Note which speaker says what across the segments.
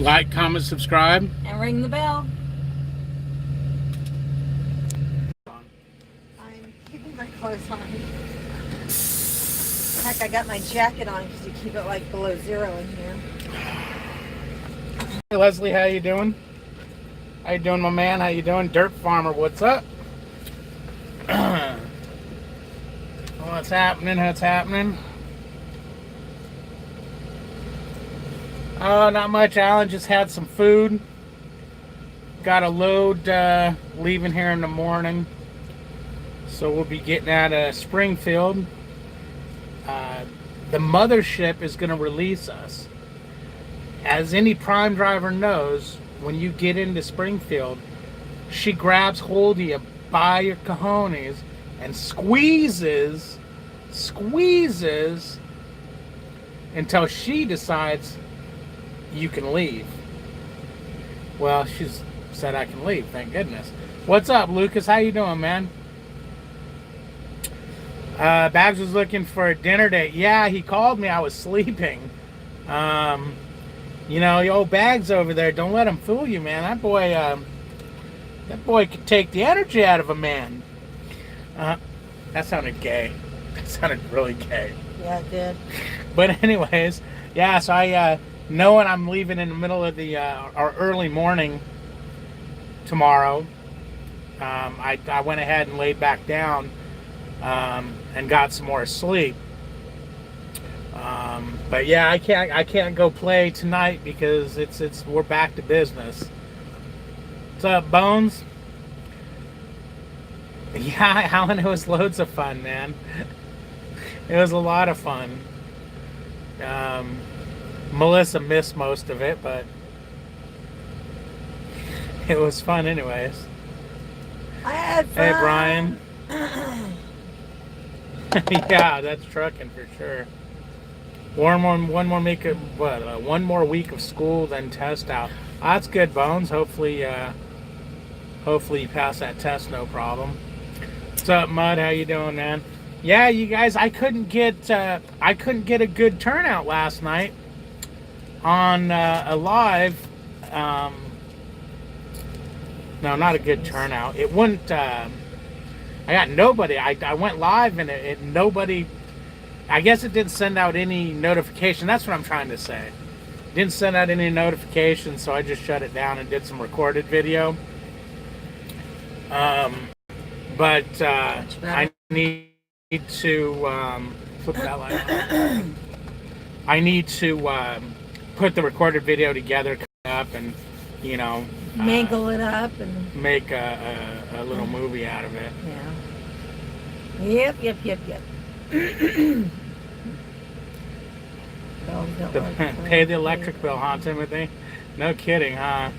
Speaker 1: Like, comment, subscribe.
Speaker 2: And ring the bell. I'm keeping my clothes on. Heck, I got my jacket on because you keep it like below zero in here.
Speaker 1: Hey Leslie, how you doing? How you doing, my man? How you doing? Dirt Farmer, what's up? What's happening? What's happening? Oh, not much, Alan. Just had some food. Got a load leaving here in the morning. So we'll be getting out of Springfield. The mothership is going to release us. As any Prime driver knows, when you get into Springfield, she grabs hold of you by your cojones and squeezes until she decides you can leave. Well, she's said I can leave, thank goodness. What's up, Lucas? How you doing, man? Bags was looking for a dinner date. Yeah, he called me. I was sleeping. You know, the old Bags over there, don't let him fool you, man. That boy could take the energy out of a man. That sounded gay. That sounded really gay.
Speaker 2: Yeah, it did.
Speaker 1: But anyways, yeah, so I, knowing I'm leaving in the middle of the, or early morning tomorrow, I went ahead and laid back down, and got some more sleep. But yeah, I can't go play tonight because we're back to business. What's up, Bones? Yeah, Alan, it was loads of fun, man. It was a lot of fun. Melissa missed most of it, but it was fun anyways.
Speaker 2: I had fun.
Speaker 1: Hey, Brian. Yeah, that's trucking for sure. One more week of school, then test out. That's good, Bones. Hopefully you pass that test, no problem. What's up, Mud? How you doing, man? Yeah, you guys, I couldn't get a good turnout last night on a live. No, not a good turnout. It wouldn't. I got nobody. I went live and it nobody. I guess it didn't send out any notification. That's what I'm trying to say. It didn't send out any notifications, so I just shut it down and did some recorded video. But I need to flip that light. I need to put the recorded video together, up, and you know,
Speaker 2: mangle it up and
Speaker 1: make a little movie out of it.
Speaker 2: Yeah. Yep.
Speaker 1: Pay the electric bill, huh, Timothy? No kidding, huh?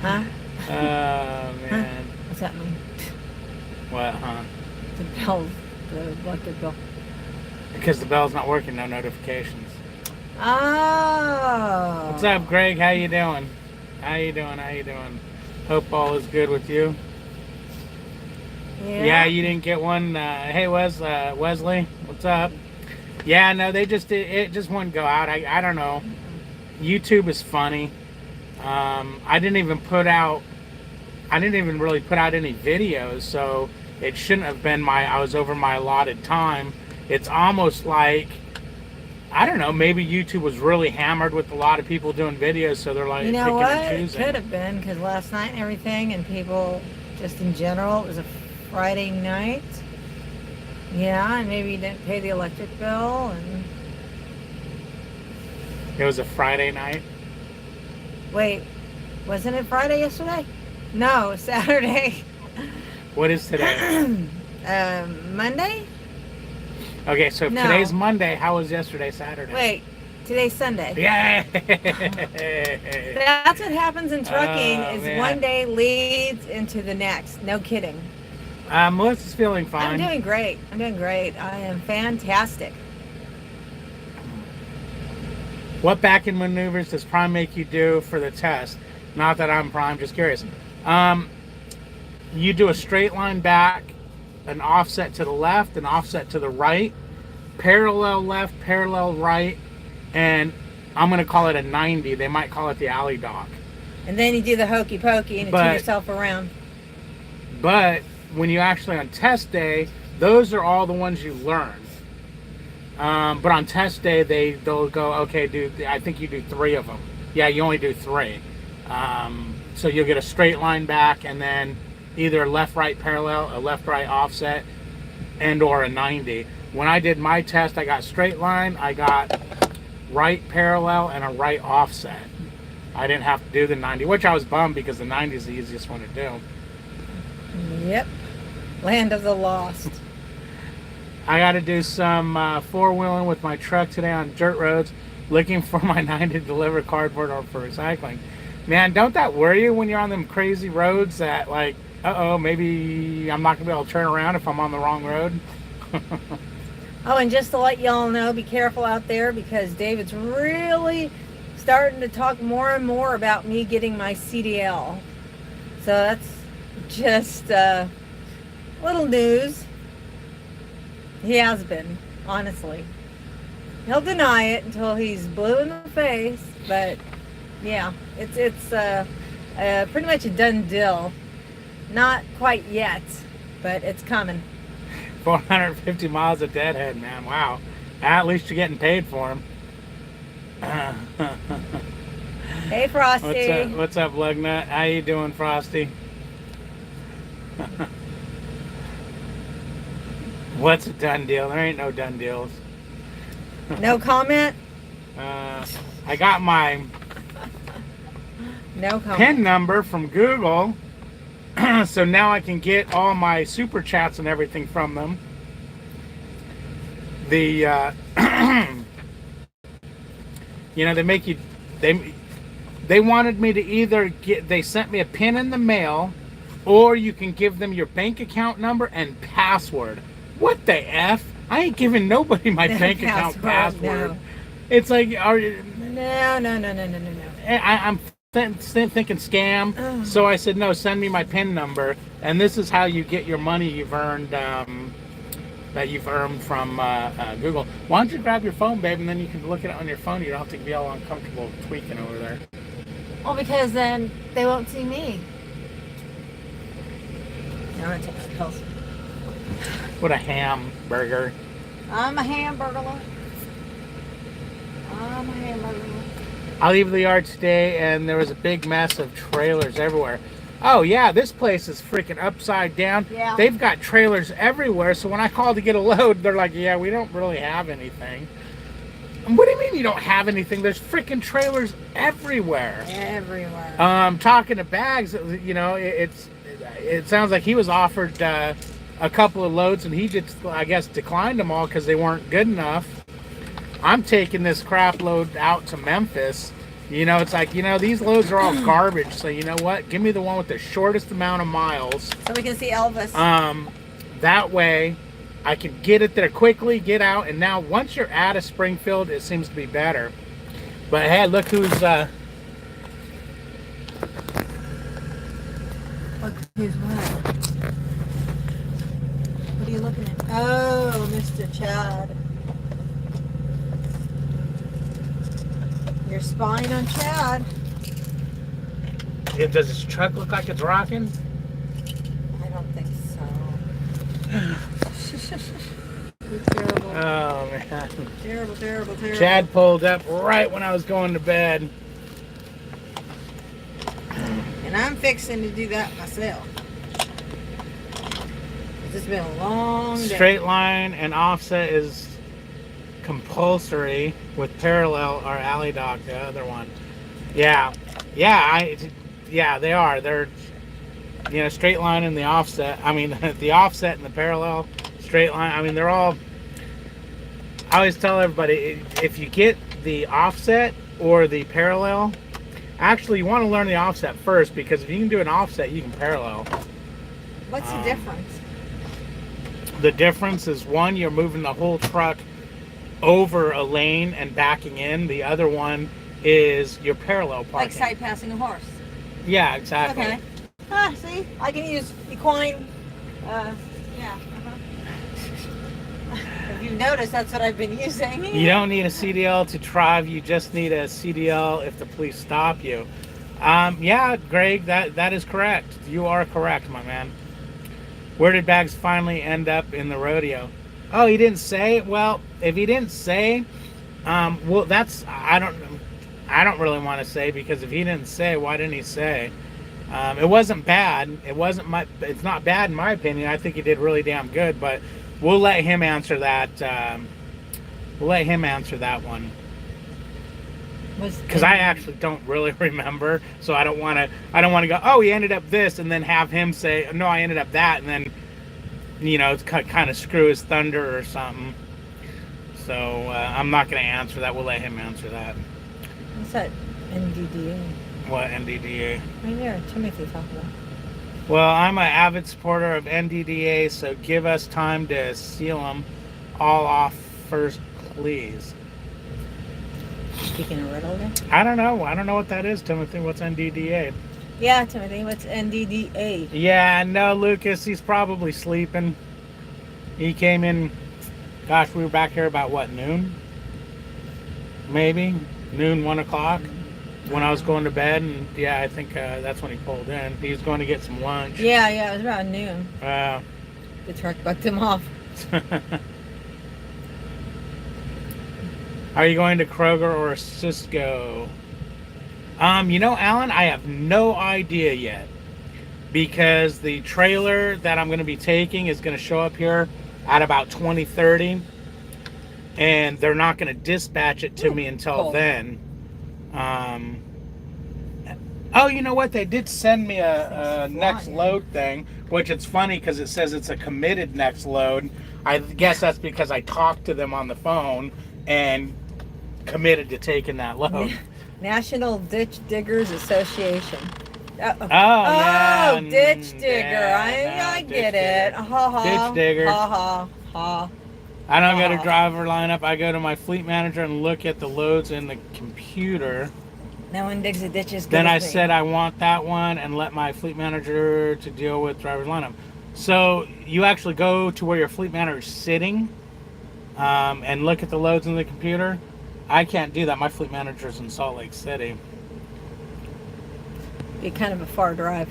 Speaker 2: Huh?
Speaker 1: Oh, man.
Speaker 2: What's that mean?
Speaker 1: What, huh?
Speaker 2: The electric bill.
Speaker 1: Because the bell's not working, no notifications.
Speaker 2: Oh.
Speaker 1: What's up, Greg? How you doing? How you doing? Hope all is good with you. Yeah, you didn't get one. Hey, Wesley, what's up? Yeah, no, it just wouldn't go out. I don't know. YouTube is funny. I didn't even really put out any videos, so it shouldn't have been I was over my allotted time. It's almost like, I don't know, maybe YouTube was really hammered with a lot of people doing videos, so they're like,
Speaker 2: you know
Speaker 1: picking
Speaker 2: what?
Speaker 1: and
Speaker 2: It
Speaker 1: choosing.
Speaker 2: could have been, because last night and everything, and people, just in general, it was a Friday night. Yeah, and maybe you didn't pay the electric bill, and...
Speaker 1: It was a Friday night.
Speaker 2: Wait, wasn't it Friday yesterday? No, Saturday.
Speaker 1: What is today?
Speaker 2: Monday?
Speaker 1: Okay, so if
Speaker 2: No.
Speaker 1: today's Monday, how was yesterday, Saturday?
Speaker 2: Wait, today's Sunday.
Speaker 1: Yeah.
Speaker 2: That's what happens in trucking, is
Speaker 1: man.
Speaker 2: one day leads into the next. No kidding.
Speaker 1: Melissa's feeling fine.
Speaker 2: I'm doing great. I am fantastic.
Speaker 1: What back-end maneuvers does Prime make you do for the test? Not that I'm Prime, just curious. You do a straight line back, an offset to the left, an offset to the right, parallel left, parallel right, and I'm going to call it a 90. They might call it the alley dock.
Speaker 2: And then you do the hokey pokey and you turn yourself around.
Speaker 1: But when you actually on test day, those are all the ones you learn. But on test day, they'll go, okay, dude, I think you do 3 of them. Yeah, you only do 3. So you'll get a straight line back, and then either left-right parallel, a left-right offset, and or a 90. When I did my test, I got straight line, I got right parallel, and a right offset. I didn't have to do the 90, which I was bummed because the 90 is the easiest one to do.
Speaker 2: Yep. Land of the lost.
Speaker 1: I got to do some four-wheeling with my truck today on dirt roads, looking for my 90 to deliver cardboard or for recycling. Man, don't that worry you when you're on them crazy roads that, like, uh-oh, maybe I'm not going to be able to turn around if I'm on the wrong road?
Speaker 2: Oh, and just to let y'all know, be careful out there because David's really starting to talk more and more about me getting my CDL. So that's just little news. He has been, honestly. He'll deny it until he's blue in the face, but yeah, it's pretty much a done deal. Not quite yet, but it's coming.
Speaker 1: 450 miles of deadhead, man. Wow. At least you're getting paid for them.
Speaker 2: Hey, Frosty.
Speaker 1: What's up, Lugnut? How you doing, Frosty? What's a done deal? There ain't no done deals.
Speaker 2: No comment?
Speaker 1: I got my
Speaker 2: No comment.
Speaker 1: PIN number from Google, so now I can get all my super chats and everything from them. The you know, they make you they wanted me to either get, they sent me a PIN in the mail, or you can give them your bank account number and password. What the F? I ain't giving nobody my bank account password.
Speaker 2: No.
Speaker 1: It's like,
Speaker 2: No.
Speaker 1: I'm thinking scam.
Speaker 2: Oh.
Speaker 1: So I said, no, send me my PIN number. And this is how you get your money you've earned, that you've earned from Google. Why don't you grab your phone, babe, and then you can look at it on your phone. You don't have to be all uncomfortable tweaking over there.
Speaker 2: Well, because then they won't see me. Now I'm going to take my pills.
Speaker 1: What a hamburger.
Speaker 2: I'm a hamburger.
Speaker 1: I leave the yard today, and there was a big mess of trailers everywhere. Oh, yeah, this place is freaking upside down.
Speaker 2: Yeah.
Speaker 1: They've got trailers everywhere, so when I call to get a load, they're like, yeah, we don't really have anything. What do you mean you don't have anything? There's freaking trailers everywhere.
Speaker 2: Everywhere.
Speaker 1: Talking to Bags, you know, it sounds like he was offered a couple of loads, and he just, I guess, declined them all because they weren't good enough. I'm taking this crap load out to Memphis. You know, it's like, you know, these loads are all garbage. So you know what? Give me the one with the shortest amount of miles.
Speaker 2: So we can see Elvis.
Speaker 1: That way I can get it there quickly, get out. And now once you're out of Springfield, it seems to be better. But hey, look who's...
Speaker 2: Look who's what? What are you looking at? Oh, Mr. Chad. You're spying on Chad.
Speaker 1: Does his truck look like it's rocking?
Speaker 2: I don't think so. You're terrible.
Speaker 1: Oh, man.
Speaker 2: Terrible, terrible, terrible.
Speaker 1: Chad pulled up right when I was going to bed.
Speaker 2: And I'm fixing to do that myself. It's been a long day.
Speaker 1: Straight line and offset is compulsory, with parallel or alley dock, the other one. Yeah, they are. They're, you know, straight line and the offset. I mean, the offset and the parallel, straight line. I mean, they're all. I always tell everybody, if you get the offset or the parallel, actually you want to learn the offset first, because if you can do an offset, you can parallel.
Speaker 2: What's the difference?
Speaker 1: The difference is, one, you're moving the whole truck over a lane and backing in. The other one is your parallel parking.
Speaker 2: Like side passing a horse.
Speaker 1: Yeah, exactly.
Speaker 2: Okay. See? I can use equine. Yeah. If you've noticed, that's what I've been using.
Speaker 1: You don't need a CDL to drive. You just need a CDL if the police stop you. Yeah, Greg, that is correct. You are correct, my man. Where did Bags finally end up in the rodeo? Oh, he didn't say? Well, if he didn't say, well, that's, I don't really want to say, because if he didn't say, why didn't he say? It wasn't bad. It's not bad in my opinion. I think he did really damn good, but we'll let him answer that. We'll let him answer that one. Because I actually don't really remember, so I don't want to go, oh, he ended up this, and then have him say, no, I ended up that, and then, it's kind of screw his thunder or something. So I'm not going to answer that. We'll let him answer that.
Speaker 2: What's that? NDDA.
Speaker 1: What NDDA?
Speaker 2: Right there, Timothy talking about.
Speaker 1: Well, I'm an avid supporter of NDDA, so give us time to seal them all off first, please.
Speaker 2: Speaking of riddle again?
Speaker 1: I don't know what that is, Timothy. What's NDDA?
Speaker 2: Yeah, Timothy, what's NDDA?
Speaker 1: Yeah, no, Lucas, he's probably sleeping. He came in, gosh, we were back here about what, noon? Maybe? Noon, 1 o'clock? When I was going to bed, and yeah, I think that's when he pulled in. He was going to get some lunch.
Speaker 2: Yeah, it was around noon. The truck bucked him off.
Speaker 1: Are you going to Kroger or Cisco? Alan, I have no idea yet, because the trailer that I'm going to be taking is going to show up here at about 20:30, and they're not going to dispatch it to me until then. Oh, you know what? They did send me a next load thing, which it's funny because it says it's a committed next load. I guess that's because I talked to them on the phone and committed to taking that load.
Speaker 2: National Ditch Diggers Association.
Speaker 1: Yeah.
Speaker 2: Ditch digger.
Speaker 1: Yeah,
Speaker 2: I get it. Ha ha.
Speaker 1: Ditch digger.
Speaker 2: Ha ha ha.
Speaker 1: I don't go to driver lineup. I go to my fleet manager and look at the loads in the computer.
Speaker 2: No one digs a ditch as good
Speaker 1: Then I
Speaker 2: as me.
Speaker 1: said I want that one and let my fleet manager to deal with driver's lineup. So you actually go to where your fleet manager is sitting and look at the loads in the computer. I can't do that. My fleet manager's in Salt Lake City.
Speaker 2: Be kind of a far drive.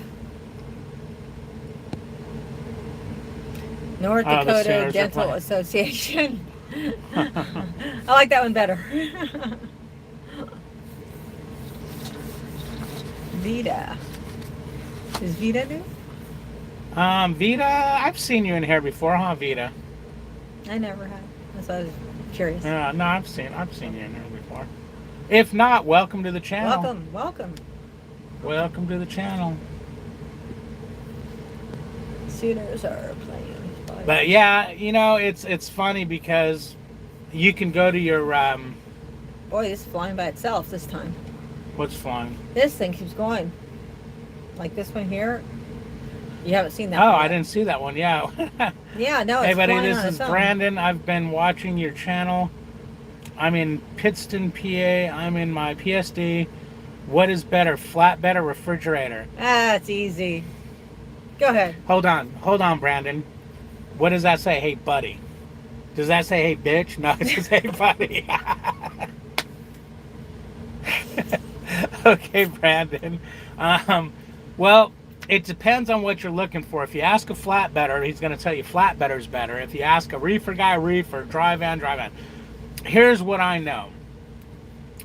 Speaker 2: North Dakota Dental Association. I like that one better. Vita. Is Vita new?
Speaker 1: Vita, I've seen you in here before, huh, Vita?
Speaker 2: I never have. That's why I was curious.
Speaker 1: No, I've seen you in here before. If not, welcome to the channel.
Speaker 2: Welcome.
Speaker 1: Welcome to the channel.
Speaker 2: Suitors are playing.
Speaker 1: But yeah, it's funny because you can go to your
Speaker 2: Boy, this is flying by itself this time.
Speaker 1: What's flying?
Speaker 2: This thing keeps going. Like this one here. You haven't seen that
Speaker 1: one.
Speaker 2: Yet.
Speaker 1: I didn't see that one. Yeah.
Speaker 2: Yeah, no, it's
Speaker 1: hey, buddy,
Speaker 2: flying
Speaker 1: this
Speaker 2: on
Speaker 1: is
Speaker 2: its own.
Speaker 1: Brandon. I've been watching your channel. I'm in Pittston, PA. I'm in my PSD. What is better, flatbed or refrigerator?
Speaker 2: It's easy. Go ahead.
Speaker 1: Hold on, Brandon. What does that say? Hey, buddy. Does that say, hey, bitch? No, it says, hey, buddy. Okay, Brandon. Well, it depends on what you're looking for. If you ask a flatbedder, he's going to tell you flatbedder's better. If you ask a reefer guy, reefer, dry van. Here's what I know.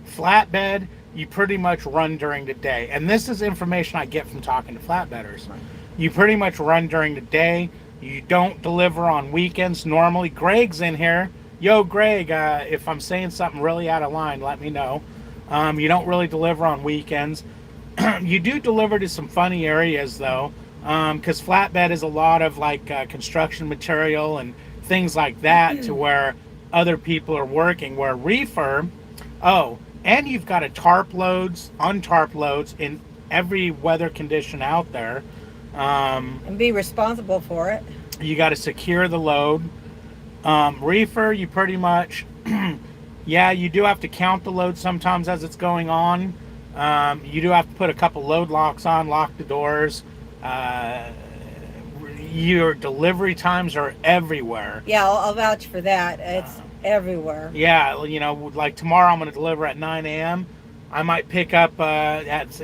Speaker 1: Flatbed, you pretty much run during the day. And this is information I get from talking to flatbedders. You pretty much run during the day. You don't deliver on weekends normally. Greg's in here. Yo, Greg, if I'm saying something really out of line, let me know. You don't really deliver on weekends. You do deliver to some funny areas, though, because flatbed is a lot of like construction material and things like that to where other people are working. Where reefer, and you've got to tarp loads, untarp loads in every weather condition out there.
Speaker 2: And be responsible for it.
Speaker 1: You got to secure the load. Reefer, you pretty much, yeah, you do have to count the load sometimes as it's going on. You do have to put a couple load locks on, lock the doors. your delivery times are everywhere.
Speaker 2: Yeah, I'll vouch for that. It's everywhere.
Speaker 1: Yeah, like tomorrow I'm going to deliver at 9 a.m. I might pick up at,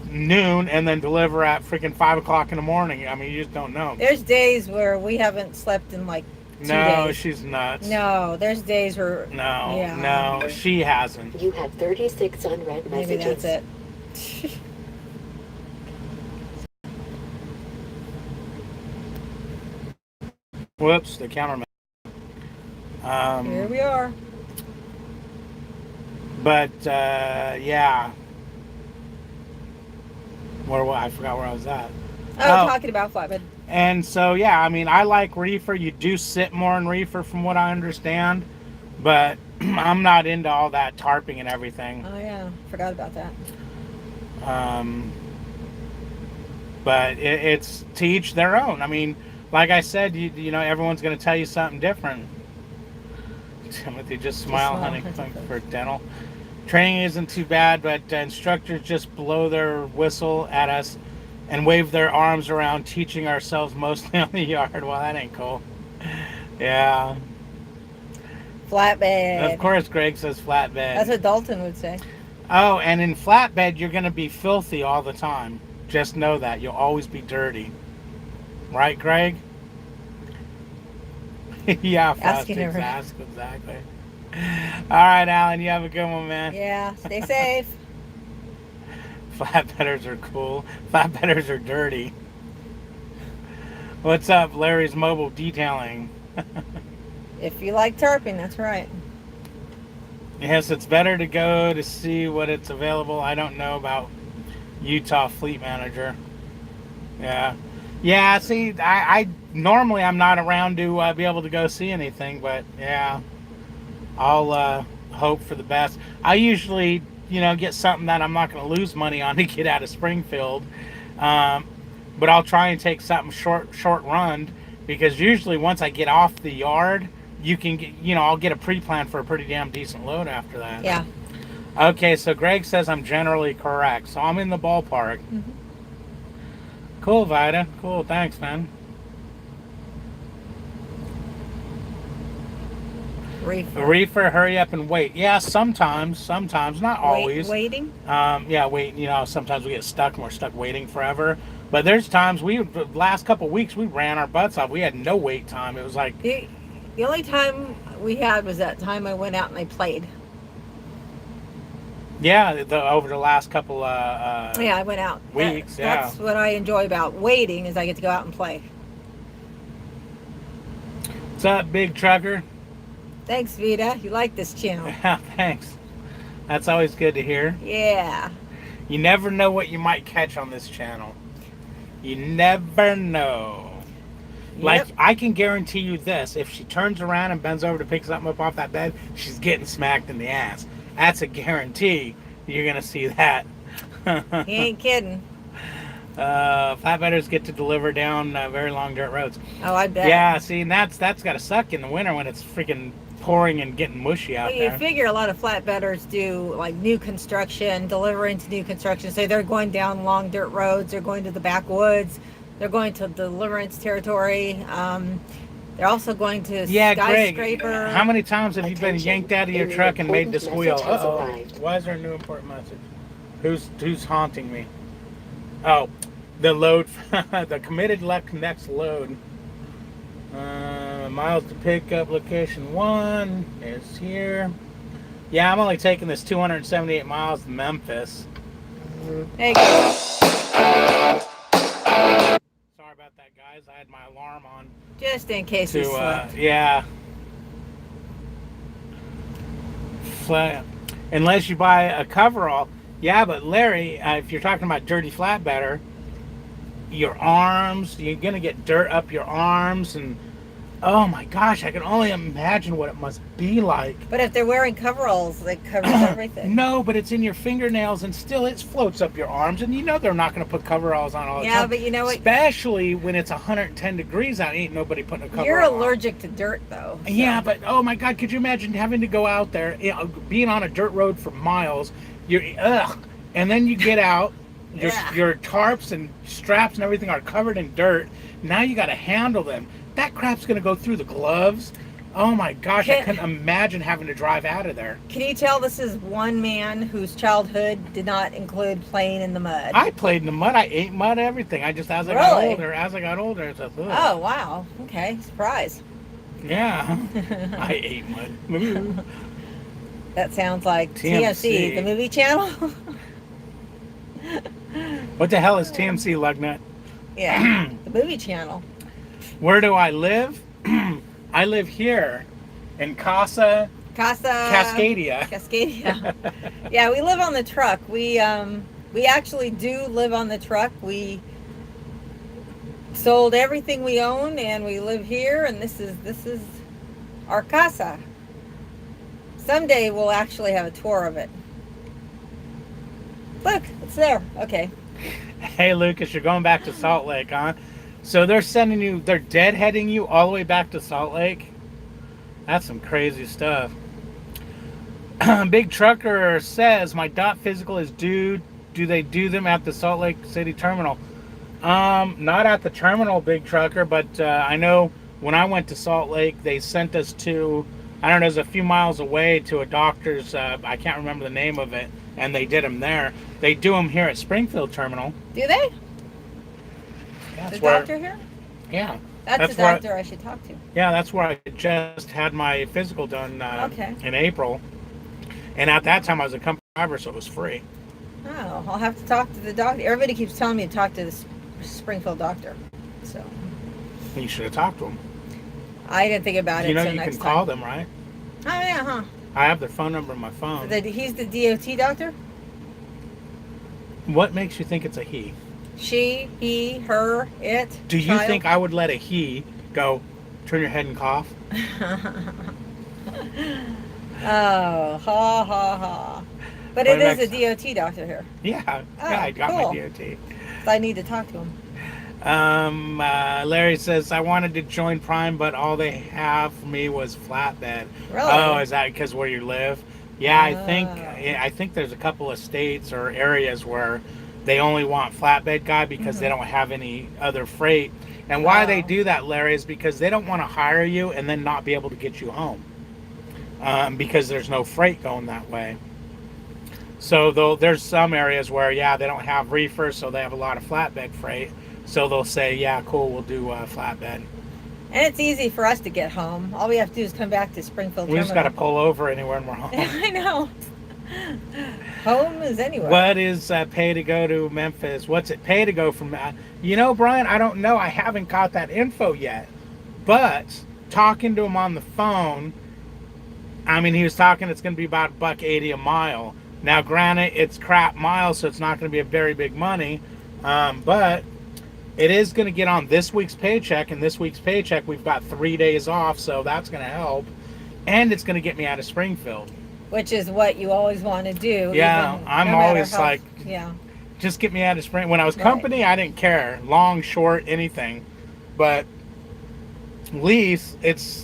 Speaker 1: noon and then deliver at freaking 5 o'clock in the morning. I mean, you just don't know.
Speaker 2: There's days where we haven't slept in like 2
Speaker 1: No,
Speaker 2: days.
Speaker 1: she's nuts.
Speaker 2: No, there's days where...
Speaker 1: No, she hasn't.
Speaker 3: You have 36 unread
Speaker 2: Maybe
Speaker 3: messages.
Speaker 2: that's it.
Speaker 1: Whoops, the counter.
Speaker 2: Here we are.
Speaker 1: But yeah. I forgot where I was at.
Speaker 2: Oh, talking about Flatbed.
Speaker 1: And so yeah, I mean, I like reefer. You do sit more in reefer, from what I understand, but I'm not into all that tarping and everything.
Speaker 2: Oh yeah, forgot about that.
Speaker 1: But it's to each their own. I mean, like I said, you know, everyone's going to tell you something different. Timothy, just smile, honey. For dental training isn't too bad, but instructors just blow their whistle at us and wave their arms around, teaching ourselves mostly on the yard. Well, that ain't cool. Yeah.
Speaker 2: Flatbed.
Speaker 1: Of course, Greg says flatbed.
Speaker 2: That's what Dalton would say.
Speaker 1: Oh, and in flatbed, you're going to be filthy all the time. Just know that. You'll always be dirty. Right, Greg? Yeah,
Speaker 2: Asking her.
Speaker 1: ask exactly. All right, Alan, you have a good one, man.
Speaker 2: Yeah, stay safe.
Speaker 1: Flatbedders are cool. Flatbedders are dirty. What's up, Larry's Mobile Detailing?
Speaker 2: If you like tarping, that's right.
Speaker 1: Yes, it's better to go to see what it's available. I don't know about Utah Fleet Manager. Yeah, see, I normally I'm not around to be able to go see anything, but yeah, I'll hope for the best. I usually, get something that I'm not going to lose money on to get out of Springfield, but I'll try and take something short run, because usually once I get off the yard, you can get, I'll get a pre-plan for a pretty damn decent load after that.
Speaker 2: Yeah.
Speaker 1: Okay, so Greg says I'm generally correct, so I'm in the ballpark.
Speaker 2: Mm-hmm.
Speaker 1: Cool, Vida. Cool, thanks, man. Reefer, hurry up and wait. Yeah, sometimes, not always.
Speaker 2: Waiting?
Speaker 1: Yeah, wait. Sometimes we get stuck and we're stuck waiting forever. But there's times the last couple of weeks, we ran our butts off. We had no wait time. It was like...
Speaker 2: The only time we had was that time I went out and I played.
Speaker 1: Yeah, over the last couple
Speaker 2: I went out.
Speaker 1: Weeks,
Speaker 2: That's what I enjoy about waiting, is I get to go out and play.
Speaker 1: What's up, big trucker?
Speaker 2: Thanks, Vita. You like this channel.
Speaker 1: Yeah, thanks. That's always good to hear.
Speaker 2: Yeah.
Speaker 1: You never know what you might catch on this channel. You never know.
Speaker 2: Yep.
Speaker 1: Like, I can guarantee you this. If she turns around and bends over to pick something up off that bed, she's getting smacked in the ass. That's a guarantee. You're going to see that.
Speaker 2: He ain't kidding.
Speaker 1: Flatbedders get to deliver down very long dirt roads.
Speaker 2: Oh, I bet.
Speaker 1: Yeah, see, and that's got to suck in the winter when it's freaking pouring and getting mushy out there.
Speaker 2: You figure a lot of flatbedders do like new construction, delivering to new construction. So they're going down long dirt roads, they're going to the backwoods, they're going to deliverance territory. They're also going to skyscraper.
Speaker 1: Greg, how many times have you been yanked out of your truck and made to squeal? Uh-oh. Why is there a new important message? Who's haunting me? Oh, the load, the committed next load. Miles to pick up, location 1 is here. Yeah, I'm only taking this 278 miles to Memphis.
Speaker 2: Hey, guys.
Speaker 1: Sorry about that, guys. I had my alarm on.
Speaker 2: Just in case we slept.
Speaker 1: Yeah. Unless you buy a coverall. Yeah, but Larry, if you're talking about dirty flatbedder, your arms, you're going to get dirt up your arms, and oh my gosh, I can only imagine what it must be like.
Speaker 2: But if they're wearing coveralls, that covers everything.
Speaker 1: No, but it's in your fingernails, and still it floats up your arms, and they're not going to put coveralls on all the time.
Speaker 2: Yeah, but you know what?
Speaker 1: Especially when it's 110 degrees out, ain't nobody putting a coverall
Speaker 2: You're
Speaker 1: on.
Speaker 2: allergic to dirt, though. So.
Speaker 1: Yeah, but oh my God, could you imagine having to go out there, being on a dirt road for miles, and then you get out,
Speaker 2: Yeah.
Speaker 1: your tarps and straps and everything are covered in dirt. Now you got to handle them. That crap's going to go through the gloves. Oh my gosh, I couldn't imagine having to drive out of there.
Speaker 2: Can you tell this is one man whose childhood did not include playing in the mud?
Speaker 1: I played in the mud. I ate mud, everything. I just, as I got older, it's like, ugh.
Speaker 2: Oh, wow. Okay, surprise.
Speaker 1: Yeah. I ate mud.
Speaker 2: That sounds like TMC, the movie channel.
Speaker 1: What the hell is TMC, Lugnut?
Speaker 2: Yeah, the movie channel.
Speaker 1: Where do I live? I live here in Casa Cascadia. Yeah, we live on the truck. We actually do live on the truck. We sold everything we own and we live here, and this is our casa. Someday we'll actually have a tour of it. Look, it's there. Okay. Hey Lucas, you're going back to Salt Lake, huh? So they're deadheading you all the way back to Salt Lake? That's some crazy stuff. Big Trucker says, my dot physical is due. Do they do them at the Salt Lake City terminal? Not at the terminal, Big Trucker, but I know when I went to Salt Lake, they sent us to, I don't know, it was a few miles away to a doctor's, I can't remember the name of it, and they did them there. They do them here at Springfield Terminal.
Speaker 2: Do they?
Speaker 1: Yeah,
Speaker 2: the doctor here?
Speaker 1: Yeah.
Speaker 2: That's the doctor I should talk to.
Speaker 1: Yeah, that's where I just had my physical done in April. And at that time, I was a company driver, so it was free.
Speaker 2: Oh, I'll have to talk to the doctor. Everybody keeps telling me to talk to the Springfield doctor. So
Speaker 1: you should have talked to him.
Speaker 2: I didn't think about it.
Speaker 1: You know, you can call them, right?
Speaker 2: Oh, yeah, huh?
Speaker 1: I have their phone number on my phone.
Speaker 2: He's the DOT doctor?
Speaker 1: What makes you think it's a he?
Speaker 2: She, he, her, it.
Speaker 1: Do you think I would let a he go, turn your head and cough?
Speaker 2: Oh, ha, ha, ha. But it is a DOT doctor here.
Speaker 1: Yeah, I got my DOT.
Speaker 2: So I need to talk to him.
Speaker 1: Larry says, I wanted to join Prime, but all they have for me was Flatbed.
Speaker 2: Really?
Speaker 1: Oh, is that because where you live? Yeah, I think there's a couple of states or areas where they only want Flatbed guy because they don't have any other freight. And why they do that, Larry, is because they don't want to hire you and then not be able to get you home. Because there's no freight going that way. So there's some areas where, they don't have reefer, so they have a lot of flatbed freight. So they'll say, yeah, cool, we'll do flatbed.
Speaker 2: And it's easy for us to get home. All we have to do is come back to Springfield
Speaker 1: We just got to pull over anywhere and we're home.
Speaker 2: I know. Home is anywhere.
Speaker 1: What is pay to go to Memphis? What's it pay to go from? You know, Brian, I don't know. I haven't got that info yet. But talking to him on the phone, I mean, he was talking it's going to be about $1.80 a mile. Now, granted, it's crap miles, so it's not going to be a very big money. But it is going to get on this week's paycheck, and this week's paycheck, we've got 3 days off, so that's going to help. And it's going to get me out of Springfield.
Speaker 2: Which is what you always want to do.
Speaker 1: Yeah, I'm always like,
Speaker 2: yeah,
Speaker 1: just get me out of Springfield. When I was company, I didn't care. Long, short, anything. But lease,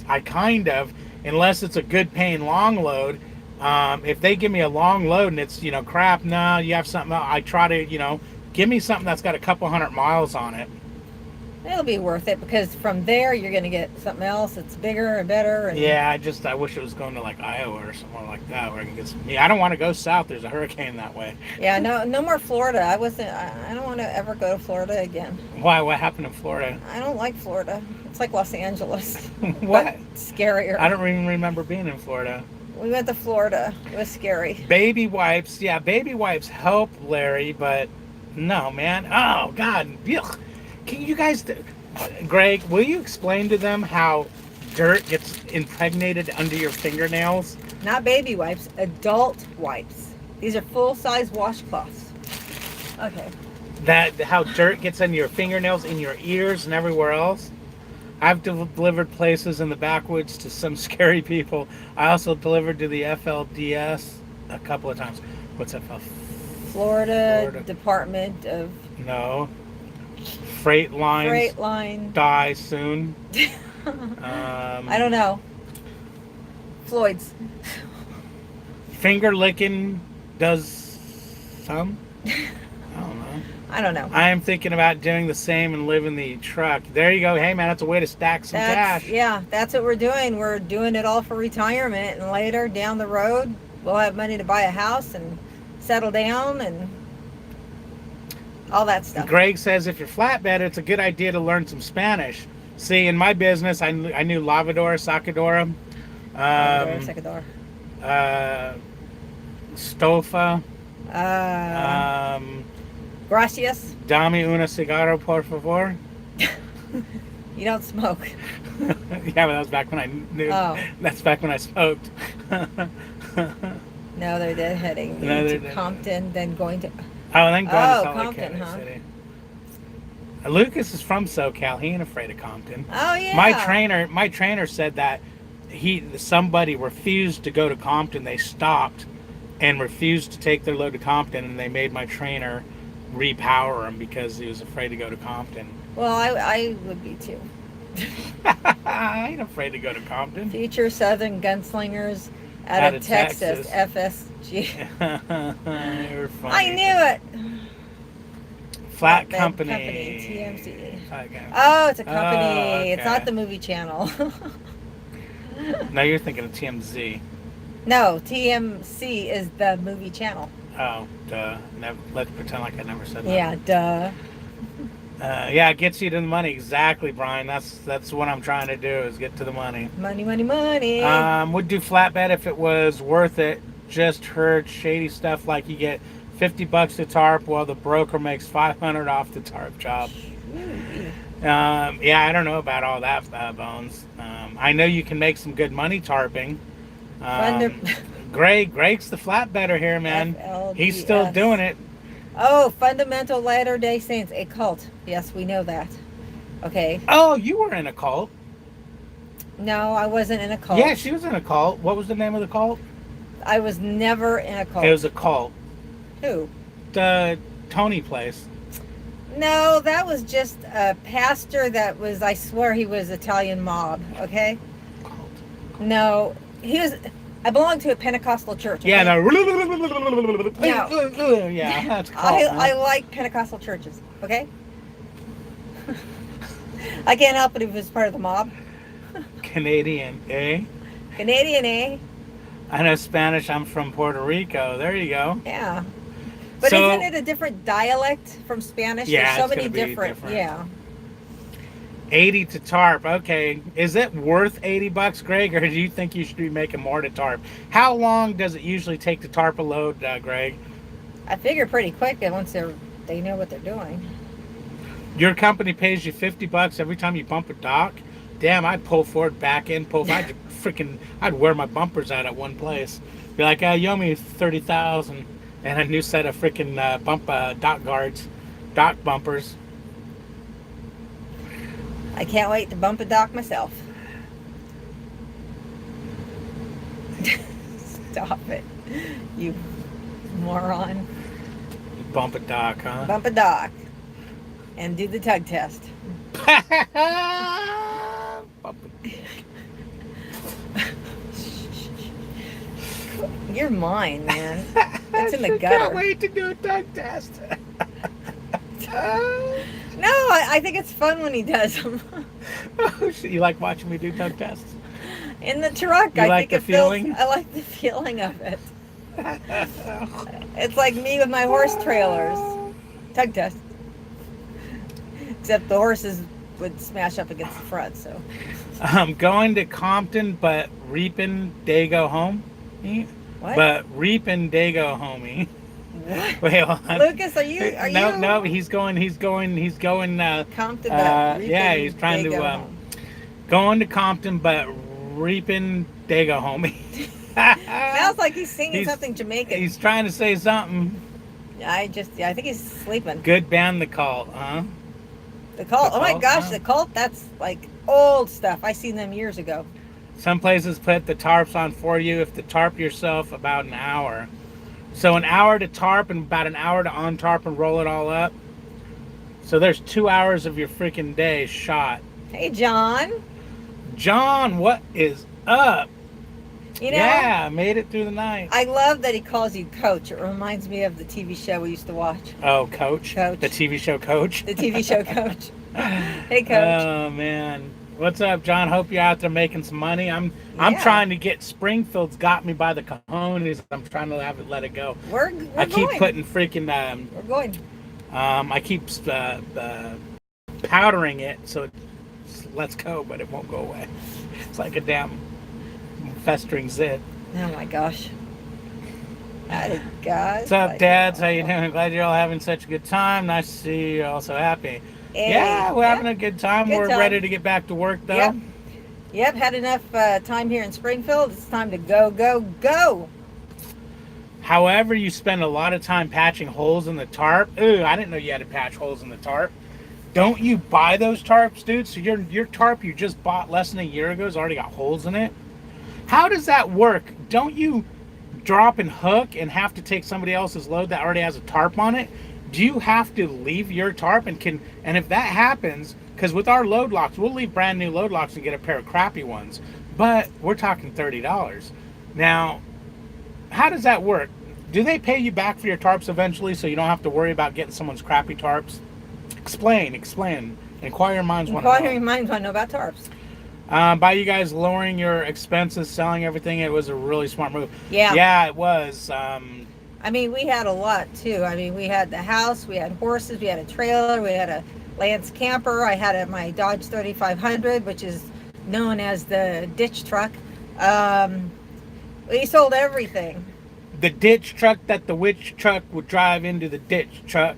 Speaker 1: I kind of, unless it's a good paying long load, if they give me a long load and it's, crap, no, you have something else, I try to, give me something that's got a couple 100 miles on it.
Speaker 2: It'll be worth it because from there you're going to get something else that's bigger and better. And
Speaker 1: yeah, I wish it was going to like Iowa or somewhere like that where I can get some. I don't want to go south. There's a hurricane that way.
Speaker 2: Yeah, no more Florida. I don't want to ever go to Florida again.
Speaker 1: Why? What happened in Florida?
Speaker 2: I don't like Florida. It's like Los Angeles.
Speaker 1: What?
Speaker 2: Scarier.
Speaker 1: I don't even remember being in Florida.
Speaker 2: We went to Florida. It was scary.
Speaker 1: Baby wipes. Yeah, baby wipes help, Larry, but no, man. Oh, God. Ugh. Can you guys, Greg, will you explain to them how dirt gets impregnated under your fingernails?
Speaker 2: Not baby wipes, adult wipes. These are full-size washcloths. Okay.
Speaker 1: How dirt gets under your fingernails, in your ears, and everywhere else? I've delivered places in the backwoods to some scary people. I also delivered to the FLDS a couple of times. What's FL?
Speaker 2: Florida Department of...
Speaker 1: No. Freight lines.
Speaker 2: Freight line.
Speaker 1: Die soon.
Speaker 2: I don't know. Floyd's.
Speaker 1: Finger licking does some. I don't know.
Speaker 2: I don't know.
Speaker 1: I am thinking about doing the same and live in the truck. There you go. Hey, man, that's a way to stack some cash.
Speaker 2: Yeah, that's what we're doing. We're doing it all for retirement, and later down the road, we'll have money to buy a house and settle down and all that stuff.
Speaker 1: Greg says if you're flatbed, it's a good idea to learn some Spanish. See, in my business, I knew lavadora, sacadora,
Speaker 2: Secador.
Speaker 1: Stofa,
Speaker 2: Gracias.
Speaker 1: dame una cigarro, por favor.
Speaker 2: You don't smoke.
Speaker 1: Yeah, but that was back when I knew.
Speaker 2: Oh.
Speaker 1: That's back when I smoked.
Speaker 2: No, they're heading
Speaker 1: No,
Speaker 2: to
Speaker 1: they're-
Speaker 2: Compton, then going to.
Speaker 1: Oh, and then going to Salt Lake
Speaker 2: Compton,
Speaker 1: County
Speaker 2: huh?
Speaker 1: City. Lucas is from SoCal. He ain't afraid of Compton.
Speaker 2: Oh yeah.
Speaker 1: My trainer said that somebody refused to go to Compton. They stopped and refused to take their load to Compton, and they made my trainer repower him because he was afraid to go to Compton.
Speaker 2: Well, I would be too.
Speaker 1: I ain't afraid to go to Compton.
Speaker 2: Future Southern gunslingers out of Texas, FSG.
Speaker 1: You're funny.
Speaker 2: I knew it.
Speaker 1: Flat
Speaker 2: Flatbed
Speaker 1: Company.
Speaker 2: TMZ.
Speaker 1: Flat Company.
Speaker 2: Oh, it's a company.
Speaker 1: Oh, okay.
Speaker 2: It's not the movie channel.
Speaker 1: No, you're thinking of TMZ.
Speaker 2: No, TMC is the movie channel.
Speaker 1: Oh, duh. Let's pretend like I never said that.
Speaker 2: Yeah, duh.
Speaker 1: Yeah, it gets you to the money. Exactly, Brian. That's what I'm trying to do, is get to the money.
Speaker 2: Money, money, money.
Speaker 1: Would do flatbed if it was worth it. Just heard shady stuff like you get $50 to tarp while the broker makes $500 off the tarp job. Yeah, I don't know about all that, Bones. I know you can make some good money tarping. Greg's the flatbedder here, man. He's still
Speaker 2: FLDS.
Speaker 1: doing it.
Speaker 2: Oh, Fundamental Latter-day Saints, a cult. Yes, we know that. Okay.
Speaker 1: Oh, you were in a cult.
Speaker 2: No, I wasn't in a cult.
Speaker 1: Yeah, she was in a cult. What was the name of the cult?
Speaker 2: I was never in a cult.
Speaker 1: It was a cult.
Speaker 2: Who?
Speaker 1: The Tony place.
Speaker 2: No, that was just a pastor that was, I swear he was Italian mob, okay?
Speaker 1: Cult.
Speaker 2: No, he was, I belonged to a Pentecostal church. Okay?
Speaker 1: Yeah, no. Yeah, that's cult.
Speaker 2: I like Pentecostal churches, okay? I can't help it if it's part of the mob.
Speaker 1: Canadian, eh?
Speaker 2: Canadian, eh?
Speaker 1: I know Spanish. I'm from Puerto Rico. There you go.
Speaker 2: Yeah. But
Speaker 1: So-
Speaker 2: isn't it a different dialect from Spanish?
Speaker 1: Yeah,
Speaker 2: There's so
Speaker 1: it's
Speaker 2: many
Speaker 1: gonna be
Speaker 2: different.
Speaker 1: different.
Speaker 2: Yeah.
Speaker 1: 80 to tarp. Okay. Is it worth $80, Greg, or do you think you should be making more to tarp? How long does it usually take to tarp a load, Greg?
Speaker 2: I figure pretty quick once they know what they're doing.
Speaker 1: Your company pays you $50 every time you bump a dock? Damn, I'd pull forward, back in, I'd wear my bumpers out at one place. Be like, you owe me $30,000 and a new set of freaking dock guards, dock bumpers.
Speaker 2: I can't wait to bump a dock myself. Stop it, you moron.
Speaker 1: Bump a dock, huh?
Speaker 2: Bump a dock and do the tug test.
Speaker 1: Bump a-
Speaker 2: You're mine, man. It's in the
Speaker 1: Can't
Speaker 2: gutter.
Speaker 1: wait to do a tug test.
Speaker 2: No, I think it's fun when he does them.
Speaker 1: Oh, shit. You like watching me do tug tests?
Speaker 2: In the truck,
Speaker 1: You
Speaker 2: I
Speaker 1: like
Speaker 2: think
Speaker 1: the
Speaker 2: it feels.
Speaker 1: feeling?
Speaker 2: I like the feeling of it. It's like me with my horse trailers. Tug test. Except the horses would smash up against the front, so.
Speaker 1: I'm going to Compton, but reaping Dago home.
Speaker 2: What?
Speaker 1: But reaping Dago homie.
Speaker 2: What?
Speaker 1: Wait, hold on.
Speaker 2: Lucas, are you?
Speaker 1: No, he's going.
Speaker 2: Compton,
Speaker 1: yeah, he's trying to going to Compton, but reaping Dago homie.
Speaker 2: Sounds like he's singing
Speaker 1: He's-
Speaker 2: something Jamaican.
Speaker 1: He's trying to say something.
Speaker 2: I think he's sleeping.
Speaker 1: Good band, The Cult, huh?
Speaker 2: The Cult.
Speaker 1: The
Speaker 2: Oh my
Speaker 1: Cult,
Speaker 2: gosh,
Speaker 1: huh?
Speaker 2: The Cult. That's like old stuff. I seen them years ago.
Speaker 1: Some places put the tarps on for you if to tarp yourself about an hour. So an hour to tarp and about an hour to untarp and roll it all up. So there's 2 hours of your freaking day shot.
Speaker 2: Hey, John.
Speaker 1: John, what is up?
Speaker 2: You know?
Speaker 1: Yeah, made it through the night.
Speaker 2: I love that he calls you Coach. It reminds me of the TV show we used to watch.
Speaker 1: Oh, Coach?
Speaker 2: Coach.
Speaker 1: The TV show Coach?
Speaker 2: The TV show Coach. Hey, Coach.
Speaker 1: Oh, man. What's up, John? Hope you're out there making some money. I'm
Speaker 2: Yeah.
Speaker 1: trying to get Springfield's got me by the cojones. I'm trying to let it go.
Speaker 2: We're
Speaker 1: I keep
Speaker 2: going.
Speaker 1: putting freaking
Speaker 2: We're going.
Speaker 1: I keep powdering it so it lets go, but it won't go away. It's like a damn festering zit.
Speaker 2: Oh my gosh. Howdy, guys.
Speaker 1: What's up, dads? How you doing? Glad you're all having such a good time. Nice to see you all so happy.
Speaker 2: Hey,
Speaker 1: Yeah, we're having a good time.
Speaker 2: Good
Speaker 1: We're
Speaker 2: time.
Speaker 1: ready to get back to work, though.
Speaker 2: Yep. Yep, had enough time here in Springfield. It's time to go, go, go.
Speaker 1: However, you spend a lot of time patching holes in the tarp. Ooh, I didn't know you had to patch holes in the tarp. Don't you buy those tarps, dude? So your tarp you just bought less than a year ago has already got holes in it. How does that work? Don't you drop and hook and have to take somebody else's load that already has a tarp on it? Do you have to leave your tarp and if that happens, because with our load locks, we'll leave brand new load locks and get a pair of crappy ones, but we're talking $30. Now, how does that work? Do they pay you back for your tarps eventually so you don't have to worry about getting someone's crappy tarps? Explain. Inquiring minds want to know.
Speaker 2: Inquiring minds want to know about tarps.
Speaker 1: By you guys lowering your expenses, selling everything, it was a really smart move.
Speaker 2: Yeah.
Speaker 1: Yeah, it was.
Speaker 2: I mean, we had a lot too. I mean, we had the house, we had horses, we had a trailer, we had a Lance camper. I had my Dodge 3500, which is known as the ditch truck. We sold everything.
Speaker 1: The ditch truck that the witch truck would drive into the ditch truck.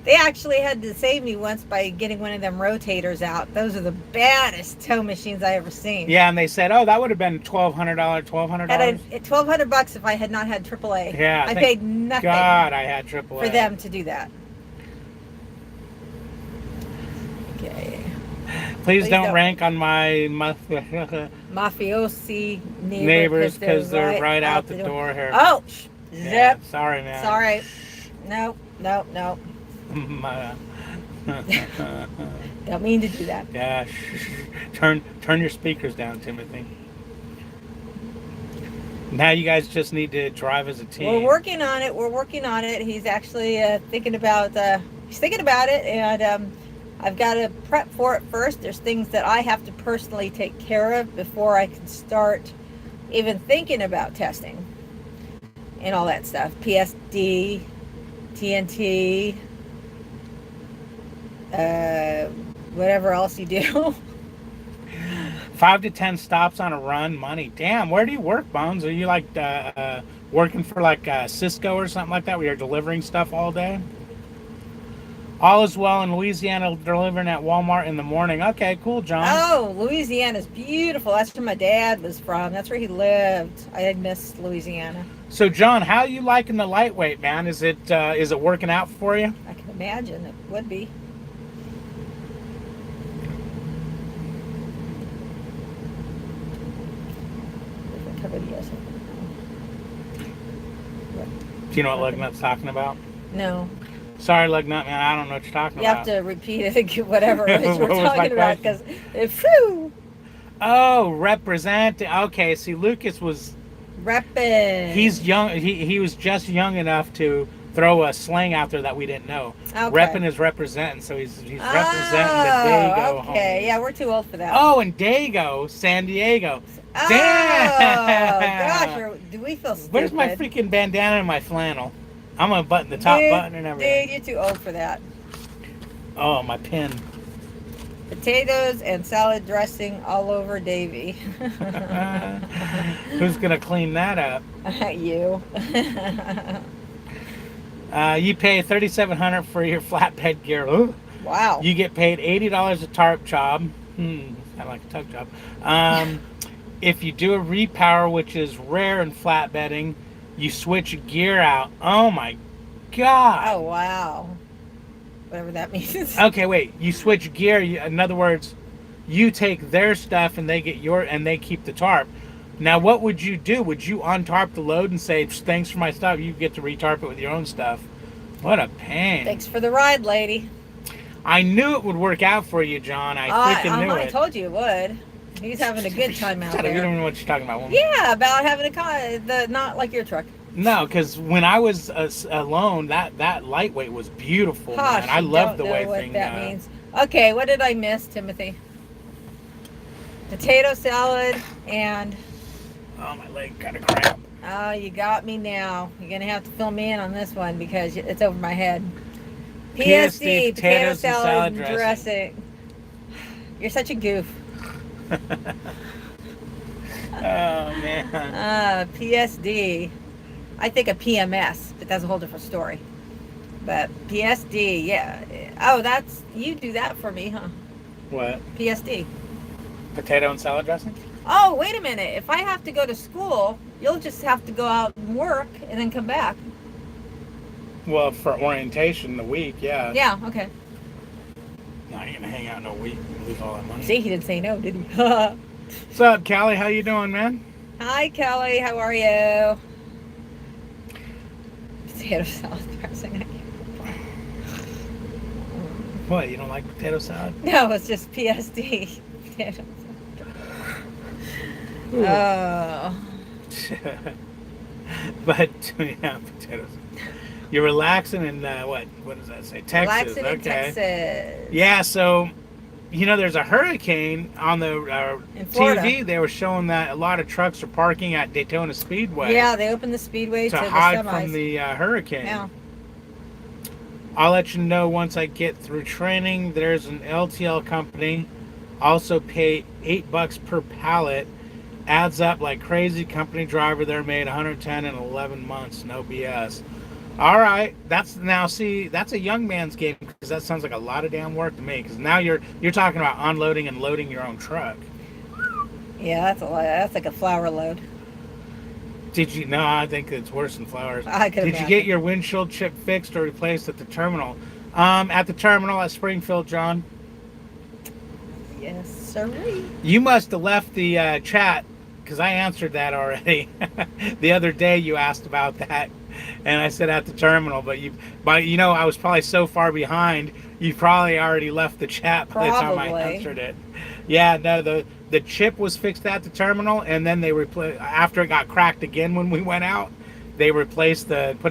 Speaker 2: They actually had to save me once by getting one of them rotators out. Those are the baddest tow machines I ever seen.
Speaker 1: Yeah, and they said, oh, that would have been $1,200.
Speaker 2: Had $1,200 if I had not had AAA.
Speaker 1: Yeah,
Speaker 2: I
Speaker 1: thank
Speaker 2: paid nothing
Speaker 1: God I had AAA.
Speaker 2: for them to do that. Okay.
Speaker 1: Please don't rank on my
Speaker 2: Mafiosi
Speaker 1: neighbors because they're right out the door here.
Speaker 2: Oh, zip.
Speaker 1: Yeah, sorry, man.
Speaker 2: Sorry. Nope. Don't mean to do that.
Speaker 1: Yeah, turn your speakers down, Timothy. Now you guys just need to drive as a team.
Speaker 2: We're working on it. He's actually thinking about it, and I've got to prep for it first. There's things that I have to personally take care of before I can start even thinking about testing and all that stuff. PSD, TNT, whatever else you do.
Speaker 1: 5 to 10 stops on a run, money. Damn, where do you work, Bones? Are you like working for like Cisco or something like that where you're delivering stuff all day? All is well in Louisiana, delivering at Walmart in the morning. Okay, cool, John.
Speaker 2: Oh, Louisiana's beautiful. That's where my dad was from. That's where he lived. I miss Louisiana.
Speaker 1: So, John, how are you liking the lightweight, man? Is it working out for you?
Speaker 2: I can imagine it would be.
Speaker 1: Do you know what Lugnut's talking about?
Speaker 2: No.
Speaker 1: Sorry, Lugnut, man. I don't know what you're talking
Speaker 2: You
Speaker 1: about.
Speaker 2: have to repeat it again, whatever it is we're
Speaker 1: What was my
Speaker 2: talking about, because phew,
Speaker 1: Oh, represent. Okay, see, Lucas was.
Speaker 2: reppin'.
Speaker 1: He's young. He was just young enough to throw a slang out there that we didn't know.
Speaker 2: Okay.
Speaker 1: Reppin' is representing, so he's representing the Dago.
Speaker 2: Okay,
Speaker 1: homies.
Speaker 2: yeah, we're too old for that.
Speaker 1: Oh, and Dago, San Diego.
Speaker 2: Oh,
Speaker 1: Damn.
Speaker 2: gosh, do we feel stupid?
Speaker 1: Where's my freaking bandana and my flannel? I'm gonna button the top button and everything.
Speaker 2: Dude, you're too old for that.
Speaker 1: Oh, my pin.
Speaker 2: Potatoes and salad dressing all over Davy.
Speaker 1: Who's gonna clean that up?
Speaker 2: You.
Speaker 1: You pay $3,700 for your flatbed gear. Ooh.
Speaker 2: Wow.
Speaker 1: You get paid $80 a tarp job. Kind of like a tug job. If you do a repower, which is rare in flatbedding, you switch gear out. Oh my God.
Speaker 2: Oh, wow. Whatever that means.
Speaker 1: Okay, wait. You switch gear. In other words, you take their stuff and they get and they keep the tarp. Now, what would you do? Would you untarp the load and say, thanks for my stuff, you get to retarp it with your own stuff? What a pain.
Speaker 2: Thanks for the ride, lady.
Speaker 1: I knew it would work out for you, John. I freaking knew
Speaker 2: I
Speaker 1: it.
Speaker 2: told you it would. He's having a good time out
Speaker 1: Shut up, you don't
Speaker 2: there.
Speaker 1: know what you're talking about, woman.
Speaker 2: Yeah, about having a car, not like your truck.
Speaker 1: No, because when I was alone, that lightweight was beautiful,
Speaker 2: Hush,
Speaker 1: man. I
Speaker 2: you
Speaker 1: love
Speaker 2: don't
Speaker 1: the
Speaker 2: know
Speaker 1: way
Speaker 2: what
Speaker 1: thing.
Speaker 2: that means. Okay, what did I miss, Timothy? Potato salad and...
Speaker 1: Oh, my leg got a cramp.
Speaker 2: Oh, you got me now. You're going to have to fill me in on this one because it's over my head. PSD, potato salad and dressing. You're such a goof.
Speaker 1: Oh, man.
Speaker 2: PSD. I think of PMS, but that's a whole different story. But PSD, yeah. Oh, you do that for me, huh?
Speaker 1: What?
Speaker 2: PSD.
Speaker 1: Potato and salad dressing?
Speaker 2: Oh, wait a minute. If I have to go to school, you'll just have to go out and work and then come back.
Speaker 1: Well, for orientation, the week, yeah.
Speaker 2: Yeah, okay.
Speaker 1: No, you're gonna hang out in a week and lose all that money.
Speaker 2: See, he didn't say no, did he?
Speaker 1: What's up, Callie? How you doing, man?
Speaker 2: Hi, Kelly. How are you? Potato salad dressing.
Speaker 1: What, you don't like potato salad?
Speaker 2: No, it's just PSD. Potato
Speaker 1: Ooh.
Speaker 2: salad. Oh.
Speaker 1: But, yeah, potatoes. You're relaxing in, what does that say? Texas.
Speaker 2: Relaxing in Texas.
Speaker 1: Yeah, so, there's a hurricane on the
Speaker 2: In Florida.
Speaker 1: TV. They were showing that a lot of trucks are parking at Daytona Speedway.
Speaker 2: Yeah, they opened the speedway to the
Speaker 1: hide
Speaker 2: semis.
Speaker 1: from the hurricane.
Speaker 2: Yeah.
Speaker 1: I'll let you know once I get through training. There's an LTL company. Also pay $8 per pallet. Adds up like crazy. Company driver there made 110 in 11 months. No BS. All right, that's a young man's game because that sounds like a lot of damn work to me. Because now you're talking about unloading and loading your own truck.
Speaker 2: Yeah, that's a lot. That's like a flour load.
Speaker 1: Did you? No, I think it's worse than flowers.
Speaker 2: I could
Speaker 1: Did you get your windshield chip fixed or replaced at the terminal? At the terminal at Springfield, John.
Speaker 2: Yes, sir.
Speaker 1: You must have left the chat because I answered that already. The other day you asked about that, and I said at the terminal. But I was probably so far behind. You probably already left the chat by the time I answered it. Yeah, no, the chip was fixed at the terminal, and then they after it got cracked again when we went out. They put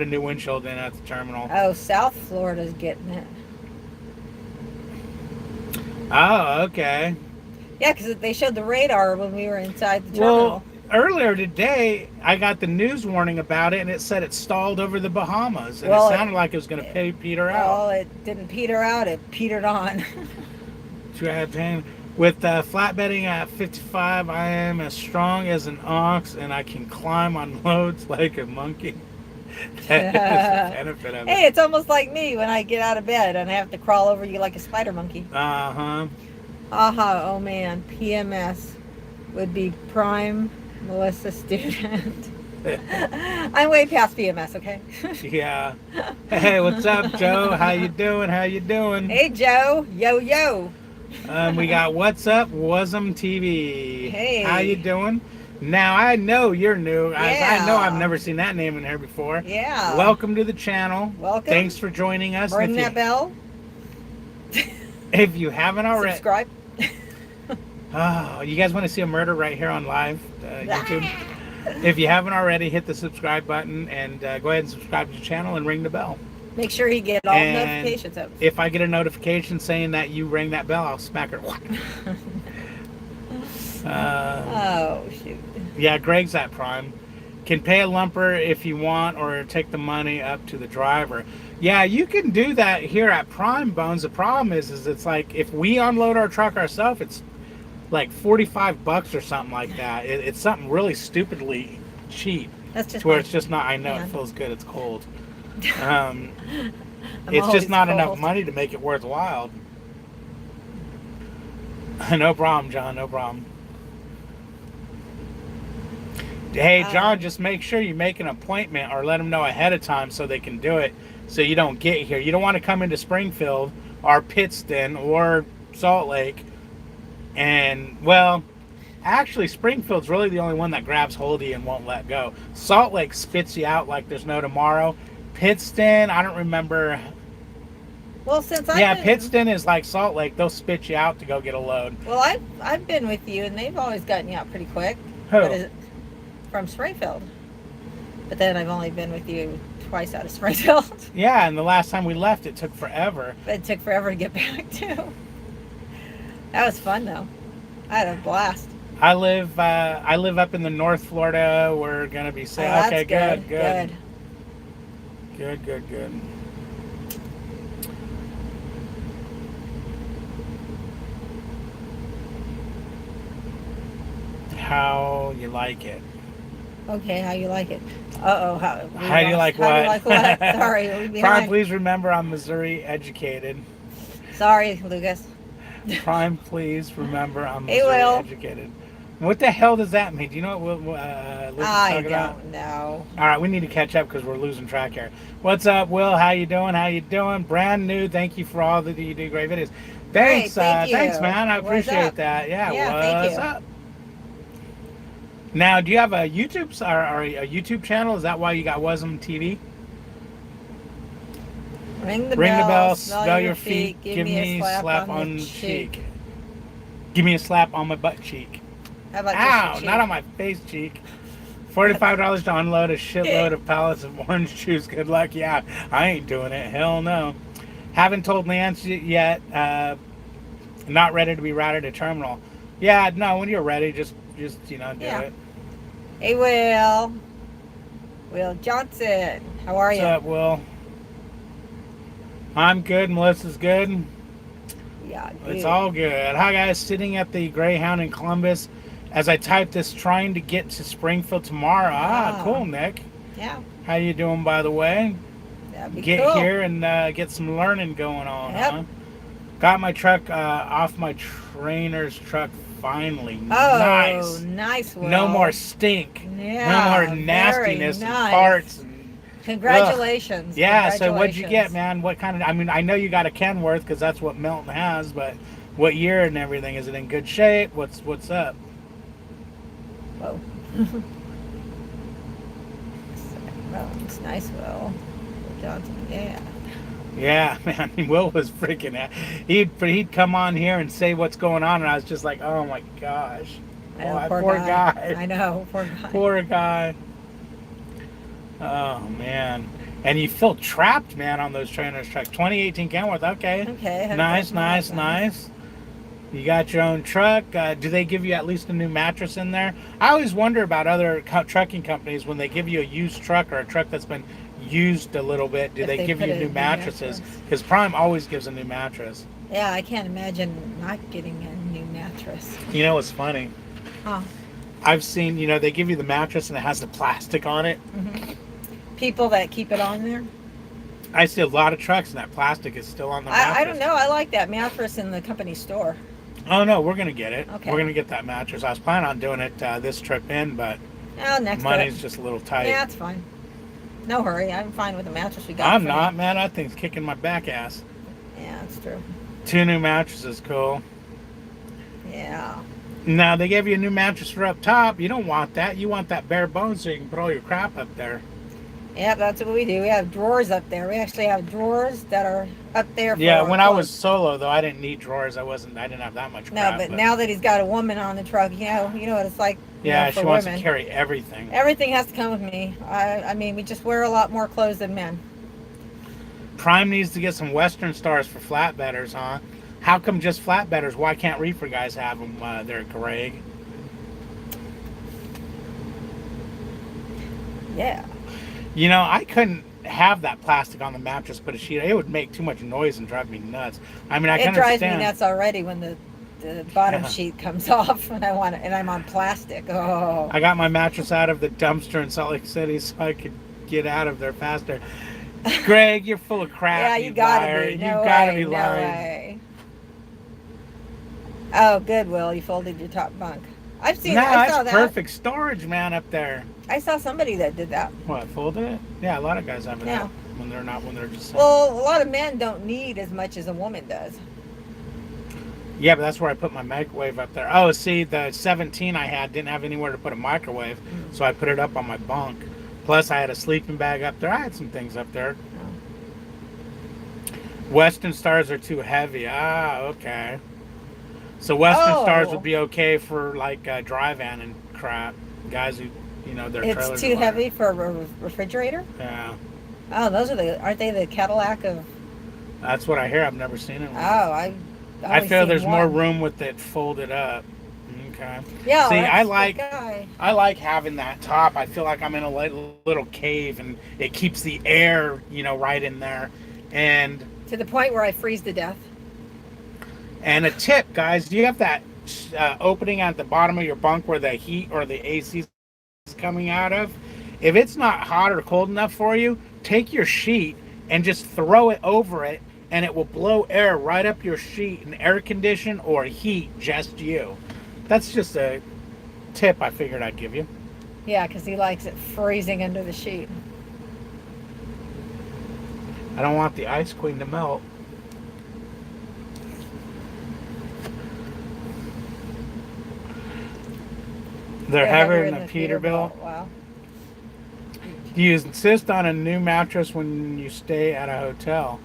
Speaker 1: a new windshield in at the terminal.
Speaker 2: Oh, South Florida's getting it.
Speaker 1: Oh, okay.
Speaker 2: Yeah, because they showed the radar when we were inside the terminal.
Speaker 1: Well, earlier today, I got the news warning about it, and it said it stalled over the Bahamas, and it sounded like it was going to peter out.
Speaker 2: Well, it didn't peter out; it petered on.
Speaker 1: With flatbedding at 55, I am as strong as an ox, and I can climb on loads like a monkey. That is the benefit of it.
Speaker 2: Hey, it's almost like me when I get out of bed and I have to crawl over you like a spider monkey.
Speaker 1: Uh-huh.
Speaker 2: Oh man, PMS would be prime Melissa student. I'm way past PMS, okay?
Speaker 1: Yeah. Hey, what's up, Joe? How you doing?
Speaker 2: Hey, Joe. Yo.
Speaker 1: We got What's Up, Wasm TV.
Speaker 2: Hey.
Speaker 1: How you doing? Now, I know you're new.
Speaker 2: Yeah.
Speaker 1: I know I've never seen that name in here before.
Speaker 2: Yeah.
Speaker 1: Welcome to the channel.
Speaker 2: Welcome.
Speaker 1: Thanks for joining us.
Speaker 2: Ring that bell.
Speaker 1: If you haven't already.
Speaker 2: Subscribe.
Speaker 1: Oh, you guys want to see a murder right here on live YouTube? If you haven't already, hit the subscribe button and go ahead and subscribe to the channel and ring the bell.
Speaker 2: Make sure you get all notifications up.
Speaker 1: If I get a notification saying that you ring that bell, I'll smack her.
Speaker 2: Oh, shoot.
Speaker 1: Yeah, Greg's at Prime. Can pay a lumper if you want or take the money up to the driver. Yeah, you can do that here at Prime, Bones. The problem is it's like if we unload our truck ourselves, it's like $45 or something like that. It's something really stupidly cheap.
Speaker 2: That's just
Speaker 1: to where it's just not. I know it feels good. It's cold. It's just not enough money to make it worthwhile. No problem, John. No problem. Hey, John, just make sure you make an appointment or let them know ahead of time so they can do it so you don't get here. You don't want to come into Springfield or Pittston or Salt Lake. And, well, actually, Springfield's really the only one that grabs hold of you and won't let go. Salt Lake spits you out like there's no tomorrow. Pittston, I don't remember.
Speaker 2: Well, since I've
Speaker 1: Yeah,
Speaker 2: been,
Speaker 1: Pittston is like Salt Lake. They'll spit you out to go get a load.
Speaker 2: well, I've been with you, and they've always gotten you out pretty quick.
Speaker 1: Who?
Speaker 2: But from Springfield. But then I've only been with you twice out of Springfield.
Speaker 1: Yeah, and the last time we left, it took forever.
Speaker 2: But it took forever to get back too. That was fun though. I had a blast.
Speaker 1: I live up in the North Florida. We're gonna be safe.
Speaker 2: Oh,
Speaker 1: Okay,
Speaker 2: that's
Speaker 1: good. How you like it?
Speaker 2: Okay, how you like it? Uh-oh. How
Speaker 1: do you like
Speaker 2: how
Speaker 1: what?
Speaker 2: do you like what? Sorry, we're
Speaker 1: Prime,
Speaker 2: behind.
Speaker 1: please remember I'm Missouri educated.
Speaker 2: Sorry, Lucas.
Speaker 1: Prime, please remember I'm
Speaker 2: Hey,
Speaker 1: Missouri
Speaker 2: Will.
Speaker 1: educated. What the hell does that mean? Do you know what Lucas
Speaker 2: I
Speaker 1: talking about?
Speaker 2: don't know.
Speaker 1: All right, we need to catch up because we're losing track here. What's up, Will? How you doing? How you doing? Brand new. Thank you for all that you do. Great videos. Thanks,
Speaker 2: thank you.
Speaker 1: thanks, man. I
Speaker 2: What's
Speaker 1: appreciate
Speaker 2: up?
Speaker 1: that. Yeah,
Speaker 2: Yeah,
Speaker 1: what's
Speaker 2: thank you.
Speaker 1: up? Now, do you have a YouTube or a YouTube channel? Is that why you got Wasm TV?
Speaker 2: Ring the
Speaker 1: bell,
Speaker 2: smell your feet, give me a slap on the cheek.
Speaker 1: Give me a slap on my butt cheek.
Speaker 2: How about
Speaker 1: Ow,
Speaker 2: just your
Speaker 1: not
Speaker 2: cheek?
Speaker 1: on my face cheek. $45 to unload a shitload of pallets of orange juice. Good luck. Yeah, I ain't doing it. Hell no. Haven't told Lance yet. Not ready to be routed to terminal. Yeah, no, when you're ready, just do
Speaker 2: Yeah.
Speaker 1: it.
Speaker 2: Hey, Will. Will Johnson. How are
Speaker 1: What's
Speaker 2: you?
Speaker 1: up, Will? I'm good. Melissa's good.
Speaker 2: Yeah,
Speaker 1: It's
Speaker 2: good.
Speaker 1: all good. Hi, guys. Sitting at the Greyhound in Columbus as I type this, trying to get to Springfield tomorrow. Ah, cool, Nick.
Speaker 2: Yeah,
Speaker 1: How you doing, by the way?
Speaker 2: that'd be
Speaker 1: Get
Speaker 2: cool.
Speaker 1: here and get some learning going on,
Speaker 2: Yep.
Speaker 1: huh? Got my truck off my trainer's truck finally.
Speaker 2: Oh,
Speaker 1: Nice.
Speaker 2: nice, Will.
Speaker 1: No more stink.
Speaker 2: Yeah,
Speaker 1: No more
Speaker 2: very
Speaker 1: nastiness and
Speaker 2: nice.
Speaker 1: parts.
Speaker 2: Congratulations.
Speaker 1: Yeah, so what'd you get,
Speaker 2: Congratulations.
Speaker 1: man? What kind of, I mean, I know you got a Kenworth because that's what Milton has, but what year and everything? Is it in good shape? What's up?
Speaker 2: Whoa. Well, it's nice, Will. Will Johnson, yeah.
Speaker 1: Yeah, man, Will was freaking out. He'd come on here and say what's going on, and I was just like, oh my gosh.
Speaker 2: I know,
Speaker 1: Boy,
Speaker 2: poor
Speaker 1: guy.
Speaker 2: guy. I know, poor guy.
Speaker 1: Poor guy. Oh, man. And you feel trapped, man, on those trainers trucks. 2018 Kenworth, okay.
Speaker 2: Okay.
Speaker 1: Nice. You got your own truck. Do they give you at least a new mattress in there? I always wonder about other trucking companies when they give you a used truck or a truck that's been used a little bit. Do
Speaker 2: If
Speaker 1: they
Speaker 2: they
Speaker 1: give
Speaker 2: put
Speaker 1: you
Speaker 2: a
Speaker 1: new
Speaker 2: new
Speaker 1: mattresses?
Speaker 2: mattress.
Speaker 1: Because Prime always gives a new mattress.
Speaker 2: Yeah, I can't imagine not getting a new mattress.
Speaker 1: You know what's funny?
Speaker 2: Huh.
Speaker 1: I've seen, they give you the mattress and it has the plastic on it.
Speaker 2: Hmm. People that keep it on there.
Speaker 1: I see a lot of trucks and that plastic is still on the mattress.
Speaker 2: I don't know. I like that mattress in the company store.
Speaker 1: Oh, no, we're going to get it.
Speaker 2: Okay.
Speaker 1: We're going to get that mattress. I was planning on doing it this trip in, but
Speaker 2: Oh, next
Speaker 1: money's
Speaker 2: trip.
Speaker 1: just a little tight.
Speaker 2: Yeah, it's fine. No hurry. I'm fine with the mattress we got.
Speaker 1: I'm
Speaker 2: for
Speaker 1: not,
Speaker 2: you.
Speaker 1: man. That thing's kicking my back ass.
Speaker 2: Yeah, that's true.
Speaker 1: 2 new mattresses, cool.
Speaker 2: Yeah.
Speaker 1: Now, they gave you a new mattress for up top. You don't want that. You want that bare bones so you can put all your crap up there.
Speaker 2: Yeah, that's what we do. We have drawers up there. We actually have drawers that are up there. For
Speaker 1: Yeah,
Speaker 2: our
Speaker 1: when I was
Speaker 2: clothes.
Speaker 1: solo, though, I didn't need drawers. I didn't have that much
Speaker 2: No,
Speaker 1: crap.
Speaker 2: but now that he's got a woman on the truck, you know what it's like.
Speaker 1: Yeah,
Speaker 2: for
Speaker 1: she wants
Speaker 2: women.
Speaker 1: to carry everything.
Speaker 2: Everything has to come with me. I mean, we just wear a lot more clothes than men.
Speaker 1: Prime needs to get some Western stars for flatbedders, huh? How come just flatbedders? Why can't reefer guys have them there, Greg?
Speaker 2: Yeah.
Speaker 1: I couldn't have that plastic on the mattress, but a sheet. It would make too much noise and drive me nuts. I mean, I can
Speaker 2: It drives
Speaker 1: understand.
Speaker 2: me nuts already when the bottom
Speaker 1: Yeah.
Speaker 2: sheet comes off and I'm on plastic. Oh.
Speaker 1: I got my mattress out of the dumpster in Salt Lake City so I could get out of there faster. Greg, you're full of crap.
Speaker 2: Yeah, you gotta
Speaker 1: liar.
Speaker 2: be.
Speaker 1: You
Speaker 2: No
Speaker 1: gotta
Speaker 2: way,
Speaker 1: be
Speaker 2: no
Speaker 1: lying.
Speaker 2: way. Oh, good, Will. You folded your top bunk. I've seen.
Speaker 1: No,
Speaker 2: I saw
Speaker 1: that's
Speaker 2: that.
Speaker 1: perfect storage, man, up there.
Speaker 2: I saw somebody that did that.
Speaker 1: What, folded it? Yeah, a lot of guys have it
Speaker 2: Yeah.
Speaker 1: up when they're just
Speaker 2: Well, a lot of men don't need as much as a woman does.
Speaker 1: Yeah, but that's where I put my microwave up there. Oh, see, the 17 I had didn't have anywhere to put a microwave, so I put it up on my bunk. Plus, I had a sleeping bag up there. I had some things up there. Western Stars are too heavy. Ah, okay. So Western Stars would
Speaker 2: Oh,
Speaker 1: be okay for like dry van and crap. Guys who, their
Speaker 2: it's
Speaker 1: trailers are
Speaker 2: too
Speaker 1: larger.
Speaker 2: heavy for a refrigerator?
Speaker 1: Yeah,
Speaker 2: Oh, aren't they the Cadillac of,
Speaker 1: that's what I hear. I've never seen it.
Speaker 2: oh, I've
Speaker 1: I
Speaker 2: only
Speaker 1: feel
Speaker 2: seen
Speaker 1: there's more
Speaker 2: one.
Speaker 1: room with it folded up. Okay.
Speaker 2: Yeah,
Speaker 1: See,
Speaker 2: that's the guy.
Speaker 1: I like having that top. I feel like I'm in a little cave, and it keeps the air, right in there. And
Speaker 2: To the point where I freeze to death.
Speaker 1: a tip, guys, you have that opening at the bottom of your bunk where the heat or the AC is coming out of. If it's not hot or cold enough for you, take your sheet and just throw it over it, and it will blow air right up your sheet and air condition or heat just you. That's just a tip I figured I'd give you.
Speaker 2: Yeah, because he likes it freezing under the sheet.
Speaker 1: I don't want the ice queen to melt. They're heavier than a Peterbilt.
Speaker 2: Wow.
Speaker 1: Do you insist on a new mattress when you stay at a hotel?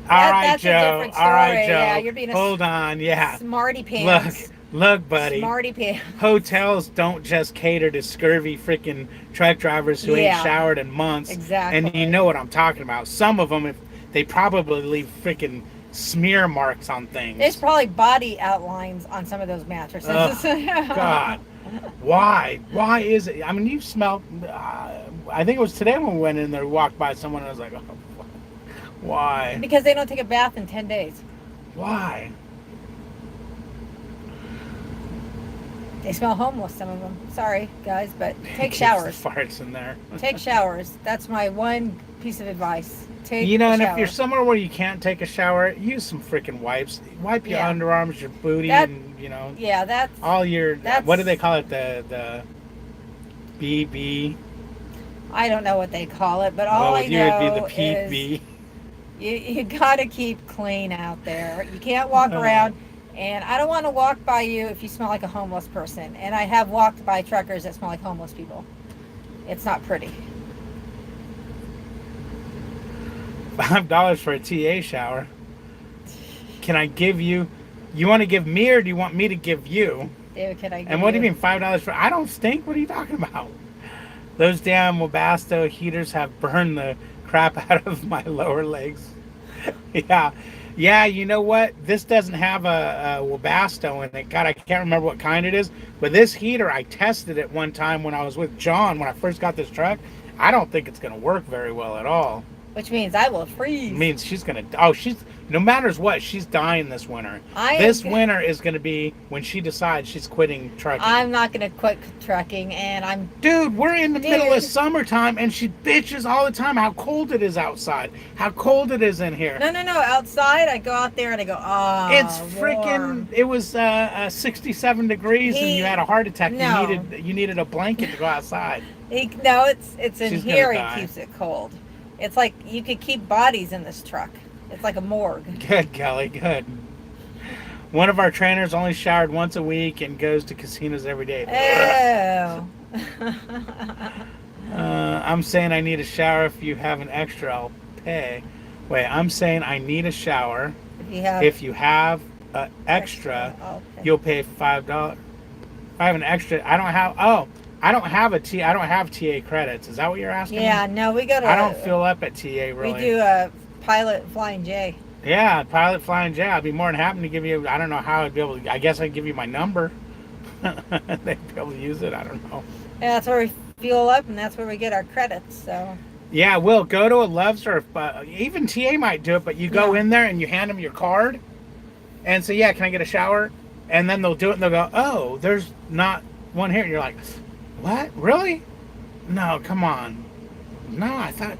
Speaker 1: All right,
Speaker 2: That's a
Speaker 1: Joe.
Speaker 2: different
Speaker 1: All right,
Speaker 2: story.
Speaker 1: Joe.
Speaker 2: Yeah, you're being a
Speaker 1: Hold on. Yeah.
Speaker 2: smarty pants.
Speaker 1: Look, buddy.
Speaker 2: Smarty pants.
Speaker 1: Hotels don't just cater to scurvy freaking truck drivers who ain't
Speaker 2: Yeah.
Speaker 1: showered in months.
Speaker 2: Exactly.
Speaker 1: And you know what I'm talking about. Some of them, if they probably leave freaking smear marks on things.
Speaker 2: There's probably body outlines on some of those mattresses.
Speaker 1: God. Why? Why is it? I mean, you smelled. I think it was today when we went in there, we walked by someone, and I was like, oh, why?
Speaker 2: Because they don't take a bath in 10 days.
Speaker 1: Why?
Speaker 2: They smell homeless, some of them. Sorry, guys, but take
Speaker 1: Keeps
Speaker 2: showers.
Speaker 1: the farts in there.
Speaker 2: Take showers. That's my one piece of advice. Take
Speaker 1: You know,
Speaker 2: a
Speaker 1: and
Speaker 2: shower.
Speaker 1: if you're somewhere where you can't take a shower, use some freaking wipes. Wipe your
Speaker 2: Yeah.
Speaker 1: underarms, your booty,
Speaker 2: That-
Speaker 1: and
Speaker 2: Yeah, that's...
Speaker 1: all your.
Speaker 2: That's-
Speaker 1: What do they call it? The BB.
Speaker 2: I don't know what they call it, but all
Speaker 1: Well,
Speaker 2: I
Speaker 1: with you it'd be
Speaker 2: know
Speaker 1: the
Speaker 2: is
Speaker 1: PB.
Speaker 2: you got to keep clean out there. You can't walk around, and I don't want to walk by you if you smell like a homeless person. And I have walked by truckers that smell like homeless people. It's not pretty.
Speaker 1: $5 for a TA shower. Can I give you? You want to give me, or do you want me to give you?
Speaker 2: David, can I give
Speaker 1: And what do you mean $5 for? I don't stink. What are you talking about? Those damn Webasto heaters have burned the crap out of my lower legs. Yeah. You know what? This doesn't have a Webasto in it. God, I can't remember what kind it is. But this heater, I tested it one time when I was with John when I first got this truck. I don't think it's going to work very well at all.
Speaker 2: Which means I will freeze.
Speaker 1: It means she's going to. Oh, no matter what, she's dying this winter. This winter is going to be when she decides she's quitting trucking.
Speaker 2: I'm not going to quit trucking, and
Speaker 1: Dude, we're in the middle of summertime, and she bitches all the time how cold it is outside, how cold it is in here.
Speaker 2: No. Outside, I go out there and I go, oh,
Speaker 1: It's freaking. It was 67 degrees, and you had a heart attack.
Speaker 2: No.
Speaker 1: You needed a blanket to go outside.
Speaker 2: No, it's in
Speaker 1: She's
Speaker 2: here.
Speaker 1: gonna die.
Speaker 2: He keeps it cold. It's like you could keep bodies in this truck. It's like a morgue.
Speaker 1: Good, Kelly, good. One of our trainers only showered once a week and goes to casinos every day.
Speaker 2: Oh.
Speaker 1: I'm saying I need a shower. If you have an extra, I'll pay. Wait, I'm saying I need a shower. If you have an extra,
Speaker 2: I'll pay.
Speaker 1: you'll pay $5. If I have an extra, I don't have. Oh, I don't have TA credits. Is that what you're asking?
Speaker 2: Yeah,
Speaker 1: me?
Speaker 2: no, we go to.
Speaker 1: I don't fill up at TA really.
Speaker 2: We do a pilot Flying J.
Speaker 1: Yeah, Pilot Flying J. I'd be more than happy to give you. I don't know how I'd be able to. I guess I'd give you my number. They'd be able to use it. I don't know.
Speaker 2: And that's where we fuel up, and that's where we get our credits. So.
Speaker 1: Yeah, we'll go to a Love Surf. Even TA might do it, but you go in there and you hand them your card, and say, "Yeah, can I get a shower?" And then they'll do it, and they'll go, "Oh, there's not one here." And you're like, "What? Really? No, come on. No, I thought."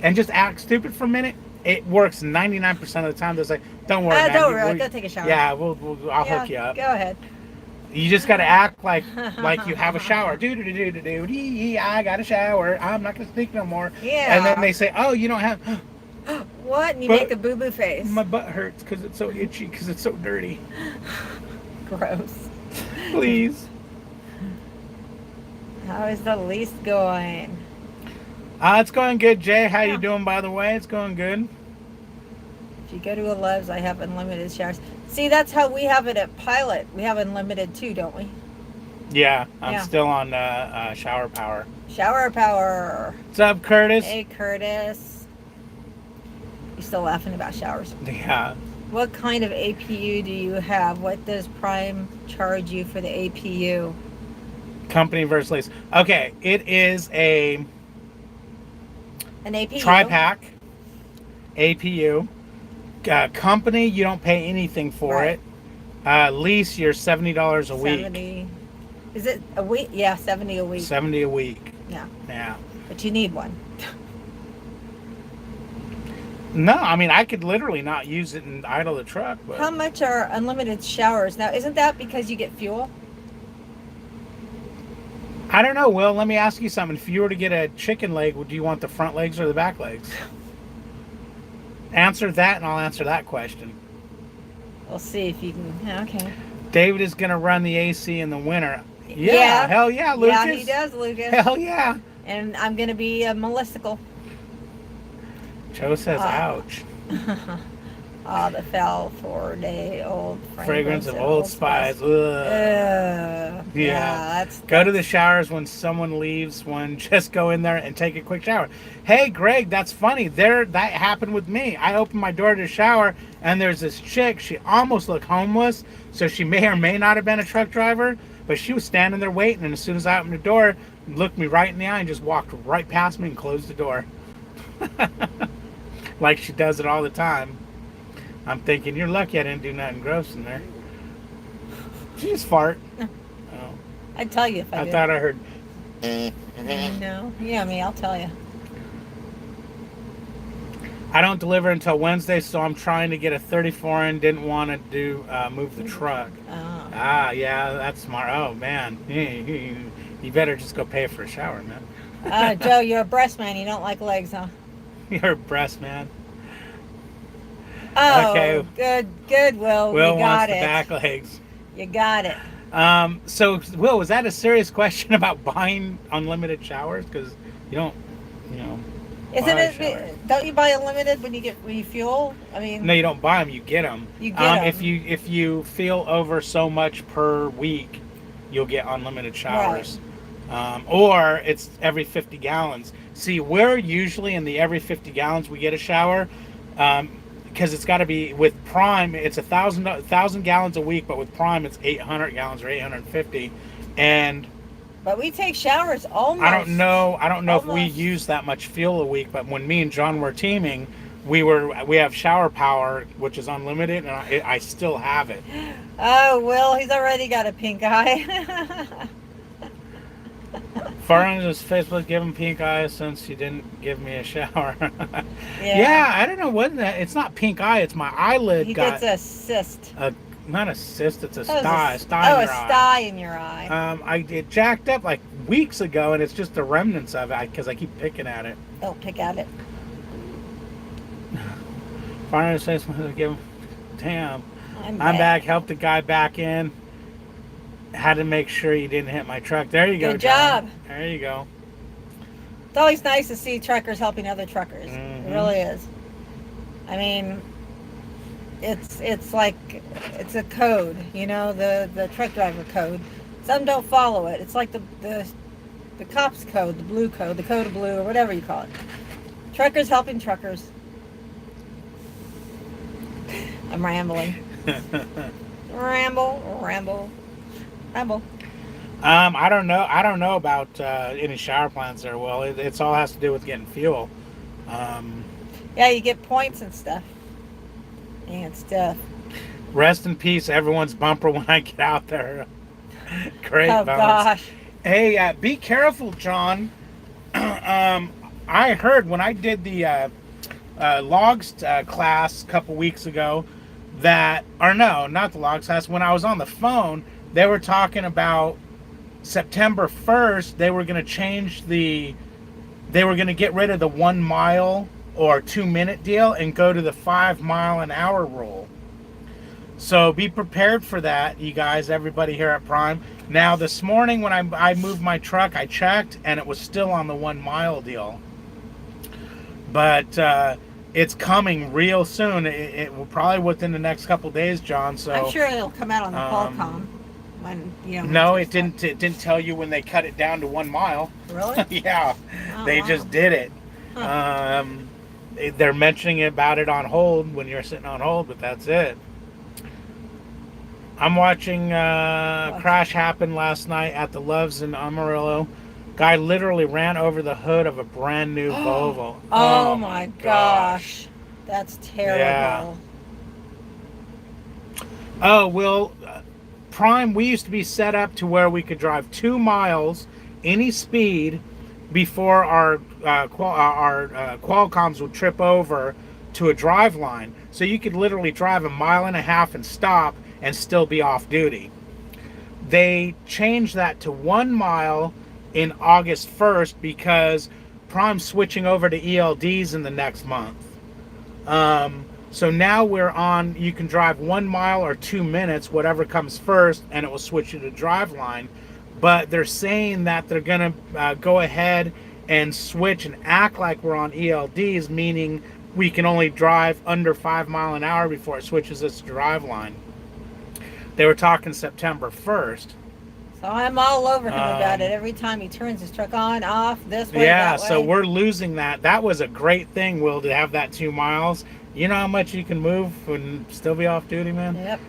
Speaker 1: And just act stupid for a minute. It works 99% of the time. They're like, "Don't worry, man.
Speaker 2: Don't worry, go take a shower."
Speaker 1: Yeah, I'll hook you up.
Speaker 2: Go ahead.
Speaker 1: You just got to act like you have a shower. I got a shower. I'm not gonna speak no more.
Speaker 2: Yeah.
Speaker 1: And then they say, "Oh, you don't have."
Speaker 2: What? And you
Speaker 1: But-
Speaker 2: make a boo-boo face.
Speaker 1: My butt hurts because it's so itchy because it's so dirty.
Speaker 2: Gross.
Speaker 1: Please.
Speaker 2: How is the lease going?
Speaker 1: It's going good, Jay. How you doing, by the way? It's going good.
Speaker 2: If you go to a Love's, I have unlimited showers. See, that's how we have it at Pilot. We have unlimited too, don't we?
Speaker 1: Yeah, I'm
Speaker 2: Yeah.
Speaker 1: still on shower power.
Speaker 2: Shower power.
Speaker 1: What's up, Curtis?
Speaker 2: Hey, Curtis. You still laughing about showers?
Speaker 1: Yeah.
Speaker 2: What kind of APU do you have? What does Prime charge you for the APU?
Speaker 1: Company versus lease. Okay, it is a
Speaker 2: An APU?
Speaker 1: tri-pack APU. Company, you don't pay anything for
Speaker 2: Right.
Speaker 1: it. Lease, you're $70 a week.
Speaker 2: 70. Is it a week? Yeah, 70 a week.
Speaker 1: 70 a week.
Speaker 2: Yeah.
Speaker 1: Yeah.
Speaker 2: But you need one.
Speaker 1: No, I mean, I could literally not use it and idle the truck. But
Speaker 2: How much are unlimited showers? Now, isn't that because you get fuel?
Speaker 1: I don't know, Will. Let me ask you something. If you were to get a chicken leg, would you want the front legs or the back legs? Answer that, and I'll answer that question.
Speaker 2: We'll see if you can. Yeah, okay.
Speaker 1: David is going to run the AC in the winter. Yeah,
Speaker 2: Yeah.
Speaker 1: hell yeah, Lucas.
Speaker 2: Yeah, he does, Lucas.
Speaker 1: Hell yeah.
Speaker 2: And I'm going to be a Mellistical.
Speaker 1: Joe says, ouch.
Speaker 2: The foul 4-day-old
Speaker 1: Fragrance of Old Spice. Ugh.
Speaker 2: Yeah,
Speaker 1: Go to the showers when someone leaves. Just go in there and take a quick shower. Hey, Greg, that's funny. That happened with me. I opened my door to the shower, and there's this chick. She almost looked homeless, so she may or may not have been a truck driver, but she was standing there waiting, and as soon as I opened the door, looked me right in the eye and just walked right past me and closed the door. Like she does it all the time. I'm thinking, you're lucky I didn't do nothing gross in there. Did you just fart? Oh.
Speaker 2: I'd tell you if I did.
Speaker 1: thought I heard.
Speaker 2: No. Yeah, I'll tell you.
Speaker 1: I don't deliver until Wednesday, so I'm trying to get a 34 in. Didn't want to move the truck.
Speaker 2: Oh.
Speaker 1: Yeah, that's smart. Oh, man. You better just go pay for a shower, man.
Speaker 2: Joe, you're a breast man. You don't like legs, huh?
Speaker 1: You're a breast man.
Speaker 2: Oh,
Speaker 1: Okay.
Speaker 2: Good, Will.
Speaker 1: Will
Speaker 2: you got
Speaker 1: wants
Speaker 2: it.
Speaker 1: the back legs.
Speaker 2: You got it.
Speaker 1: So, Will, was that a serious question about buying unlimited showers? Because you don't,
Speaker 2: Isn't
Speaker 1: buy
Speaker 2: it?
Speaker 1: showers.
Speaker 2: Don't you buy unlimited when you fuel? I mean,
Speaker 1: No, you don't buy them. You get them.
Speaker 2: You get 'em.
Speaker 1: If you feel over so much per week, you'll get unlimited showers. Or it's every 50 gallons. See, we're usually in the every 50 gallons we get a shower. Because it's got to be with Prime, it's 1,000 gallons a week, but with Prime, it's 800 gallons or 850.
Speaker 2: but we take showers almost.
Speaker 1: I don't know if we
Speaker 2: Almost.
Speaker 1: use that much fuel a week, but when me and John were teaming, we have shower power, which is unlimited, and I still have it.
Speaker 2: Oh, Will, he's already got a pink eye.
Speaker 1: Far on his Facebook, give him pink eye since you didn't give me a shower.
Speaker 2: Yeah.
Speaker 1: Yeah, I don't know what that. It's not pink eye. It's my eyelid
Speaker 2: He
Speaker 1: got
Speaker 2: gets a cyst.
Speaker 1: not a cyst. It's a
Speaker 2: Oh,
Speaker 1: sty.
Speaker 2: a
Speaker 1: Sty in your eye.
Speaker 2: sty in your eye.
Speaker 1: It jacked up like weeks ago, and it's just the remnants of it because I keep picking at it.
Speaker 2: Don't pick at it.
Speaker 1: Finally, says, give him. Damn.
Speaker 2: I'm
Speaker 1: I'm back. Helped the guy back in. Had to make sure he didn't hit my truck. There you go.
Speaker 2: Good
Speaker 1: John.
Speaker 2: job.
Speaker 1: There you go.
Speaker 2: It's always nice to see truckers helping other truckers.
Speaker 1: Mhm.
Speaker 2: It really is. I mean, it's like it's a code, the truck driver code. Some don't follow it. It's like the cops code, the blue code, the code of blue, or whatever you call it. Truckers helping truckers. I'm rambling. Ramble.
Speaker 1: I don't know about any shower plans there. Well, it's all has to do with getting fuel.
Speaker 2: Yeah, you get points and stuff. And stuff.
Speaker 1: Rest in peace, everyone's bumper when I get out there. Great.
Speaker 2: Oh,
Speaker 1: Bones.
Speaker 2: gosh.
Speaker 1: Hey, be careful, John. I heard when I did the logs class a couple weeks ago not the logs class, when I was on the phone, they were talking about September 1st, they were going to get rid of the 1 mile or 2 minute deal and go to the 5 mile an hour rule. So be prepared for that, you guys, everybody here at Prime. Now, this morning when I moved my truck, I checked and it was still on the 1 mile deal. But it's coming real soon. It will probably within the next couple days, John. So
Speaker 2: I'm sure it'll come out on the Qualcomm when
Speaker 1: No, it didn't. It didn't tell you when they cut it down to 1 mile.
Speaker 2: Really?
Speaker 1: Yeah,
Speaker 2: Oh,
Speaker 1: they
Speaker 2: wow.
Speaker 1: just did it.
Speaker 2: Huh.
Speaker 1: They're mentioning about it on hold when you're sitting on hold, but that's it. I'm watching crash happen last night at the Loves in Amarillo. Guy literally ran over the hood of a brand new Volvo.
Speaker 2: Oh my gosh. That's terrible.
Speaker 1: Yeah. Oh, well, Prime, we used to be set up to where we could drive 2 miles any speed before our Qualcomms would trip over to a drive line. So you could literally drive 1.5 miles and stop and still be off duty. They changed that to 1 mile in August 1st because Prime's switching over to ELDs in the next month. So now we're on, you can drive 1 mile or 2 minutes, whatever comes first, and it will switch you to drive line. But they're saying that they're going to go ahead and switch and act like we're on ELDs, meaning we can only drive under 5 miles an hour before it switches us to drive line. They were talking September 1st.
Speaker 2: So I'm all over him about it. Every time he turns his truck on, off, this way,
Speaker 1: Yeah,
Speaker 2: that way.
Speaker 1: so we're losing that. That was a great thing, Will, to have that 2 miles. You know how much you can move and still be off duty, man?
Speaker 2: Yep.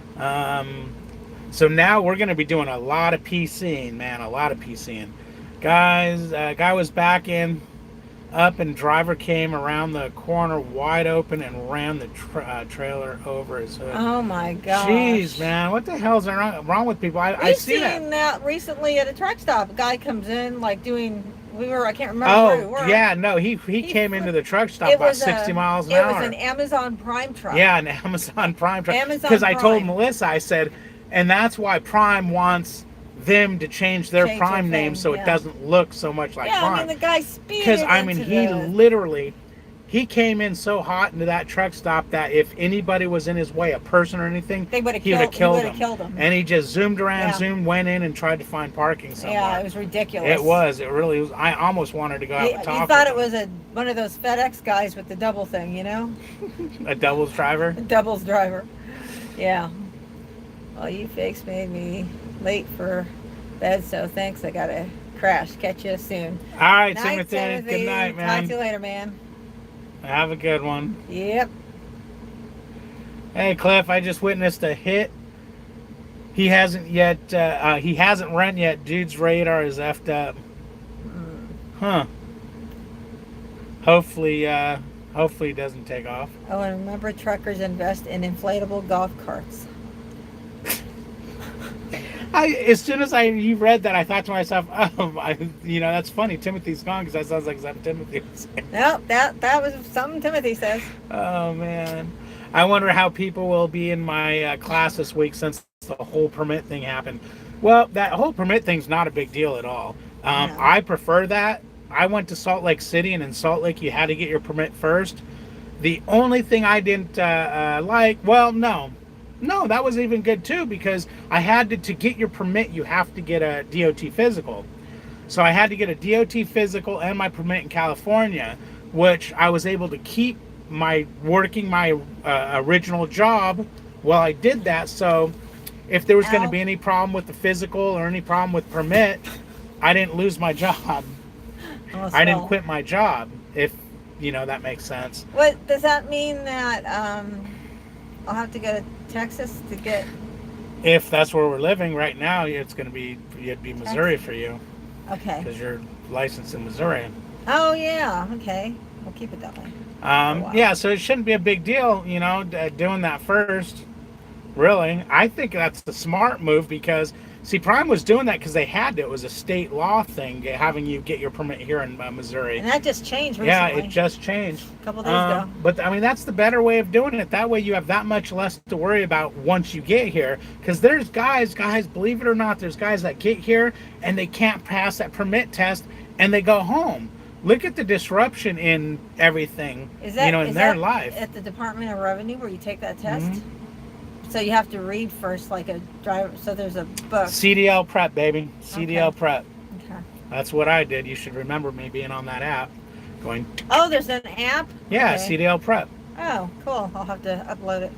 Speaker 1: So now we're going to be doing a lot of PCing, man, a lot of PCing. Guys, guy was backing up and driver came around the corner wide open and ran the trailer over his hood.
Speaker 2: Oh my gosh.
Speaker 1: Jeez, man, what the hell's wrong with people? I see that.
Speaker 2: We've seen that recently at a truck stop. A guy comes in like doing, I can't remember where we were.
Speaker 1: Oh, yeah, no, he came into the truck stop about 60 miles an hour.
Speaker 2: It was an Amazon Prime truck.
Speaker 1: Yeah, an Amazon Prime truck.
Speaker 2: Amazon
Speaker 1: Because I told
Speaker 2: Prime.
Speaker 1: Melissa, I said, and that's why Prime wants them to change their Prime
Speaker 2: their
Speaker 1: name
Speaker 2: thing,
Speaker 1: so
Speaker 2: yeah.
Speaker 1: it doesn't look so much like
Speaker 2: Yeah,
Speaker 1: Prime.
Speaker 2: I mean, the guy speeded
Speaker 1: Because, I mean,
Speaker 2: into
Speaker 1: he
Speaker 2: the-
Speaker 1: literally, he came in so hot into that truck stop that if anybody was in his way, a person or anything,
Speaker 2: They would've
Speaker 1: he would have
Speaker 2: killed-
Speaker 1: killed,
Speaker 2: he would've killed him.
Speaker 1: And he just zoomed around,
Speaker 2: Yeah.
Speaker 1: went in and tried to find parking somewhere.
Speaker 2: Yeah, it was ridiculous.
Speaker 1: It was. It really was. I almost wanted to go out and talk
Speaker 2: You thought
Speaker 1: with
Speaker 2: it was one of those FedEx guys with the double thing, you know?
Speaker 1: him. A doubles driver.
Speaker 2: A doubles driver. Yeah. Well, you fakes made me late for bed, so thanks. I gotta crash. Catch you soon.
Speaker 1: All right,
Speaker 2: Night,
Speaker 1: Timothy. Good night, man.
Speaker 2: Talk to you later, man.
Speaker 1: Have a good one.
Speaker 2: Yep.
Speaker 1: Hey, Cliff, I just witnessed a hit. He hasn't rent yet. Dude's radar is effed up. Huh. Hopefully it doesn't take off.
Speaker 2: Oh, and remember, truckers invest in inflatable golf carts.
Speaker 1: As soon as you read that, I thought to myself, that's funny. Timothy's gone because that sounds like something Timothy was saying.
Speaker 2: No, that was something Timothy says.
Speaker 1: Oh, man. I wonder how people will be in my class this week since the whole permit thing happened. Well, that whole permit thing's not a big deal at all.
Speaker 2: No.
Speaker 1: I prefer that. I went to Salt Lake City, and in Salt Lake, you had to get your permit first. The only thing I didn't no, that was even good too, because I had to get your permit, you have to get a DOT physical. So I had to get a DOT physical and my permit in California, which I was able to keep working my original job while I did that. So if there was going to be any problem with the physical or any problem with permit, I didn't lose my job. I didn't quit my job, if that makes sense.
Speaker 2: What does that mean? That I'll have to go to Texas to get.
Speaker 1: If that's where we're living right now, it'd be Missouri for you.
Speaker 2: Okay.
Speaker 1: Because you're licensed in Missouri.
Speaker 2: Oh yeah. Okay. We'll keep it that way.
Speaker 1: Yeah, so it shouldn't be a big deal, doing that first. Really, I think that's the smart move because, see, Prime was doing that because they had to. It was a state law thing, having you get your permit here in Missouri.
Speaker 2: And that just changed recently.
Speaker 1: Yeah, it just changed.
Speaker 2: A couple days ago.
Speaker 1: But, I mean, that's the better way of doing it. That way you have that much less to worry about once you get here. Because there's guys, believe it or not, there's guys that get here and they can't pass that permit test and they go home. Look at the disruption in everything, in their life.
Speaker 2: At the Department of Revenue where you take that test?
Speaker 1: Mm-hmm.
Speaker 2: So you have to read first like a driver. So there's a book.
Speaker 1: CDL prep, baby. CDL prep.
Speaker 2: Okay.
Speaker 1: That's what I did. You should remember me being on that app. going.
Speaker 2: Oh, there's an app?
Speaker 1: Yeah,
Speaker 2: Okay.
Speaker 1: CDL prep.
Speaker 2: Oh, cool. I'll have to upload it.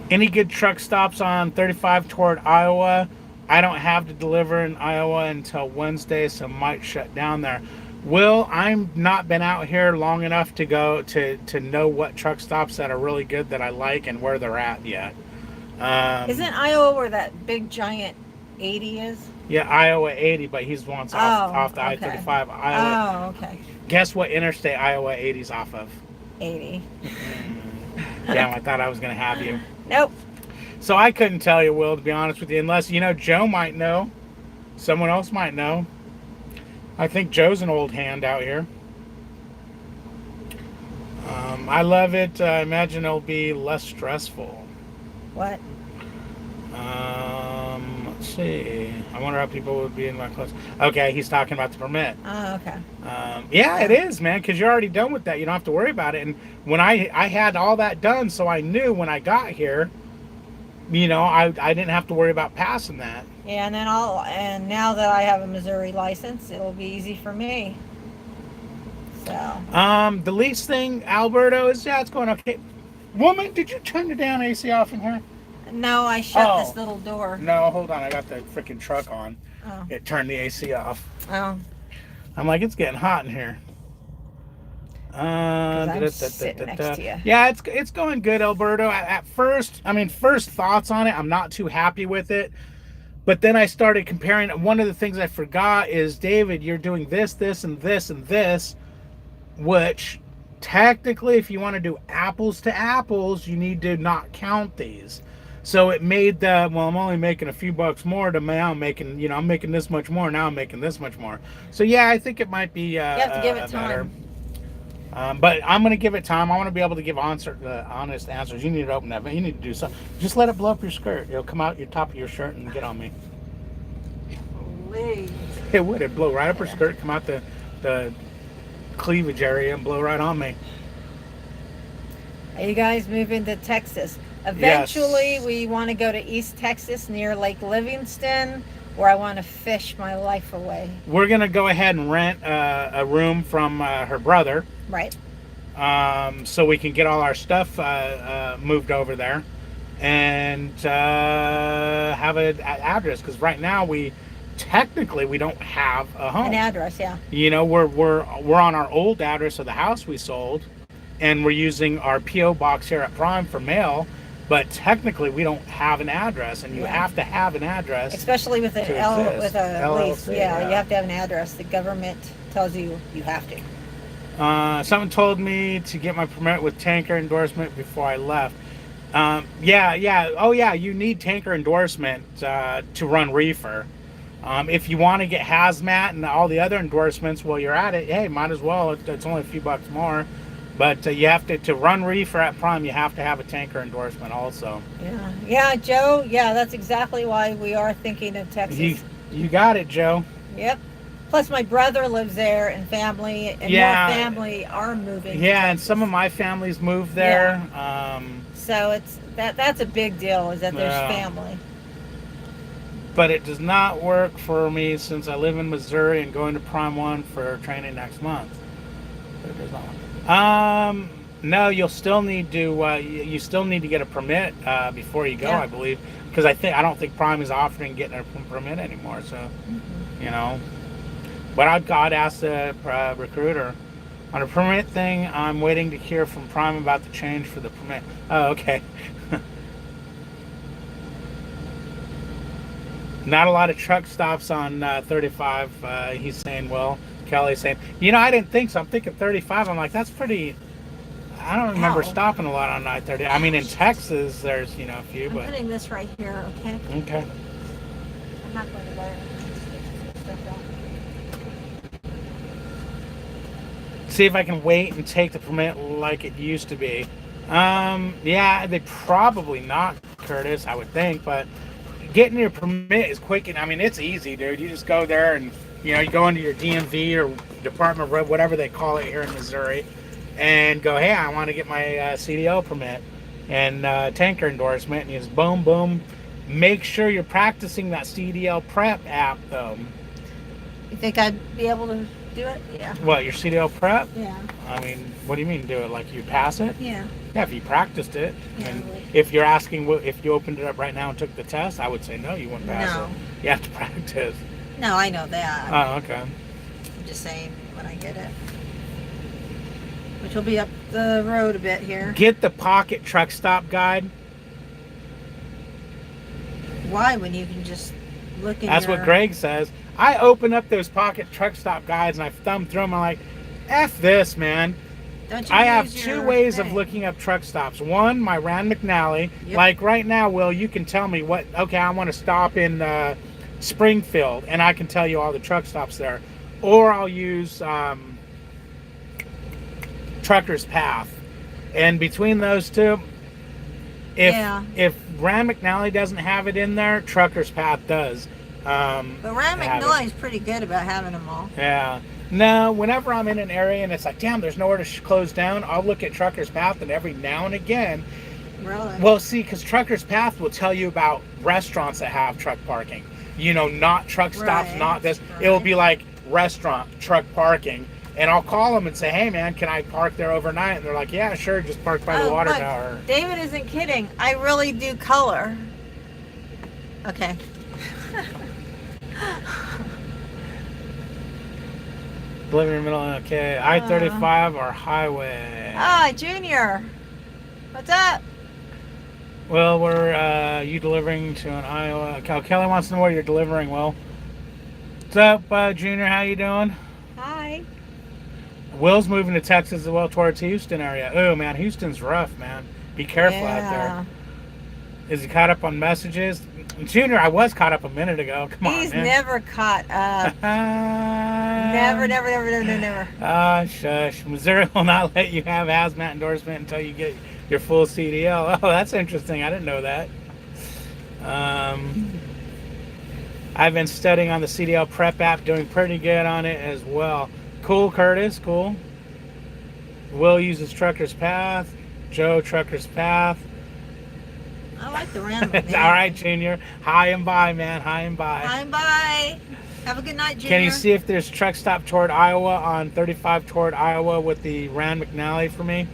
Speaker 1: Any good truck stops on 35 toward Iowa? I don't have to deliver in Iowa until Wednesday, so might shut down there. Will, I've not been out here long enough to go to know what truck stops that are really good that I like and where they're at yet.
Speaker 2: Isn't Iowa where that big giant 80 is?
Speaker 1: Yeah, Iowa 80, but he's once off the
Speaker 2: okay.
Speaker 1: I-35. Iowa.
Speaker 2: Oh, okay.
Speaker 1: Guess what interstate Iowa 80's off of?
Speaker 2: 80.
Speaker 1: Damn, I thought I was going to have you.
Speaker 2: Nope.
Speaker 1: So I couldn't tell you, Will, to be honest with you, unless, Joe might know. Someone else might know. I think Joe's an old hand out here. I love it. I imagine it'll be less stressful.
Speaker 2: What?
Speaker 1: Let's see. I wonder how people would be in my clothes. Okay, he's talking about the permit.
Speaker 2: Oh, okay.
Speaker 1: Yeah, it is, man, because you're already done with that. You don't have to worry about it. And when I had all that done, so I knew when I got here, I didn't have to worry about passing that.
Speaker 2: Yeah, and now that I have a Missouri license, it'll be easy for me. So.
Speaker 1: The least thing, Alberto, is it's going okay. Woman, did you turn the damn AC off in here?
Speaker 2: No, I shut this little door.
Speaker 1: No, hold on. I got the freaking truck on.
Speaker 2: Oh.
Speaker 1: It turned the AC off.
Speaker 2: Oh.
Speaker 1: I'm like, it's getting hot in here.
Speaker 2: I'm sitting next to you.
Speaker 1: Yeah, it's going good, Alberto. At first, first thoughts on it, I'm not too happy with it. But then I started comparing. One of the things I forgot is, David, you're doing this, this, and this, and this, which technically, if you want to do apples to apples, you need to not count these. So it made I'm only making a few bucks more to now I'm making, I'm making this much more. Now I'm making this much more. So yeah, I think it might be
Speaker 2: you have to give it
Speaker 1: better.
Speaker 2: time.
Speaker 1: But I'm going to give it time. I want to be able to give honest answers. You need to open that, but you need to do something. Just let it blow up your skirt. It'll come out your top of your shirt and get on me.
Speaker 2: Please.
Speaker 1: It would. It'd blow right up her skirt, come out the cleavage area and blow right on me.
Speaker 2: Are you guys moving to Texas? Eventually, we want to go to East Texas near Lake Livingston, where I want to fish my life away.
Speaker 1: We're going to go ahead and rent a room from her brother.
Speaker 2: Right.
Speaker 1: So we can get all our stuff moved over there and have an address. Because right now, technically we don't have a home.
Speaker 2: An address, yeah.
Speaker 1: We're on our old address of the house we sold, and we're using our P.O. box here at Prime for mail. But technically, we don't have an address, and you have to have an address.
Speaker 2: Especially with a lease.
Speaker 1: LLC,
Speaker 2: Yeah, you have to have an address. The government tells you have to.
Speaker 1: Someone told me to get my permit with tanker endorsement before I left. Yeah. Oh, yeah, you need tanker endorsement to run reefer. If you want to get hazmat and all the other endorsements while you're at it, hey, might as well. It's only a few bucks more. But you have to run reefer at Prime, you have to have a tanker endorsement also.
Speaker 2: Yeah, Joe. Yeah, that's exactly why we are thinking of Texas.
Speaker 1: You got it, Joe.
Speaker 2: Yep. Plus, my brother lives there, and family, and more family are moving.
Speaker 1: Yeah, and some of my family's moved there.
Speaker 2: Yeah. So that's a big deal, is that there's family.
Speaker 1: But it does not work for me since I live in Missouri and going to Prime 1 for training next month. It does not work. No, you'll still need to. You still need to get a permit before you go, I believe, because I don't think Prime is offering getting a permit anymore. So, but I'd ask the recruiter on a permit thing. I'm waiting to hear from Prime about the change for the permit. Oh, okay. Not a lot of truck stops on 35. He's saying, well. Kelly's saying, I didn't think so. I'm thinking 35. I'm like, that's pretty. I don't remember stopping a lot on I-30. In Texas, there's, a few,
Speaker 2: I'm putting this right here, okay?
Speaker 1: Okay.
Speaker 2: I'm not going to wear it.
Speaker 1: See if I can wait and take the permit like it used to be. Yeah, they probably not, Curtis, I would think, but getting your permit is quick. And it's easy, dude. You just go there and you go into your DMV or Department of Road, whatever they call it here in Missouri, and go, hey, I want to get my CDL permit and tanker endorsement, and you just boom, boom. Make sure you're practicing that CDL prep app, though.
Speaker 2: You think I'd be able to do it? Yeah.
Speaker 1: What, your CDL prep?
Speaker 2: Yeah.
Speaker 1: I mean, what do you mean do it? Like you pass it?
Speaker 2: Yeah.
Speaker 1: Yeah, if you practiced it.
Speaker 2: Yeah,
Speaker 1: And
Speaker 2: like-
Speaker 1: if you're asking if you opened it up right now and took the test, I would say no, you wouldn't pass
Speaker 2: No.
Speaker 1: it. You have to practice.
Speaker 2: No, I know that.
Speaker 1: Oh, okay.
Speaker 2: I'm just saying when I get it. Which will be up the road a bit here.
Speaker 1: Get the pocket truck stop guide.
Speaker 2: Why when you can just look in
Speaker 1: That's
Speaker 2: your...
Speaker 1: what Greg says. I open up those pocket truck stop guides and I thumb through them. I'm like, F this, man.
Speaker 2: Don't you
Speaker 1: I have
Speaker 2: use
Speaker 1: two
Speaker 2: your
Speaker 1: ways of
Speaker 2: thing?
Speaker 1: looking up truck stops. One, my Rand McNally.
Speaker 2: Yep.
Speaker 1: Like right now, Will, you can tell me what, okay, I want to stop in Springfield, and I can tell you all the truck stops there. Or I'll use Trucker's Path. And between those two, if Rand McNally doesn't have it in there, Trucker's Path does.
Speaker 2: But Rand
Speaker 1: have it.
Speaker 2: McNally's pretty good about having them all.
Speaker 1: Yeah. No, whenever I'm in an area and it's like, damn, there's nowhere to close down, I'll look at Trucker's Path, and every now and again,
Speaker 2: Really?
Speaker 1: well, see, because Trucker's Path will tell you about restaurants that have truck parking. You know, not truck stops,
Speaker 2: Right,
Speaker 1: not this.
Speaker 2: right.
Speaker 1: It will be like restaurant, truck parking. And I'll call them and say, hey, man, can I park there overnight? And they're like, yeah, sure, just park by the water
Speaker 2: look,
Speaker 1: tower.
Speaker 2: David isn't kidding. I really do color. Okay.
Speaker 1: Living in the middle, okay. I-35 or highway?
Speaker 2: Ah, Junior. What's up?
Speaker 1: Well, we're you delivering to an Iowa. Kelly wants to know where you're delivering. Well, what's up, Junior? How you doing?
Speaker 2: Hi.
Speaker 1: Will's moving to Texas as well, towards Houston area. Oh man, Houston's rough, man. Be careful out there. Is he caught up on messages? Junior, I was caught up a minute ago. Come on,
Speaker 2: He's
Speaker 1: man.
Speaker 2: never caught up. Never.
Speaker 1: Ah, shush. Missouri will not let you have hazmat endorsement until you get your full CDL. Oh, that's interesting. I didn't know that. I've been studying on the CDL prep app, doing pretty good on it as well. Cool, Curtis. Cool. Will uses Trucker's Path. Joe, Trucker's Path.
Speaker 2: I like the random.
Speaker 1: All right, Junior. High and by, man. High and by.
Speaker 2: Hi, bye. Have a good night, Junior.
Speaker 1: Can you see if there's truck stop toward Iowa on 35 toward Iowa with the Rand McNally for me?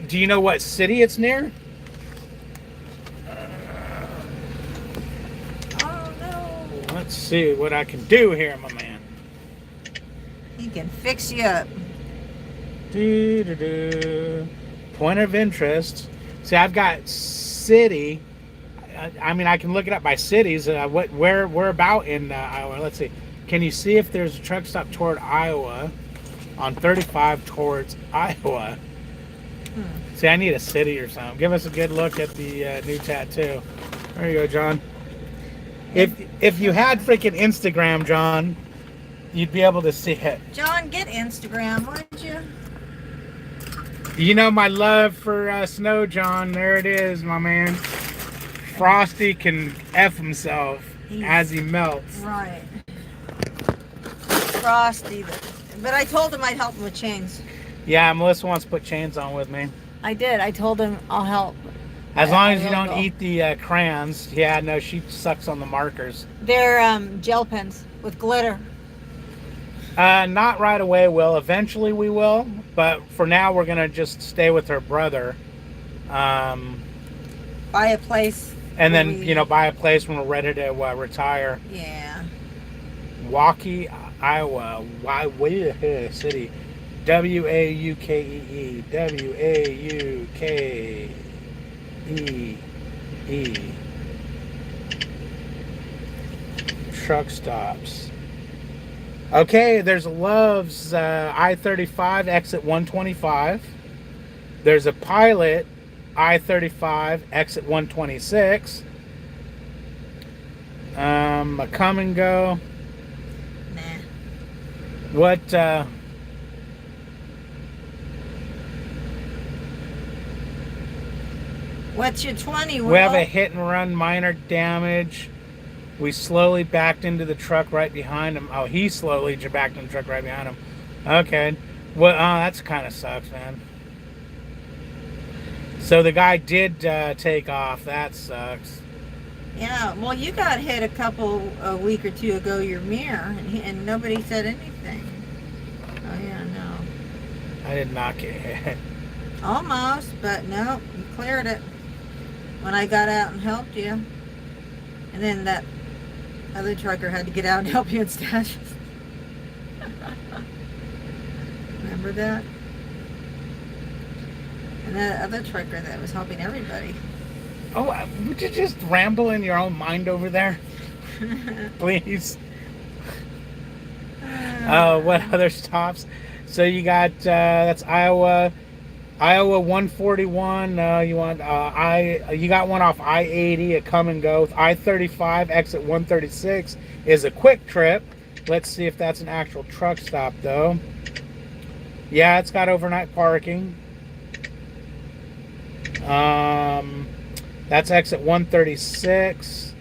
Speaker 1: Do you know what city it's near?
Speaker 2: Oh, no.
Speaker 1: Let's see what I can do here, my man.
Speaker 2: He can fix you up.
Speaker 1: Point of interest. See, I've got city. I mean, I can look it up by cities. Where about in Iowa? Let's see. Can you see if there's a truck stop toward Iowa on 35 towards Iowa? See, I need a city or something. Give us a good look at the new tattoo. There you go, John. If you had freaking Instagram, John, you'd be able to see it.
Speaker 2: John, get Instagram, wouldn't you?
Speaker 1: You know my love for snow, John. There it is, my man. Frosty can F himself as he melts.
Speaker 2: Right. Frosty. But I told him I'd help him with chains.
Speaker 1: Yeah, Melissa wants to put chains on with me.
Speaker 2: I did. I told him I'll help.
Speaker 1: As long as you
Speaker 2: will
Speaker 1: don't
Speaker 2: go.
Speaker 1: eat the crayons. Yeah, no, she sucks on the markers.
Speaker 2: They're gel pens with glitter.
Speaker 1: Not right away, Will. Eventually we will. But for now, we're going to just stay with her brother.
Speaker 2: Buy a place.
Speaker 1: And
Speaker 2: where
Speaker 1: then,
Speaker 2: we-
Speaker 1: buy a place when we're ready to retire.
Speaker 2: Yeah.
Speaker 1: Waukee, Iowa. Waukee City. Waukee. Waukee. Truck stops. Okay, there's Love's I-35 exit 125. There's a Pilot I-35 exit 126. A Come and Go.
Speaker 2: Nah.
Speaker 1: What?
Speaker 2: What's your 20?
Speaker 1: We have
Speaker 2: Will?
Speaker 1: a hit and run, minor damage. We slowly backed into the truck right behind him. Oh, he slowly backed into the truck right behind him. Okay. Well, that's kind of sucks, man. So the guy did take off. That sucks.
Speaker 2: Yeah, well, you got hit a week or two ago, your mirror, and nobody said anything. Oh, yeah, no.
Speaker 1: I did not get hit.
Speaker 2: Almost, but no, you cleared it when I got out and helped you. And then that other trucker had to get out and help you in stashes. Remember that? And that other trucker that was helping everybody.
Speaker 1: Oh, would you just ramble in your own mind over there? Please. What other stops? So you got, that's Iowa 141. You want, you got one off I-80, a come and go. I-35, exit 136 is a quick trip. Let's see if that's an actual truck stop, though. Yeah, it's got overnight parking. That's exit 136.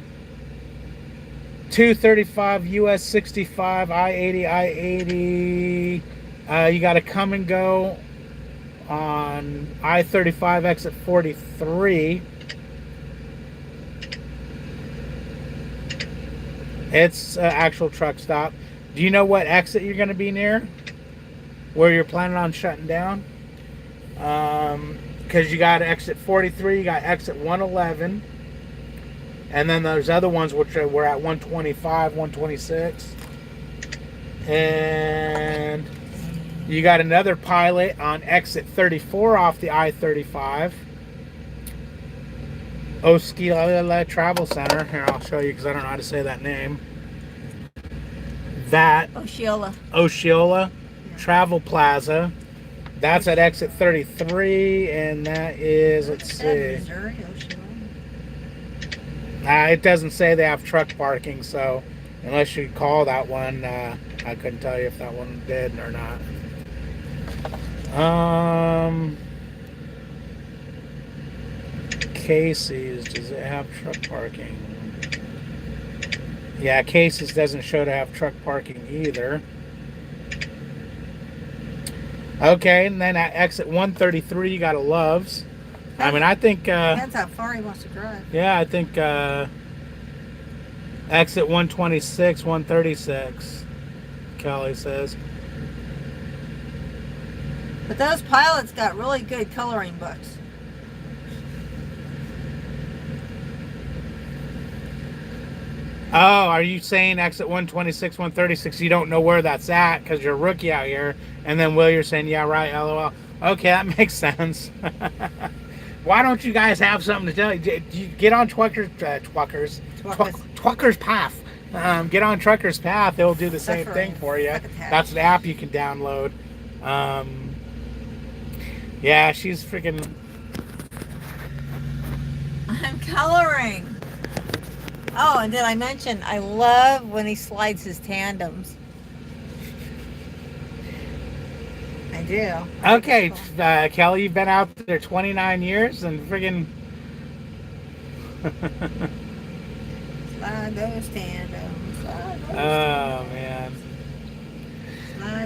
Speaker 1: 235 US 65 I-80. You got to come and go on I-35 exit 43. It's an actual truck stop. Do you know what exit you're going to be near? Where you're planning on shutting down? Because you got exit 43, you got exit 111, and then there's other ones which were at 125, 126, and you got another pilot on exit 34 off the I-35. Osceola Travel Center. Here, I'll show you because I don't know how to say that name. That Osceola Travel Plaza. That's at exit 33, and that is, let's see. It doesn't say they have truck parking, so unless you call that one, I couldn't tell you if that one did or not. Casey's, does it have truck parking? Yeah, Casey's doesn't show to have truck parking either. Okay, and then at exit 133, you got a Love's. I mean, I think...
Speaker 2: depends how far he wants to drive.
Speaker 1: Yeah, I think exit 126, 136, Kelly says.
Speaker 2: But those pilots got really good coloring books.
Speaker 1: Oh, are you saying exit 126, 136, you don't know where that's at because you're a rookie out here? And then Will, you're saying, yeah, right, LOL. Okay, that makes sense. Why don't you guys have something to tell you? Get on Trucker's Path. Get on Trucker's Path. They'll do the same thing for you. That's an app you can download. Yeah, she's freaking...
Speaker 2: I'm coloring. Oh, and did I mention, I love when he slides his tandems. I do.
Speaker 1: Okay, Kelly, you've been out there 29 years and friggin'...
Speaker 2: Slide those tandems.
Speaker 1: Oh, man.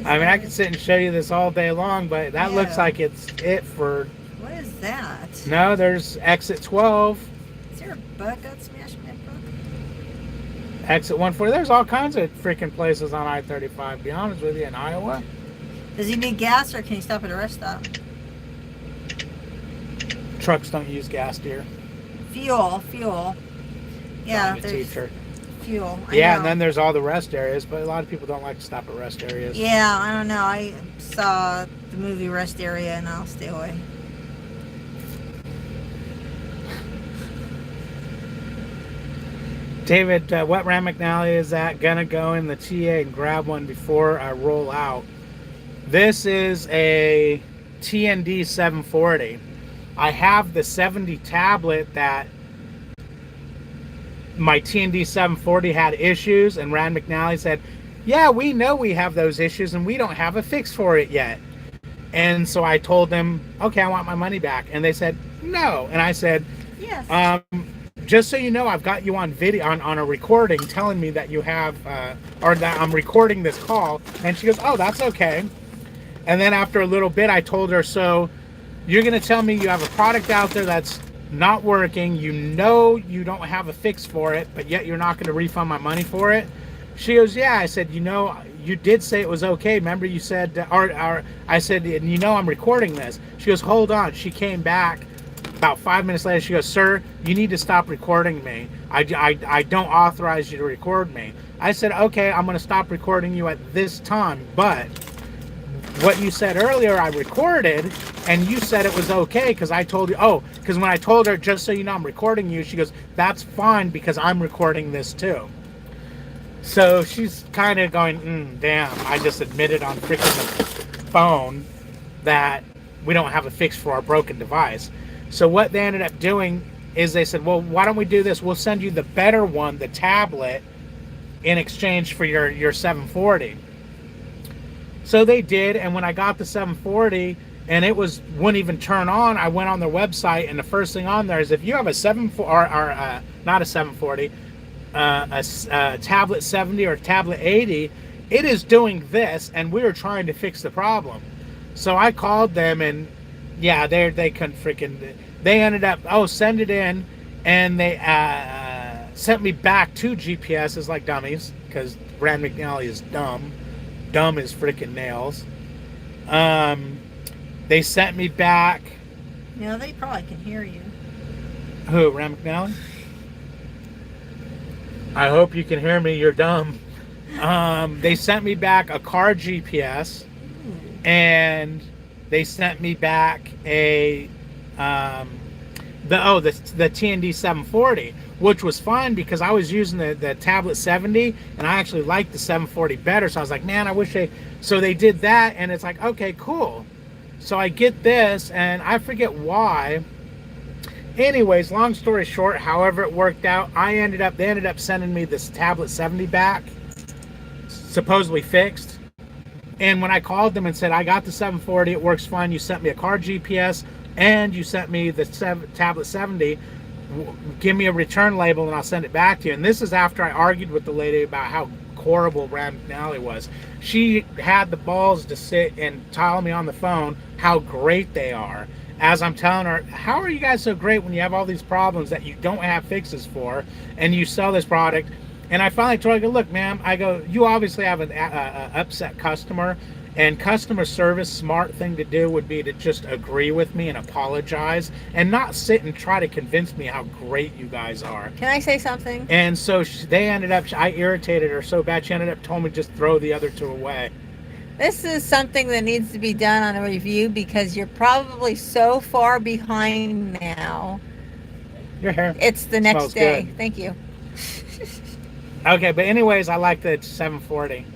Speaker 1: I mean, I could sit and show you this all day long, but that looks like it's it for...
Speaker 2: What is that?
Speaker 1: No, there's exit 12.
Speaker 2: Is there a bug that smashed my book?
Speaker 1: Exit 140. There's all kinds of freaking places on I-35, to be honest with you, in Iowa.
Speaker 2: Does he need gas or can he stop at a rest stop?
Speaker 1: Trucks don't use gas, dear.
Speaker 2: Fuel. Yeah,
Speaker 1: I'm a
Speaker 2: there's
Speaker 1: teacher.
Speaker 2: fuel. I
Speaker 1: Yeah,
Speaker 2: know.
Speaker 1: and then there's all the rest areas, but a lot of people don't like to stop at rest areas.
Speaker 2: Yeah, I don't know. I saw the movie Rest Area and I'll stay away.
Speaker 1: David, what Ram McNally is that? Gonna go in the TA and grab one before I roll out. This is a TND 740. I have the 70 tablet that my TND 740 had issues, and Rand McNally said, yeah, we know we have those issues and we don't have a fix for it yet. And so I told them, okay, I want my money back. And they said, no. And I said,
Speaker 2: yes.
Speaker 1: Just so you know, I've got you on video, on a recording telling me that you have, or that I'm recording this call. And she goes, oh, that's okay. And then after a little bit, I told her, so you're going to tell me you have a product out there that's not working. You know you don't have a fix for it, but yet you're not going to refund my money for it. She goes, yeah. I said, you did say it was okay. Remember you said, or I said, and I'm recording this. She goes, hold on. She came back about 5 minutes later. She goes, sir, you need to stop recording me. I don't authorize you to record me. I said, okay, I'm going to stop recording you at this time, but what you said earlier, I recorded, and you said it was okay because I told you, because when I told her, just so you know, I'm recording you, she goes, that's fine because I'm recording this too. So she's kind of going, damn, I just admitted on freaking the phone that we don't have a fix for our broken device. So what they ended up doing is they said, well, why don't we do this? We'll send you the better one, the tablet, in exchange for your 740. So they did, and when I got the 740 and it wouldn't even turn on, I went on their website, and the first thing on there is if you have a 740 or not a 740, a tablet 70 or tablet 80, it is doing this, and we were trying to fix the problem. So I called them, and yeah, they couldn't freaking. They ended up send it in, and they sent me back 2 GPSs like dummies because Rand McNally is dumb as freaking nails. They sent me back.
Speaker 2: They probably can hear you.
Speaker 1: Who, Rand McNally? I hope you can hear me. You're dumb. They sent me back a car GPS, and they sent me back a the TND 740, which was fun because I was using the tablet 70, and I actually liked the 740 better. So I was like, man, I wish so they did that, and it's like, okay, cool. So I get this, and I forget why. Anyways, long story short, however it worked out, they ended up sending me this tablet 70 back, supposedly fixed. And when I called them and said, I got the 740, it works fine, you sent me a car GPS, and you sent me the tablet 70, give me a return label and I'll send it back to you. And this is after I argued with the lady about how horrible Rand McNally was. She had the balls to sit and tell me on the phone how great they are. As I'm telling her, how are you guys so great when you have all these problems that you don't have fixes for, and you sell this product? And I finally told her, I go, look, ma'am, I go, you obviously have an upset customer, and customer service, smart thing to do would be to just agree with me and apologize and not sit and try to convince me how great you guys are.
Speaker 2: Can I say something?
Speaker 1: And so I irritated her so bad, she ended up telling me to just throw the other 2 away.
Speaker 2: This is something that needs to be done on a review because you're probably so far behind now.
Speaker 1: Your hair.
Speaker 2: It's the next day.
Speaker 1: Good.
Speaker 2: Thank you.
Speaker 1: Okay, but anyways, I like the 740.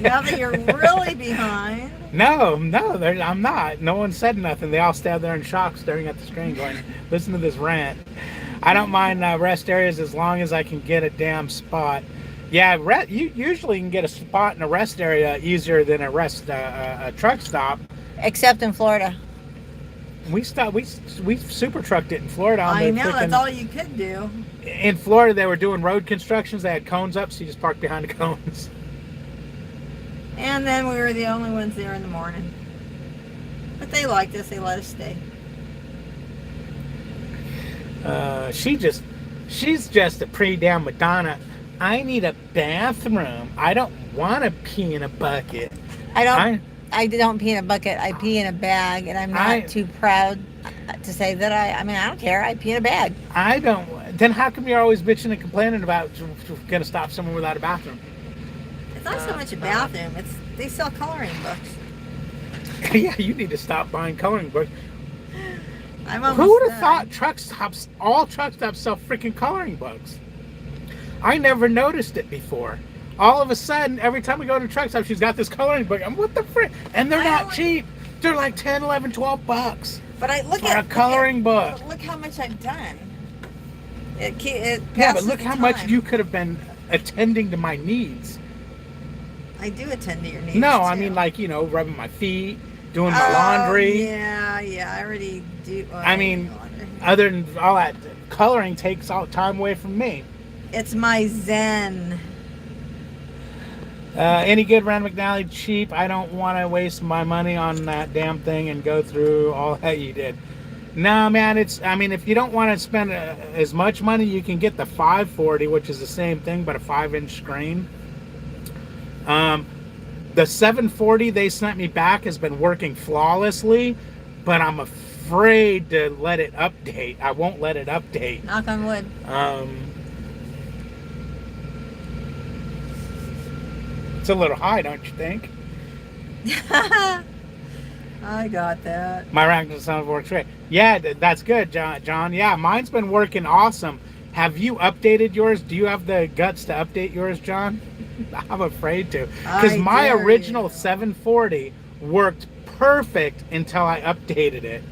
Speaker 2: Now that you're really behind.
Speaker 1: No, I'm not. No one said nothing. They all stand there in shock staring at the screen going, listen to this rant. I don't mind rest areas as long as I can get a damn spot. Yeah, you usually can get a spot in a rest area easier than a truck stop.
Speaker 2: Except in Florida.
Speaker 1: We super trucked it in Florida.
Speaker 2: I know, that's all you could do.
Speaker 1: In Florida, they were doing road constructions. They had cones up, so you just parked behind the cones.
Speaker 2: And then we were the only ones there in the morning. But they liked us. They let us stay.
Speaker 1: She's just a pretty damn Madonna. I need a bathroom. I don't want to pee in a bucket.
Speaker 2: I don't pee in a bucket. I pee in a bag, and I'm not too proud to say that I don't care. I pee in a bag.
Speaker 1: I don't. Then how come you're always bitching and complaining about going to stop someone without a bathroom?
Speaker 2: It's not so much a bathroom. They sell coloring books.
Speaker 1: Yeah, you need to stop buying coloring books.
Speaker 2: Who
Speaker 1: would have thought all truck stops sell freaking coloring books? I never noticed it before. All of a sudden, every time we go to a truck stop, she's got this coloring book. I'm, what the frick? And they're not cheap. They're like 10, 11, 12 bucks.
Speaker 2: But
Speaker 1: a coloring book.
Speaker 2: Look how much I've done.
Speaker 1: But look how much you could have been attending to my needs.
Speaker 2: I do attend to your needs.
Speaker 1: No,
Speaker 2: too.
Speaker 1: I mean rubbing my feet, doing my laundry.
Speaker 2: Yeah, I already do.
Speaker 1: Other than all that, coloring takes all time away from me.
Speaker 2: It's my zen.
Speaker 1: Any good, Rand McNally? Cheap. I don't want to waste my money on that damn thing and go through all that you did. No, man, I mean, if you don't want to spend as much money, you can get the 540, which is the same thing, but a 5-inch screen. The 740 they sent me back has been working flawlessly, but I'm afraid to let it update. I won't let it update.
Speaker 2: Knock on wood.
Speaker 1: It's a little high, don't you think?
Speaker 2: I got that.
Speaker 1: My rack sound works great. Yeah, that's good, John. Yeah, mine's been working awesome. Have you updated yours? Do you have the guts to update yours, John? I'm afraid to. Because my original 740 worked perfect until I updated it.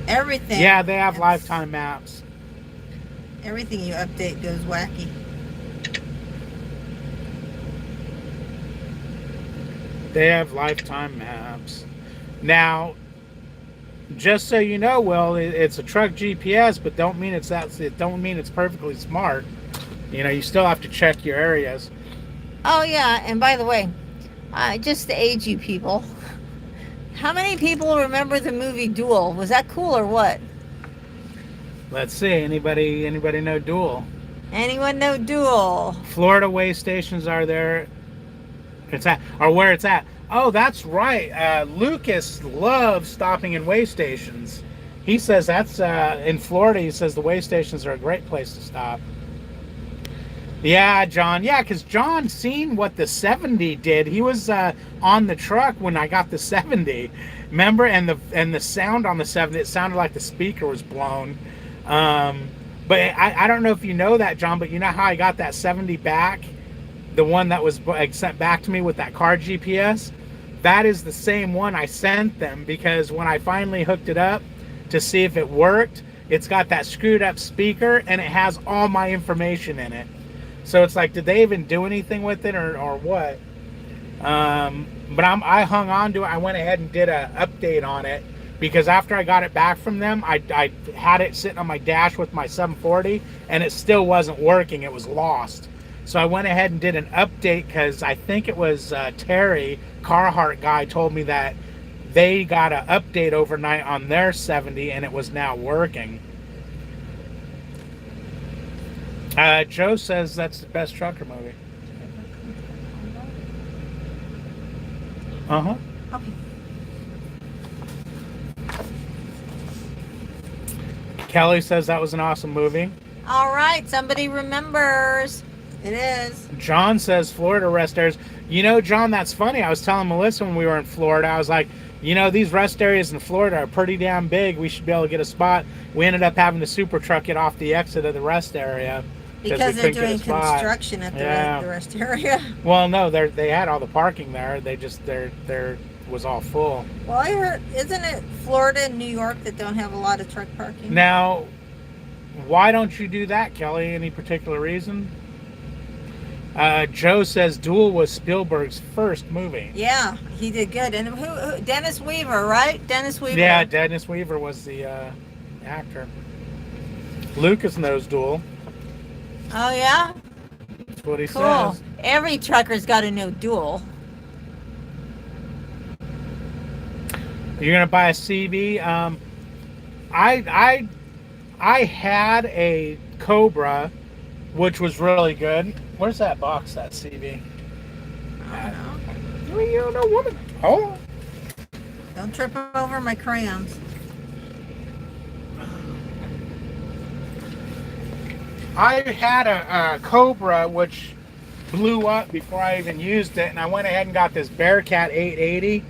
Speaker 2: Everything.
Speaker 1: Yeah, they have lifetime maps.
Speaker 2: Everything you update goes wacky.
Speaker 1: They have lifetime maps. Now, just so you know, Will, it's a truck GPS, but don't mean it's perfectly smart. You know, you still have to check your areas.
Speaker 2: Oh yeah, and by the way, just to age you people, how many people remember the movie Duel? Was that cool or what?
Speaker 1: Let's see. Anybody know Duel?
Speaker 2: Anyone know Duel?
Speaker 1: Florida way stations are there. Where it's at. Oh, that's right. Lucas loves stopping in way stations. He says that's in Florida. He says the way stations are a great place to stop. Yeah, John. Yeah, because John seen what the 70 did. He was on the truck when I got the 70. Remember? And the sound on the 70, it sounded like the speaker was blown. But I don't know if you know that, John, but you know how I got that 70 back? The one that was sent back to me with that car GPS? That is the same one I sent them, because when I finally hooked it up to see if it worked, it's got that screwed up speaker and it has all my information in it. So it's like, did they even do anything with it or what? But I hung on to it. I went ahead and did an update on it, because after I got it back from them, I had it sitting on my dash with my 740 and it still wasn't working. It was lost. So I went ahead and did an update, because I think it was Terry, Carhartt guy, told me that they got an update overnight on their 70 and it was now working. Joe says that's the best trucker movie. Uh-huh.
Speaker 2: Okay.
Speaker 1: Kelly says that was an awesome movie.
Speaker 2: All right, somebody remembers. It is.
Speaker 1: John says Florida rest areas. You know, John, that's funny. I was telling Melissa when we were in Florida, I was like, you know, these rest areas in Florida are pretty damn big. We should be able to get a spot. We ended up having the super truck it off the exit of the rest area.
Speaker 2: Because they're doing construction at the rest area.
Speaker 1: Well, no, they had all the parking there. They just, there was all full.
Speaker 2: Well, I heard, isn't it Florida and New York that don't have a lot of truck parking?
Speaker 1: Now, why don't you do that, Kelly? Any particular reason? Joe says Duel was Spielberg's first movie.
Speaker 2: Yeah, he did good. And who Dennis Weaver, right? Dennis Weaver.
Speaker 1: Yeah, Dennis Weaver was the actor. Lucas knows Duel.
Speaker 2: Oh, yeah?
Speaker 1: That's what he
Speaker 2: cool.
Speaker 1: says.
Speaker 2: Every trucker's got to know Duel.
Speaker 1: You're going to buy a CB? I had a Cobra, which was really good. Where's that box, that CB?
Speaker 2: I don't know.
Speaker 1: Well, you don't know, woman. Hold on.
Speaker 2: Don't trip over my crayons.
Speaker 1: I had a Cobra, which blew up before I even used it, and I went ahead and got this Bearcat 880,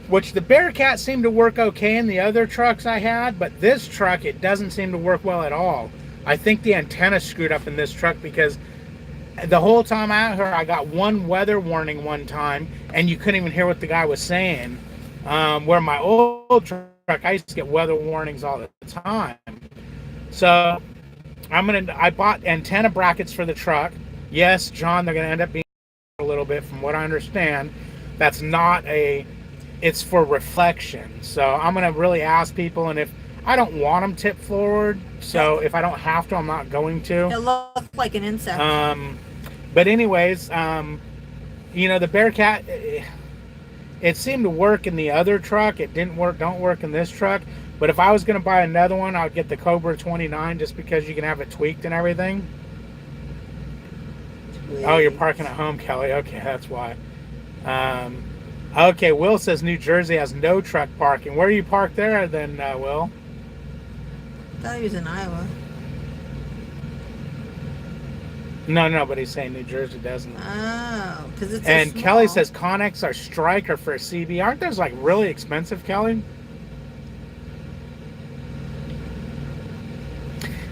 Speaker 1: which the Bearcat seemed to work okay in the other trucks I had, but this truck, it doesn't seem to work well at all. I think the antenna screwed up in this truck, because the whole time out here, I got one weather warning one time, and you couldn't even hear what the guy was saying. Where my old truck, I used to get weather warnings all the time. So I bought antenna brackets for the truck. Yes, John, they're gonna end up being a little bit, from what I understand. That's not it's for reflection. So I'm gonna really ask people, and if I don't want them tipped forward, so if I don't have to, I'm not going to.
Speaker 2: It looked like an insect.
Speaker 1: But anyways, you know, the Bearcat, it seemed to work in the other truck. It don't work in this truck. But if I was going to buy another one, I'd get the Cobra 29 just because you can have it tweaked and everything. Oh, you're parking at home, Kelly. Okay, that's why. Okay, Will says New Jersey has no truck parking. Where are you parked there then, Will?
Speaker 2: I thought he was in Iowa.
Speaker 1: No, but he's saying New Jersey doesn't.
Speaker 2: Oh, because it's
Speaker 1: And
Speaker 2: small.
Speaker 1: Kelly says Connex are striker for a CB. Aren't those like really expensive, Kelly?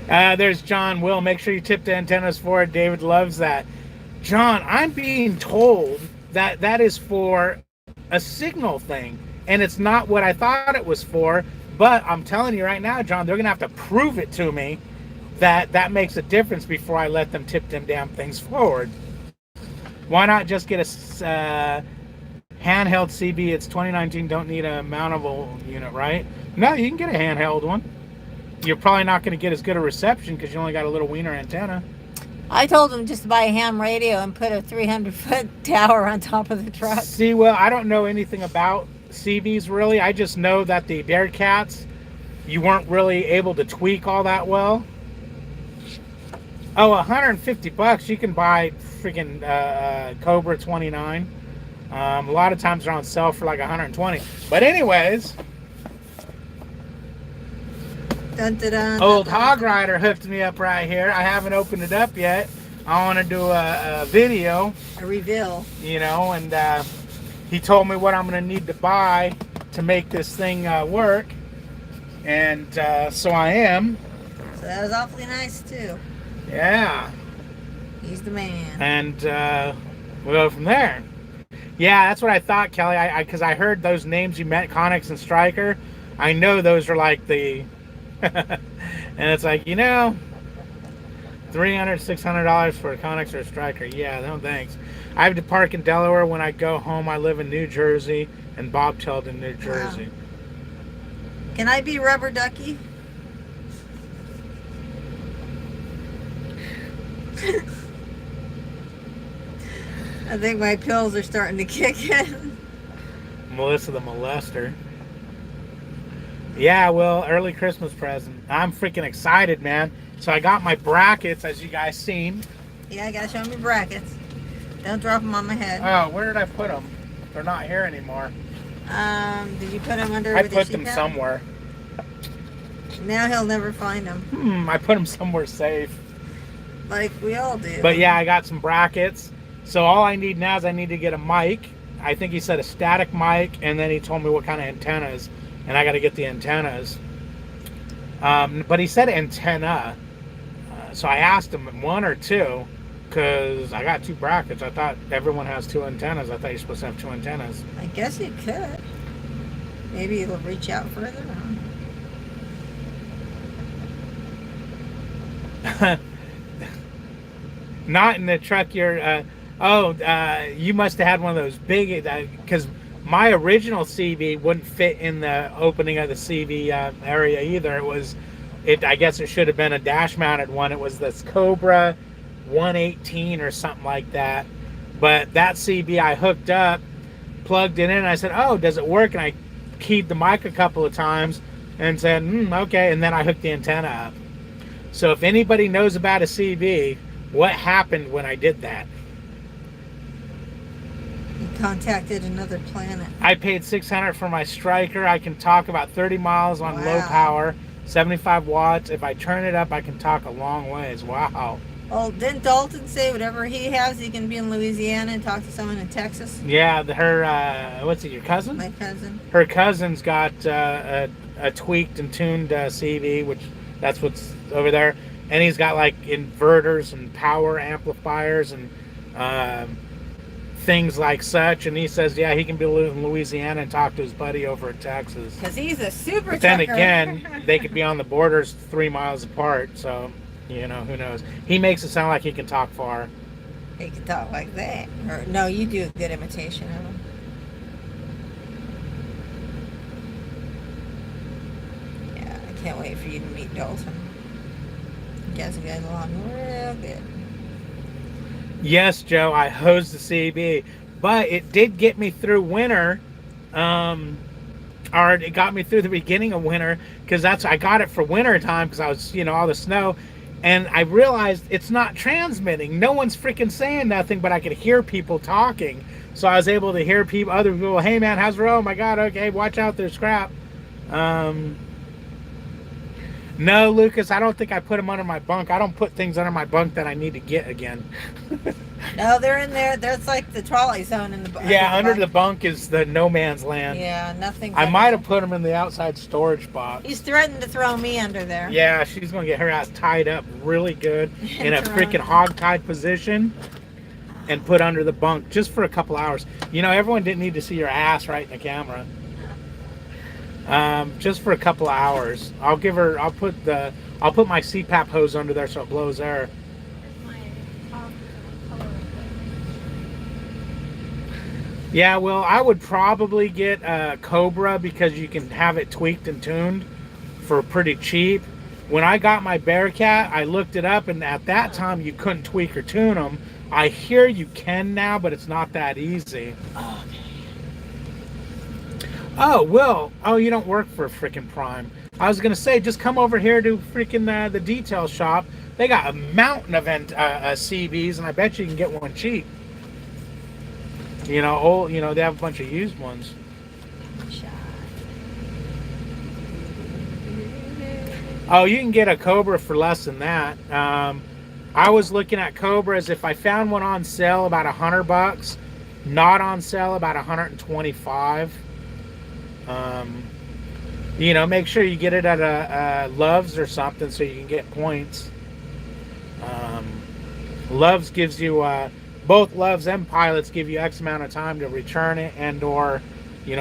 Speaker 1: There's John. Will, make sure you tip the antennas for it. David loves that. John, I'm being told that that is for a signal thing, and it's not what I thought it was for. But I'm telling you right now, John, they're gonna have to prove it to me that that makes a difference before I let them tip them damn things forward. Why not just get a handheld CB? It's 2019. Don't need a mountable unit, right? No, you can get a handheld one. You're probably not going to get as good a reception because you only got a little wiener antenna.
Speaker 2: I told him just to buy a ham radio and put a 300-foot tower on top of the truck.
Speaker 1: See, well, I don't know anything about CBs really. I just know that the Bearcats, you weren't really able to tweak all that well. Oh, $150. You can buy freaking Cobra 29. A lot of times they're on sale for like 120. But anyways,
Speaker 2: Dun, dun, dun,
Speaker 1: old
Speaker 2: dun, dun.
Speaker 1: Hog Rider hooked me up right here. I haven't opened it up yet. I want to do a video,
Speaker 2: A reveal.
Speaker 1: you know, and he told me what I'm going to need to buy to make this thing work. And so I am.
Speaker 2: So that was awfully nice too.
Speaker 1: Yeah.
Speaker 2: He's the man.
Speaker 1: And we'll go from there. Yeah, that's what I thought, Kelly. Because I heard those names you meant, Connex and Striker. I know those are like the... and it's like, you know, $300, $600 for a Connex or a Striker. Yeah, no thanks. I have to park in Delaware when I go home. I live in New Jersey and bobtailed in New Jersey.
Speaker 2: Wow. Can I be Rubber Ducky? I think my pills are starting to kick in.
Speaker 1: Melissa the Molester. Yeah, well, early Christmas present. I'm freaking excited, man. So I got my brackets, as you guys seen.
Speaker 2: Yeah, I gotta show me brackets. Don't drop them on my head.
Speaker 1: Oh, where did I put them? They're not here anymore.
Speaker 2: Did you put them under?
Speaker 1: I
Speaker 2: with
Speaker 1: put
Speaker 2: your
Speaker 1: them
Speaker 2: sheet
Speaker 1: somewhere.
Speaker 2: pad? Now he'll never find them,
Speaker 1: I put them somewhere safe.
Speaker 2: like we all do.
Speaker 1: But yeah, I got some brackets. So all I need now is I need to get a mic. I think he said a static mic, and then he told me what kind of antennas, and I got to get the antennas. But he said antenna. So I asked him one or two, because I got two brackets. I thought everyone has two antennas. I thought you're supposed to have two antennas.
Speaker 2: I guess you could. Maybe it'll reach out further.
Speaker 1: Not in the truck you're... you must have had one of those big... Because my original CV wouldn't fit in the opening of the CV area either. I guess it should have been a dash-mounted one. It was this Cobra 118 or something like that. But that CB I hooked up, plugged it in, and I said, oh, does it work? And I keyed the mic a couple of times and said, okay, and then I hooked the antenna up. So if anybody knows about a CB, what happened when I did that?
Speaker 2: You contacted another planet.
Speaker 1: I paid $600 for my Striker. I can talk about 30 miles on low
Speaker 2: Wow.
Speaker 1: power, 75 watts. If I turn it up, I can talk a long ways. Wow.
Speaker 2: Well, didn't Dalton say whatever he has, he can be in Louisiana and talk to someone in Texas?
Speaker 1: Yeah, her, what's it, your cousin?
Speaker 2: My cousin.
Speaker 1: Her cousin's got a tweaked and tuned CV, which that's what's over there. And he's got like inverters and power amplifiers and things like such. And he says, yeah, he can be in Louisiana and talk to his buddy over in Texas.
Speaker 2: Because he's a super
Speaker 1: But then
Speaker 2: trucker.
Speaker 1: again, they could be on the borders 3 miles apart. So, you know, who knows? He makes it sound like he can talk far.
Speaker 2: He can talk like that. Or, no, you do a good imitation of him. Yeah, I can't wait for you to meet Dalton. You guys will get along real good.
Speaker 1: Yes, Joe, I hosed the CB, but it did get me through winter Or it got me through the beginning of winter, because I got it for winter time, because I was, all the snow, and I realized it's not transmitting. No one's freaking saying nothing, but I could hear people talking. So I was able to hear other people. Hey man, how's the road? Oh my God, okay, watch out, there's crap. No, Lucas, I don't think I put them under my bunk. I don't put things under my bunk that I need to get again.
Speaker 2: No, they're in there. That's like the trolley zone in the
Speaker 1: Yeah, under the bunk is the no man's land.
Speaker 2: Yeah, nothing.
Speaker 1: I might have put them in the outside storage box.
Speaker 2: He's threatened to throw me under there.
Speaker 1: Yeah, she's going to get her ass tied up really good in a freaking hog-tied position and put under the bunk just for a couple hours. Everyone didn't need to see your ass right in the camera. Just for a couple of hours. I'll put my CPAP hose under there so it blows air. Yeah, well, I would probably get a Cobra, because you can have it tweaked and tuned for pretty cheap. When I got my Bearcat, I looked it up, and at that time you couldn't tweak or tune them. I hear you can now, but it's not that easy. Oh, Will. Oh, you don't work for freaking Prime. I was going to say, just come over here to freaking the detail shop. They got a mountain of CBs, and I bet you can get one cheap. They have a bunch of used ones. Oh, you can get a Cobra for less than that. I was looking at Cobras. If I found one on sale, about $100. Not on sale, about $125. Make sure you get it at a Love's or something so you can get points. Love's gives you both Love's and Pilots give you X amount of time to return it and or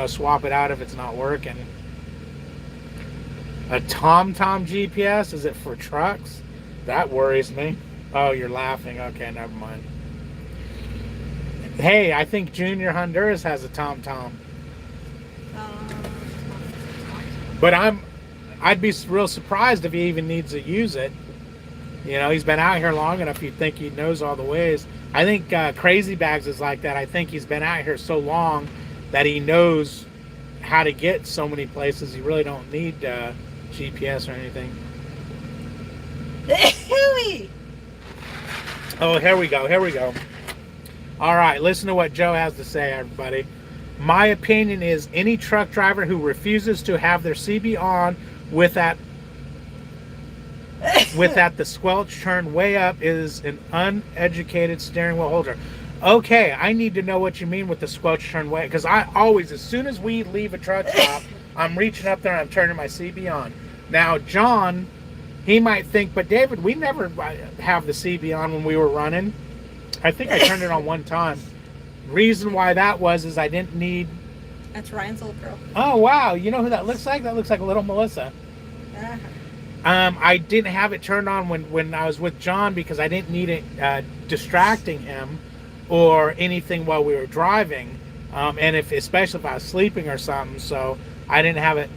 Speaker 1: swap it out if it's not working. A TomTom GPS, is it for trucks? That worries me. Oh, you're laughing. Okay, never mind. Hey, I think Junior Honduras has a TomTom. But I'd be real surprised if he even needs to use it. He's been out here long enough, you'd think he knows all the ways. I think Crazy Bags is like that. I think he's been out here so long that he knows how to get so many places. You really don't need GPS or anything. Oh, here we go. All right, listen to what Joe has to say, everybody. My opinion is any truck driver who refuses to have their CB on with that the squelch turned way up is an uneducated steering wheel holder. Okay, I need to know what you mean with the squelch turned way, because I always, as soon as we leave a truck stop, I'm reaching up there and I'm turning my CB on. Now, John, he might think, but David, we never have the CB on when we were running. I think I turned it on one time. Reason why that was is I didn't need.
Speaker 2: That's Ryan's old girl.
Speaker 1: Oh wow, you know who that looks like? That looks like a little Melissa. I didn't have it turned on when I was with John because I didn't need it distracting him or anything while we were driving, and especially if I was sleeping or something. So I didn't have it.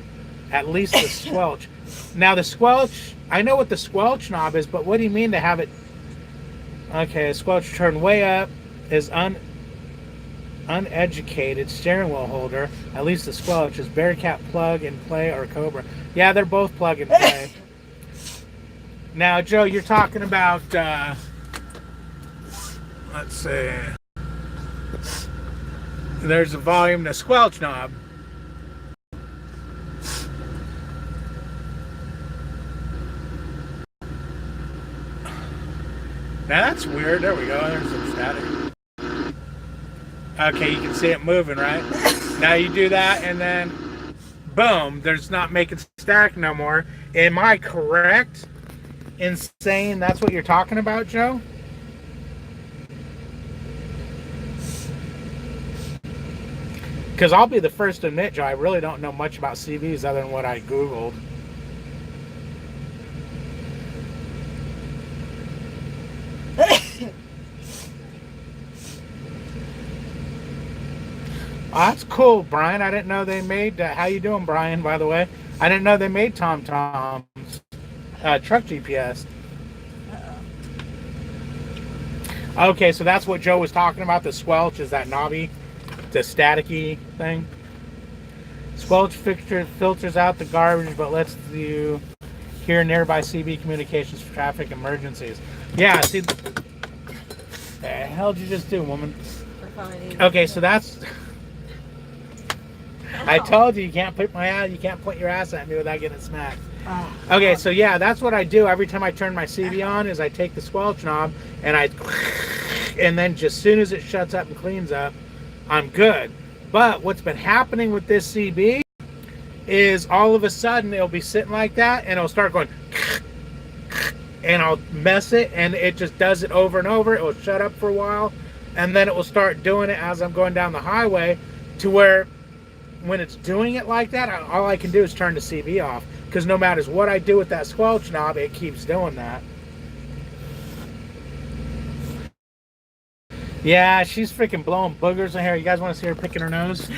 Speaker 1: At least the squelch. Now the squelch, I know what the squelch knob is, but what do you mean to have it? Okay, squelch turned way up is uneducated steering wheel holder. At least the squelch is Bearcat plug and play or Cobra. Yeah, they're both plug and play. Now, Joe, you're talking about. Let's see. There's a volume, the squelch knob. Now that's weird. There we go. There's some static. Okay, you can see it moving, right? Now you do that and then boom, there's not making static no more. Am I correct in saying that's what you're talking about, Joe? Because I'll be the first to admit, Joe, I really don't know much about CVs other than what I Googled. Oh, that's cool, Brian. I didn't know they made. How you doing, Brian? By the way, I didn't know they made TomTom's truck GPS. Okay, so that's what Joe was talking about. The squelch is that knobby, the staticky thing. Squelch fixture filters out the garbage, but lets you hear nearby CB communications for traffic emergencies. Yeah, see, the hell did you just do, woman? Okay, so that's. I told you can't put you can't point your ass at me without getting smacked.
Speaker 2: Oh,
Speaker 1: Okay, so yeah, that's what I do every time I turn my CB on. Is I take the squelch knob and then just as soon as it shuts up and cleans up, I'm good. But what's been happening with this CB is all of a sudden it'll be sitting like that and it'll start going and I'll mess it and it just does it over and over. It will shut up for a while and then it will start doing it as I'm going down the highway, to where when it's doing it like that, all I can do is turn the CB off, because no matter what I do with that squelch knob, it keeps doing that. Yeah, she's freaking blowing boogers in here. You guys want to see her picking her nose?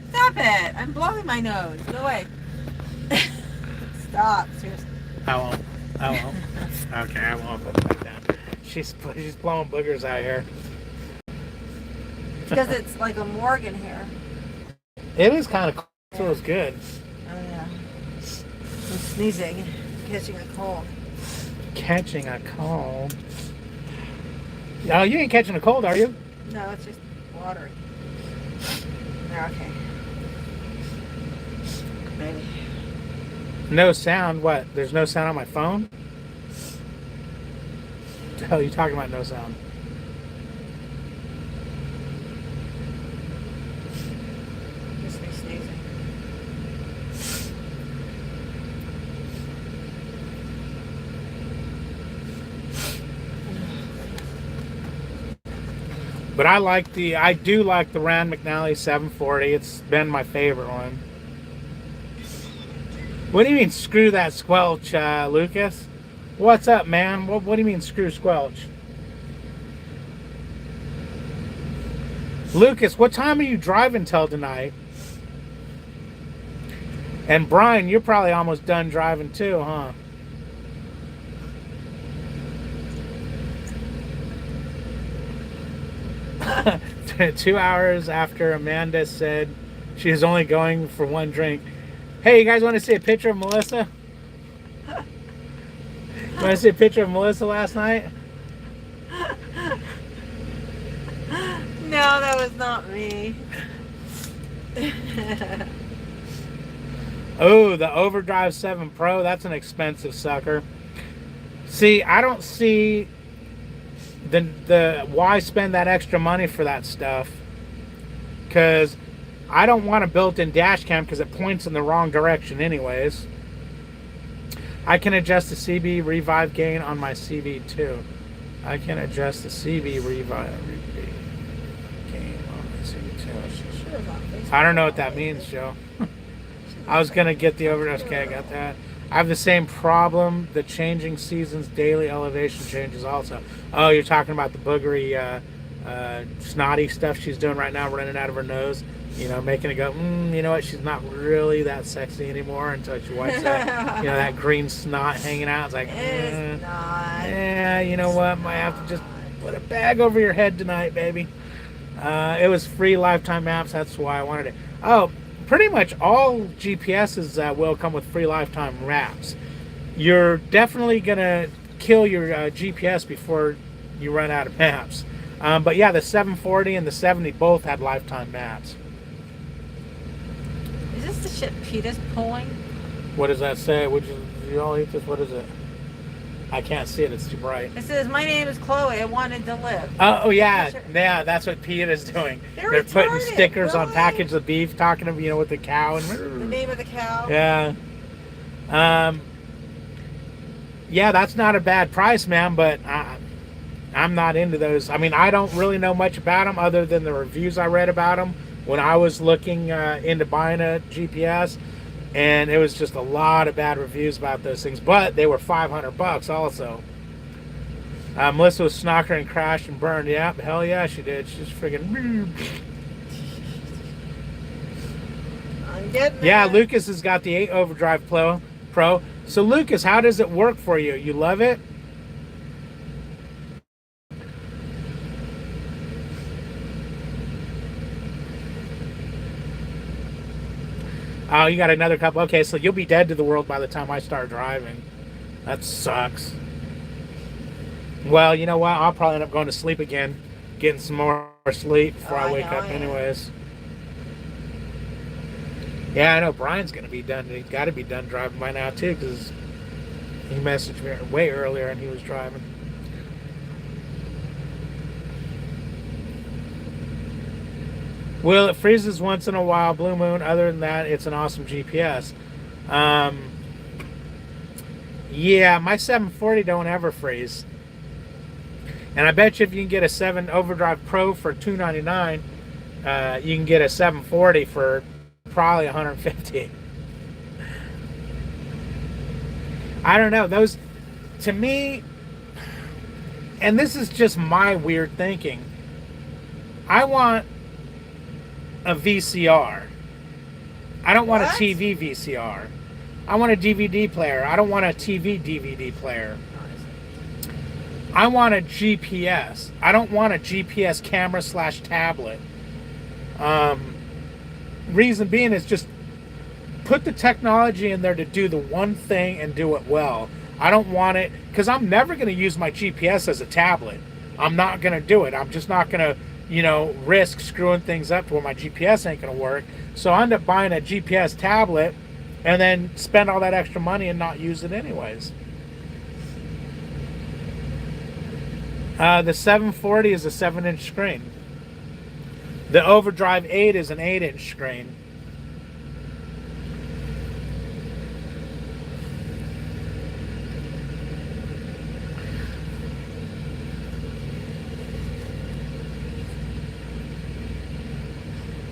Speaker 2: Stop it! I'm blowing my nose. Go away. Stop. Seriously.
Speaker 1: I won't. Okay, I won't put it back down. She's blowing boogers out here.
Speaker 2: Because it's like a Morgan here.
Speaker 1: It is kind of cool. It feels good.
Speaker 2: Oh yeah. I'm sneezing. Catching a cold.
Speaker 1: Catching a cold? No, you ain't catching a cold, are you?
Speaker 2: No, it's just water. There, okay. Maybe.
Speaker 1: No sound? What? There's no sound on my phone? What the hell are you talking about, no sound?
Speaker 2: Just me sneezing.
Speaker 1: But I do like the Rand McNally 740. It's been my favorite one. What do you mean screw that squelch, Lucas? What's up, man? What do you mean screw squelch? Lucas, what time are you driving till tonight? And Brian, you're probably almost done driving too, huh? Two hours after Amanda said she was only going for one drink. Hey, you guys want to see a picture of Melissa? Want to see a picture of Melissa last night?
Speaker 2: No, that was not me.
Speaker 1: Oh, the Overdrive 7 Pro. That's an expensive sucker. See, I don't see the why spend that extra money for that stuff, because I don't want a built-in dash cam because it points in the wrong direction anyways. I can adjust the CB revive gain on my CV too. I can adjust the CB revive gain on my CV too. I don't know what that means, Joe. I was gonna get the overdose. Okay, I got that. I have the same problem. The changing seasons daily elevation changes also. Oh, you're talking about the boogery, snotty stuff she's doing right now, running out of her nose. You know, making it go, you know what, she's not really that sexy anymore until she wipes that, you know, that green snot hanging out. It's like,
Speaker 2: It's not.
Speaker 1: yeah, you know what, might have to just put a bag over your head tonight, baby. It was free lifetime maps, that's why I wanted it. Oh, pretty much all GPSs will come with free lifetime maps. You're definitely going to kill your GPS before you run out of maps. But yeah, the 740 and the 70 both had lifetime maps.
Speaker 2: Is this the shit Peter's pulling?
Speaker 1: What does that say? Would you all eat this? What is it? I can't see it. It's too bright.
Speaker 2: It says, "My name is Chloe. I wanted to live."
Speaker 1: Oh yeah, yeah. That's what Pete is doing. They're putting
Speaker 2: retarded,
Speaker 1: stickers on
Speaker 2: really?
Speaker 1: package of beef, talking to, you know, with the cow and
Speaker 2: The name of the cow.
Speaker 1: yeah. Yeah, that's not a bad price, man. But I'm not into those. I mean, I don't really know much about them other than the reviews I read about them when I was looking into buying a GPS, and it was just a lot of bad reviews about those things. But they were $500 also. Melissa was snocker and crashed and burned. Yeah, hell yeah, she did. She's freaking.
Speaker 2: I'm getting
Speaker 1: Yeah,
Speaker 2: there.
Speaker 1: Lucas has got the 8 Overdrive Pro. So Lucas, how does it work for you? You love it? Oh, you got another couple. Okay, so you'll be dead to the world by the time I start driving. That sucks. Well, you know what? I'll probably end up going to sleep again, getting some more sleep before I wake up anyways. Yeah, I know Brian's going to be done. He's got to be done driving by now, too, because he messaged me way earlier and he was driving. Well, it freezes once in a while, Blue Moon. Other than that, it's an awesome GPS. Yeah, my 740 don't ever freeze. And I bet you if you can get a 7 Overdrive Pro for $299, you can get a 740 for probably $150. I don't know. Those, to me, and this is just my weird thinking, I want a VCR. I don't want a TV VCR. I want a DVD player. I don't want a TV DVD player. I want a GPS. I don't want a GPS camera / tablet. Reason being is just put the technology in there to do the one thing and do it well. I don't want it, because I'm never going to use my GPS as a tablet. I'm not going to do it. I'm just not going to, risk screwing things up to where my GPS ain't going to work. So I end up buying a GPS tablet and then spend all that extra money and not use it anyways. The 740 is a 7-inch screen. The Overdrive 8 is an 8-inch screen.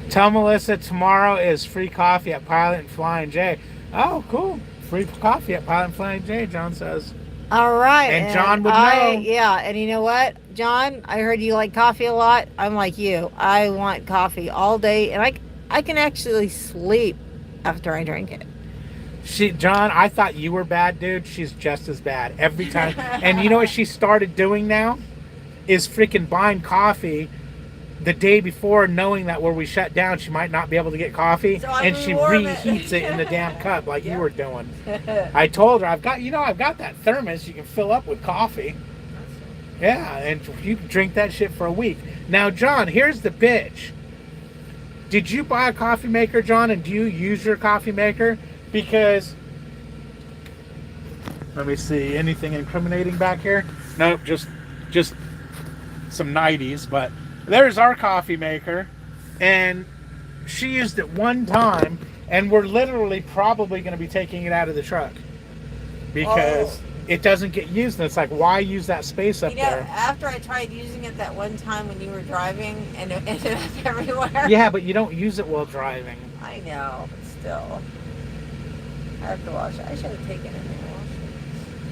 Speaker 1: Tell Melissa tomorrow is free coffee at Pilot and Flying J. Oh, cool. Free coffee at Pilot and Flying J, John says.
Speaker 2: All right.
Speaker 1: And John would know.
Speaker 2: Yeah, and you know what, John? I heard you like coffee a lot. I'm like you. I want coffee all day, and I can actually sleep after I drink it.
Speaker 1: John, I thought you were bad, dude. She's just as bad every time. And you know what she started doing now? Is freaking buying coffee the day before, knowing that where we shut down, she might not be able to get coffee, so and she reheats it in the damn cup like you were doing. I told her, I've got that thermos you can fill up with coffee. Yeah, and you can drink that shit for a week. Now, John, here's the bitch. Did you buy a coffee maker, John, and do you use your coffee maker? Because, let me see, anything incriminating back here? Nope, just some 90s, but there's our coffee maker, and she used it one time, and we're literally probably going to be taking it out of the truck because it doesn't get used. And it's like, why use that space up there?
Speaker 2: After I tried using it that one time when you were driving, and it ended up everywhere.
Speaker 1: Yeah, but you don't use it while driving.
Speaker 2: I know, but still. I have to wash it. I should have taken it and washed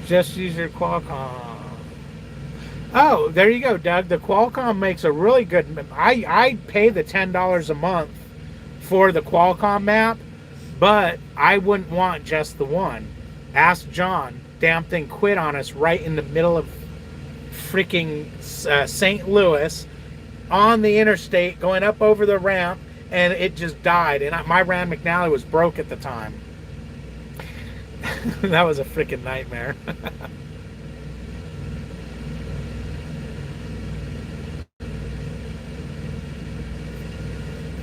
Speaker 2: it.
Speaker 1: Just use your Qualcomm. Oh, there you go, Doug. The Qualcomm makes a really good... I pay the $10 a month for the Qualcomm map, but I wouldn't want just the one. Ask John. Damn thing quit on us right in the middle of freaking St. Louis on the interstate going up over the ramp, and it just died. And my Rand McNally was broke at the time. That was a freaking nightmare.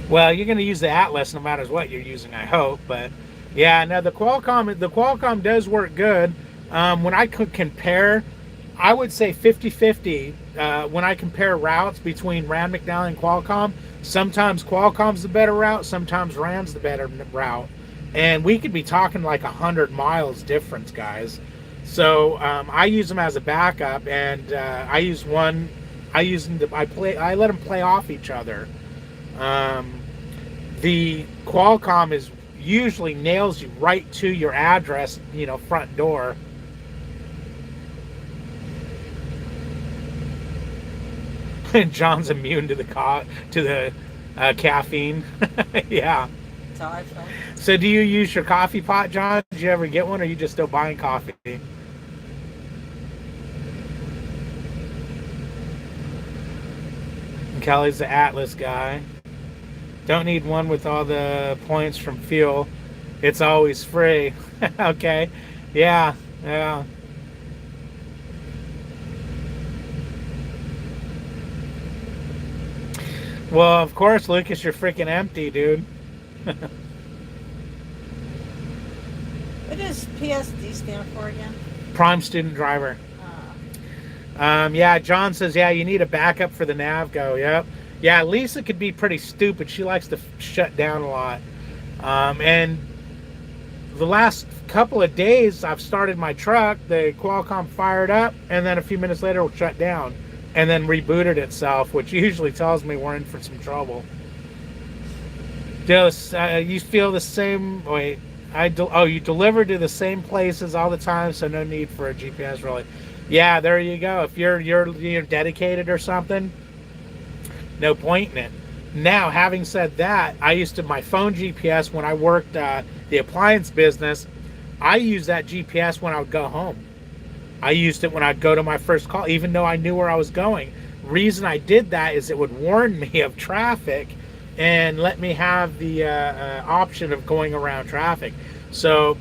Speaker 1: Well, you're going to use the Atlas no matter what you're using, I hope. But yeah, now the Qualcomm does work good. When I could compare, I would say 50-50. When I compare routes between Rand McNally and Qualcomm, sometimes Qualcomm's the better route, sometimes Rand's the better route. And we could be talking like 100 miles difference, guys. So I use them as a backup, and I let them play off each other. The Qualcomm usually nails you right to your address, front door. And John's immune to the caffeine. Yeah.
Speaker 2: That's how I feel.
Speaker 1: So do you use your coffee pot, John? Did you ever get one, or are you just still buying coffee? And Kelly's the Atlas guy. Don't need one with all the points from fuel. It's always free. Okay. Yeah. Yeah. Well, of course, Lucas, you're freaking empty, dude.
Speaker 2: What does PSD stand for again?
Speaker 1: Prime student driver. Yeah, John says, yeah, you need a backup for the Navgo. Yep. Yeah, Lisa could be pretty stupid. She likes to shut down a lot. And the last couple of days, I've started my truck. The Qualcomm fired up, and then a few minutes later, it will shut down, and then rebooted itself, which usually tells me we're in for some trouble. You feel the same? Wait, you deliver to the same places all the time, so no need for a GPS, really. Yeah, there you go. If you're dedicated or something, no point in it. Now, having said that, I used to my phone GPS when I worked the appliance business. I used that GPS when I would go home. I used it when I'd go to my first call, even though I knew where I was going. Reason I did that is it would warn me of traffic and let me have the option of going around traffic. So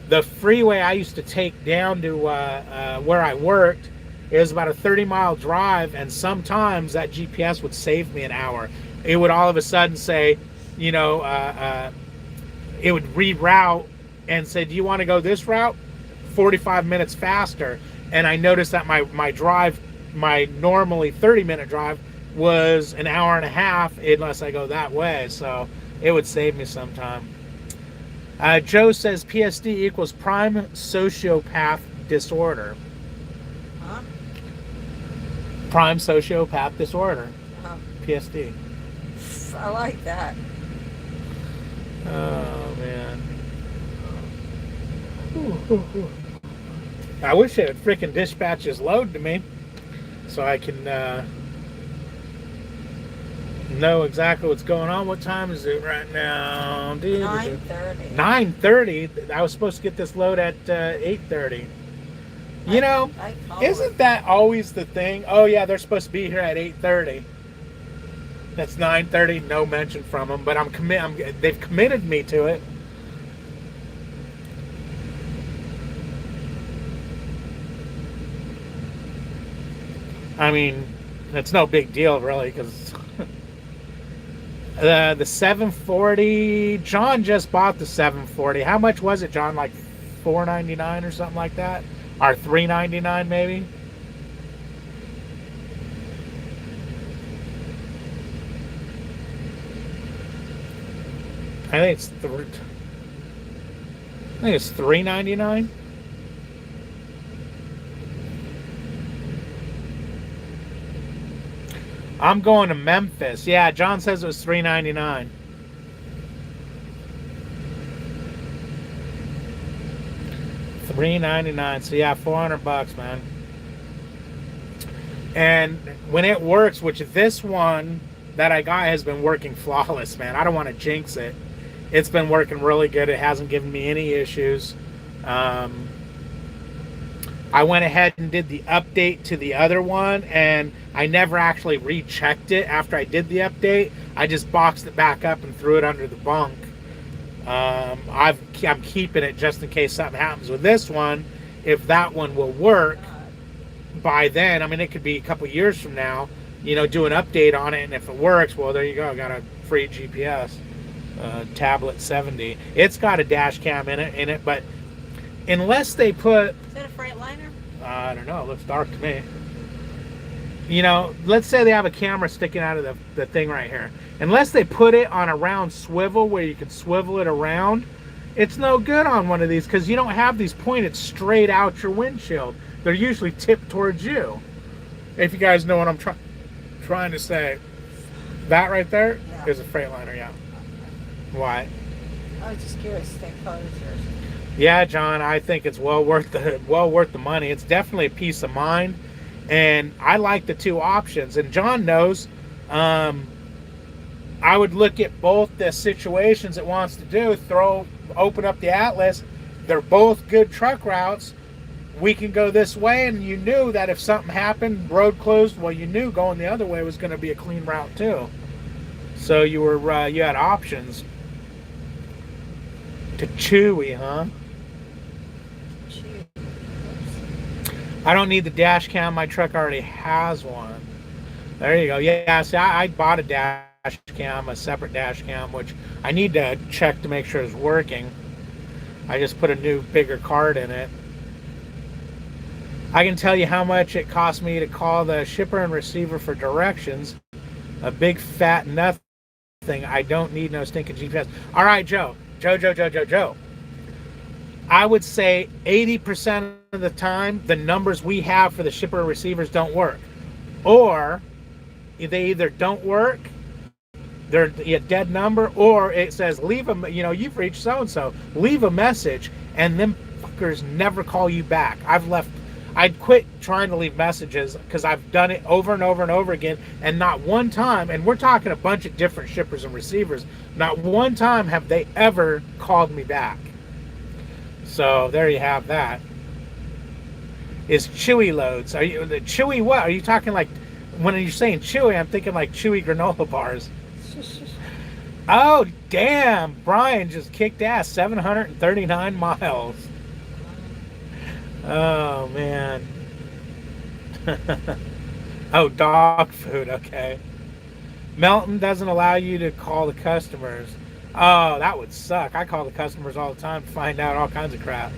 Speaker 1: the freeway I used to take down to where I worked, it was about a 30-mile drive, and sometimes that GPS would save me an hour. It would all of a sudden say, it would reroute and say, do you want to go this route? 45 minutes faster. And I noticed that my drive, my normally 30-minute drive, was an hour and a half unless I go that way. So it would save me some time. Joe says PSD equals prime sociopath disorder.
Speaker 2: Huh?
Speaker 1: Prime sociopath disorder.
Speaker 2: Uh-huh.
Speaker 1: PSD.
Speaker 2: I like that.
Speaker 1: Oh, man. I wish it would freaking dispatch his load to me so I can know exactly what's going on. What time is it right now?
Speaker 2: 9:30.
Speaker 1: 9:30. I was supposed to get this load at 8:30. Isn't that always the thing? Oh yeah, they're supposed to be here at 8:30. That's 9:30. No mention from them, but they've committed me to it. I mean, it's no big deal really, because the 740. John just bought the 740. How much was it, John? Like $4.99 or something like that, or $3.99 maybe. I think it's $3.99. I'm going to Memphis. Yeah, John says it was $3.99. $3.99. So yeah, $400, man. And when it works, which this one that I got has been working flawless, man. I don't want to jinx it. It's been working really good. It hasn't given me any issues. I went ahead and did the update to the other one, and I never actually rechecked it after I did the update. I just boxed it back up and threw it under the bunk. I'm keeping it just in case something happens with this one. If that one will work by then, I mean, it could be a couple years from now, do an update on it, and if it works, well, there you go. I got a free GPS. Tablet 70. It's got a dash cam in it, but unless they put...
Speaker 2: Is that a Freightliner?
Speaker 1: I don't know. It looks dark to me. Let's say they have a camera sticking out of the thing right here. Unless they put it on a round swivel where you can swivel it around, it's no good on one of these, because you don't have these pointed straight out your windshield. They're usually tipped towards you. If you guys know what I'm trying to say. That right there is a Freightliner, yeah. Why?
Speaker 2: I was just curious to take photos here.
Speaker 1: Yeah, John, I think it's well worth the money. It's definitely a peace of mind, and I like the two options. And John knows, I would look at both the situations it wants to do. Open up the Atlas. They're both good truck routes. We can go this way, and you knew that if something happened, road closed. Well, you knew going the other way was going to be a clean route too. So you had options. To Chewy, huh? I don't need the dash cam. My truck already has one. There you go. Yeah, see, I bought a dash cam, a separate dash cam, which I need to check to make sure it's working. I just put a new, bigger card in it. I can tell you how much it cost me to call the shipper and receiver for directions. A big fat nothing. I don't need no stinking GPS. All right, Joe. Joe. I would say 80% of the time, the numbers we have for the shipper and receivers don't work. Or they either don't work, they're a dead number, or it says, leave a, you've reached so-and-so. Leave a message, and them fuckers never call you back. I'd quit trying to leave messages because I've done it over and over and over again, and not one time, and we're talking a bunch of different shippers and receivers, not one time have they ever called me back. So there you have that. Is Chewy loads? Are you the Chewy what? Are you talking like, when you're saying Chewy, I'm thinking like Chewy granola bars. Oh, damn. Brian just kicked ass. 739 miles. Oh, man. Oh, dog food. Okay. Melton doesn't allow you to call the customers. Oh, that would suck. I call the customers all the time to find out all kinds of crap.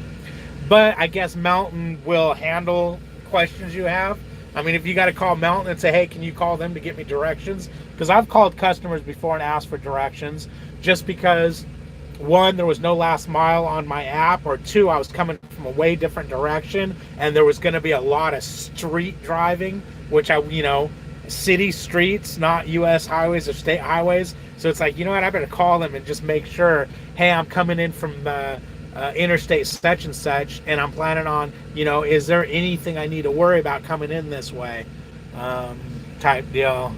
Speaker 1: But I guess Melton will handle questions you have. I mean, if you got to call Melton and say, hey, can you call them to get me directions? Because I've called customers before and asked for directions just because, one, there was no last mile on my app, or two, I was coming from a way different direction and there was going to be a lot of street driving, which city streets, not U.S. highways or state highways. So it's like, you know what, I better call them and just make sure, hey, I'm coming in from interstate such and such, and I'm planning on, is there anything I need to worry about coming in this way, type deal.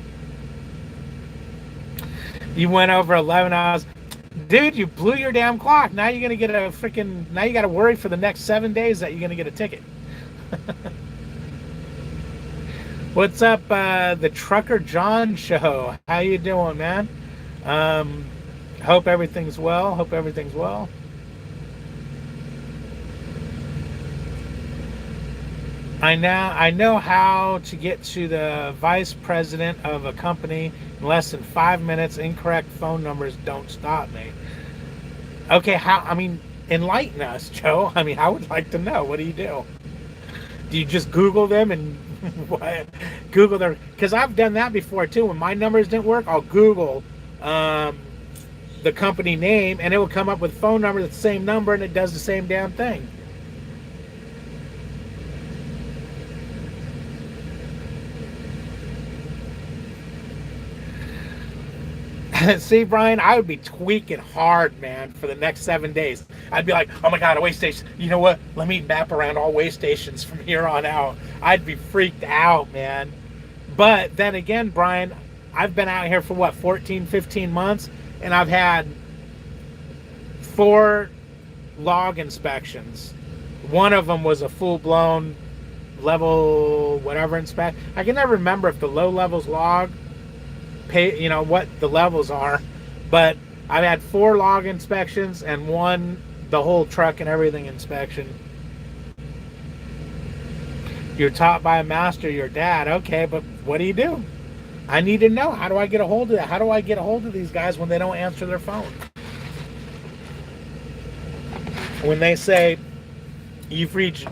Speaker 1: You went over 11 hours. Dude, you blew your damn clock. Now you're going to get now you got to worry for the next 7 days that you're going to get a ticket. What's up, the Trucker John Show? How you doing, man? Hope everything's well. I know how to get to the vice president of a company in less than 5 minutes. Incorrect phone numbers don't stop me. Okay, enlighten us, Joe. I would like to know. What do you do? Do you just Google them and what? Google their... Because I've done that before, too. When my numbers didn't work, I'll Google the company name, and it will come up with a phone number that's the same number, and it does the same damn thing. See, Brian, I would be tweaking hard, man, for the next 7 days. I'd be like, oh my God, a way station. You know what? Let me map around all way stations from here on out. I'd be freaked out, man. But then again, Brian, I've been out here for 14, 15 months, and I've had 4 log inspections. One of them was a full-blown level whatever inspect. I can never remember if the low levels log what the levels are, but I've had 4 log inspections and 1 the whole truck and everything inspection. You're taught by a master, your dad. Okay, but what do? I need to know. How do I get a hold of that? How do I get a hold of these guys when they don't answer their phone? When they say, you've reached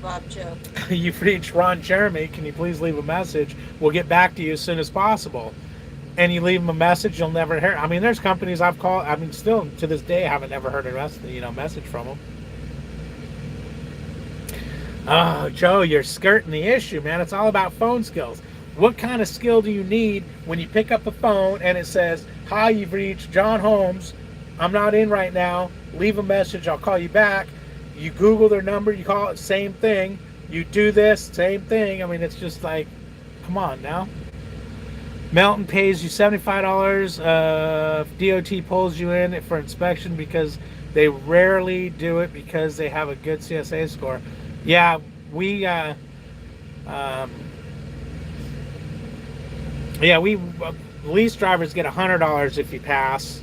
Speaker 2: Bob Joe.
Speaker 1: You've reached Ron Jeremy, can you please leave a message? We'll get back to you as soon as possible. And you leave them a message, you'll never hear. There's companies I've called, still to this day, I haven't ever heard a message from them. Oh, Joe, you're skirting the issue, man. It's all about phone skills. What kind of skill do you need when you pick up the phone and it says, hi, you've reached John Holmes. I'm not in right now. Leave a message, I'll call you back. You Google their number, you call it, same thing. You do this, same thing. It's just like, come on now. Melton pays you $75 if DOT pulls you in for inspection, because they rarely do it because they have a good CSA score. Yeah, lease drivers get $100 if you pass.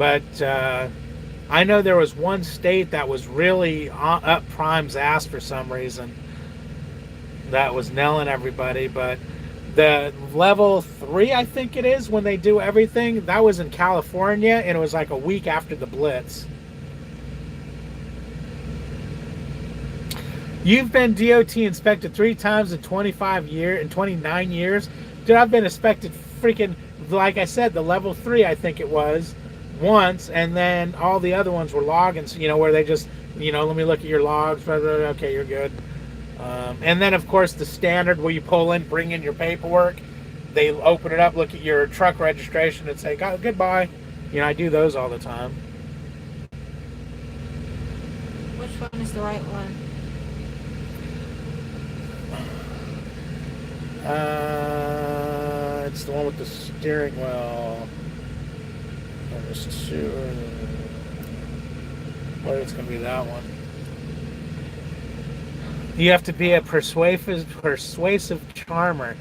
Speaker 1: But I know there was one state that was really up Prime's ass for some reason. That was nailing everybody. But the level 3, I think it is, when they do everything, that was in California, and it was like a week after the Blitz. You've been DOT inspected 3 times in 29 years. Dude, I've been inspected freaking, like I said, the level 3, I think it was, once, and then all the other ones were logins, where they just, let me look at your logs, okay, you're good. And then, of course, the standard where you pull in, bring in your paperwork, they open it up, look at your truck registration, and say, goodbye. I do those all the time.
Speaker 2: Which one is the right one?
Speaker 1: It's the one with the steering wheel. Well, it's going to be that one. You have to be a persuasive charmer.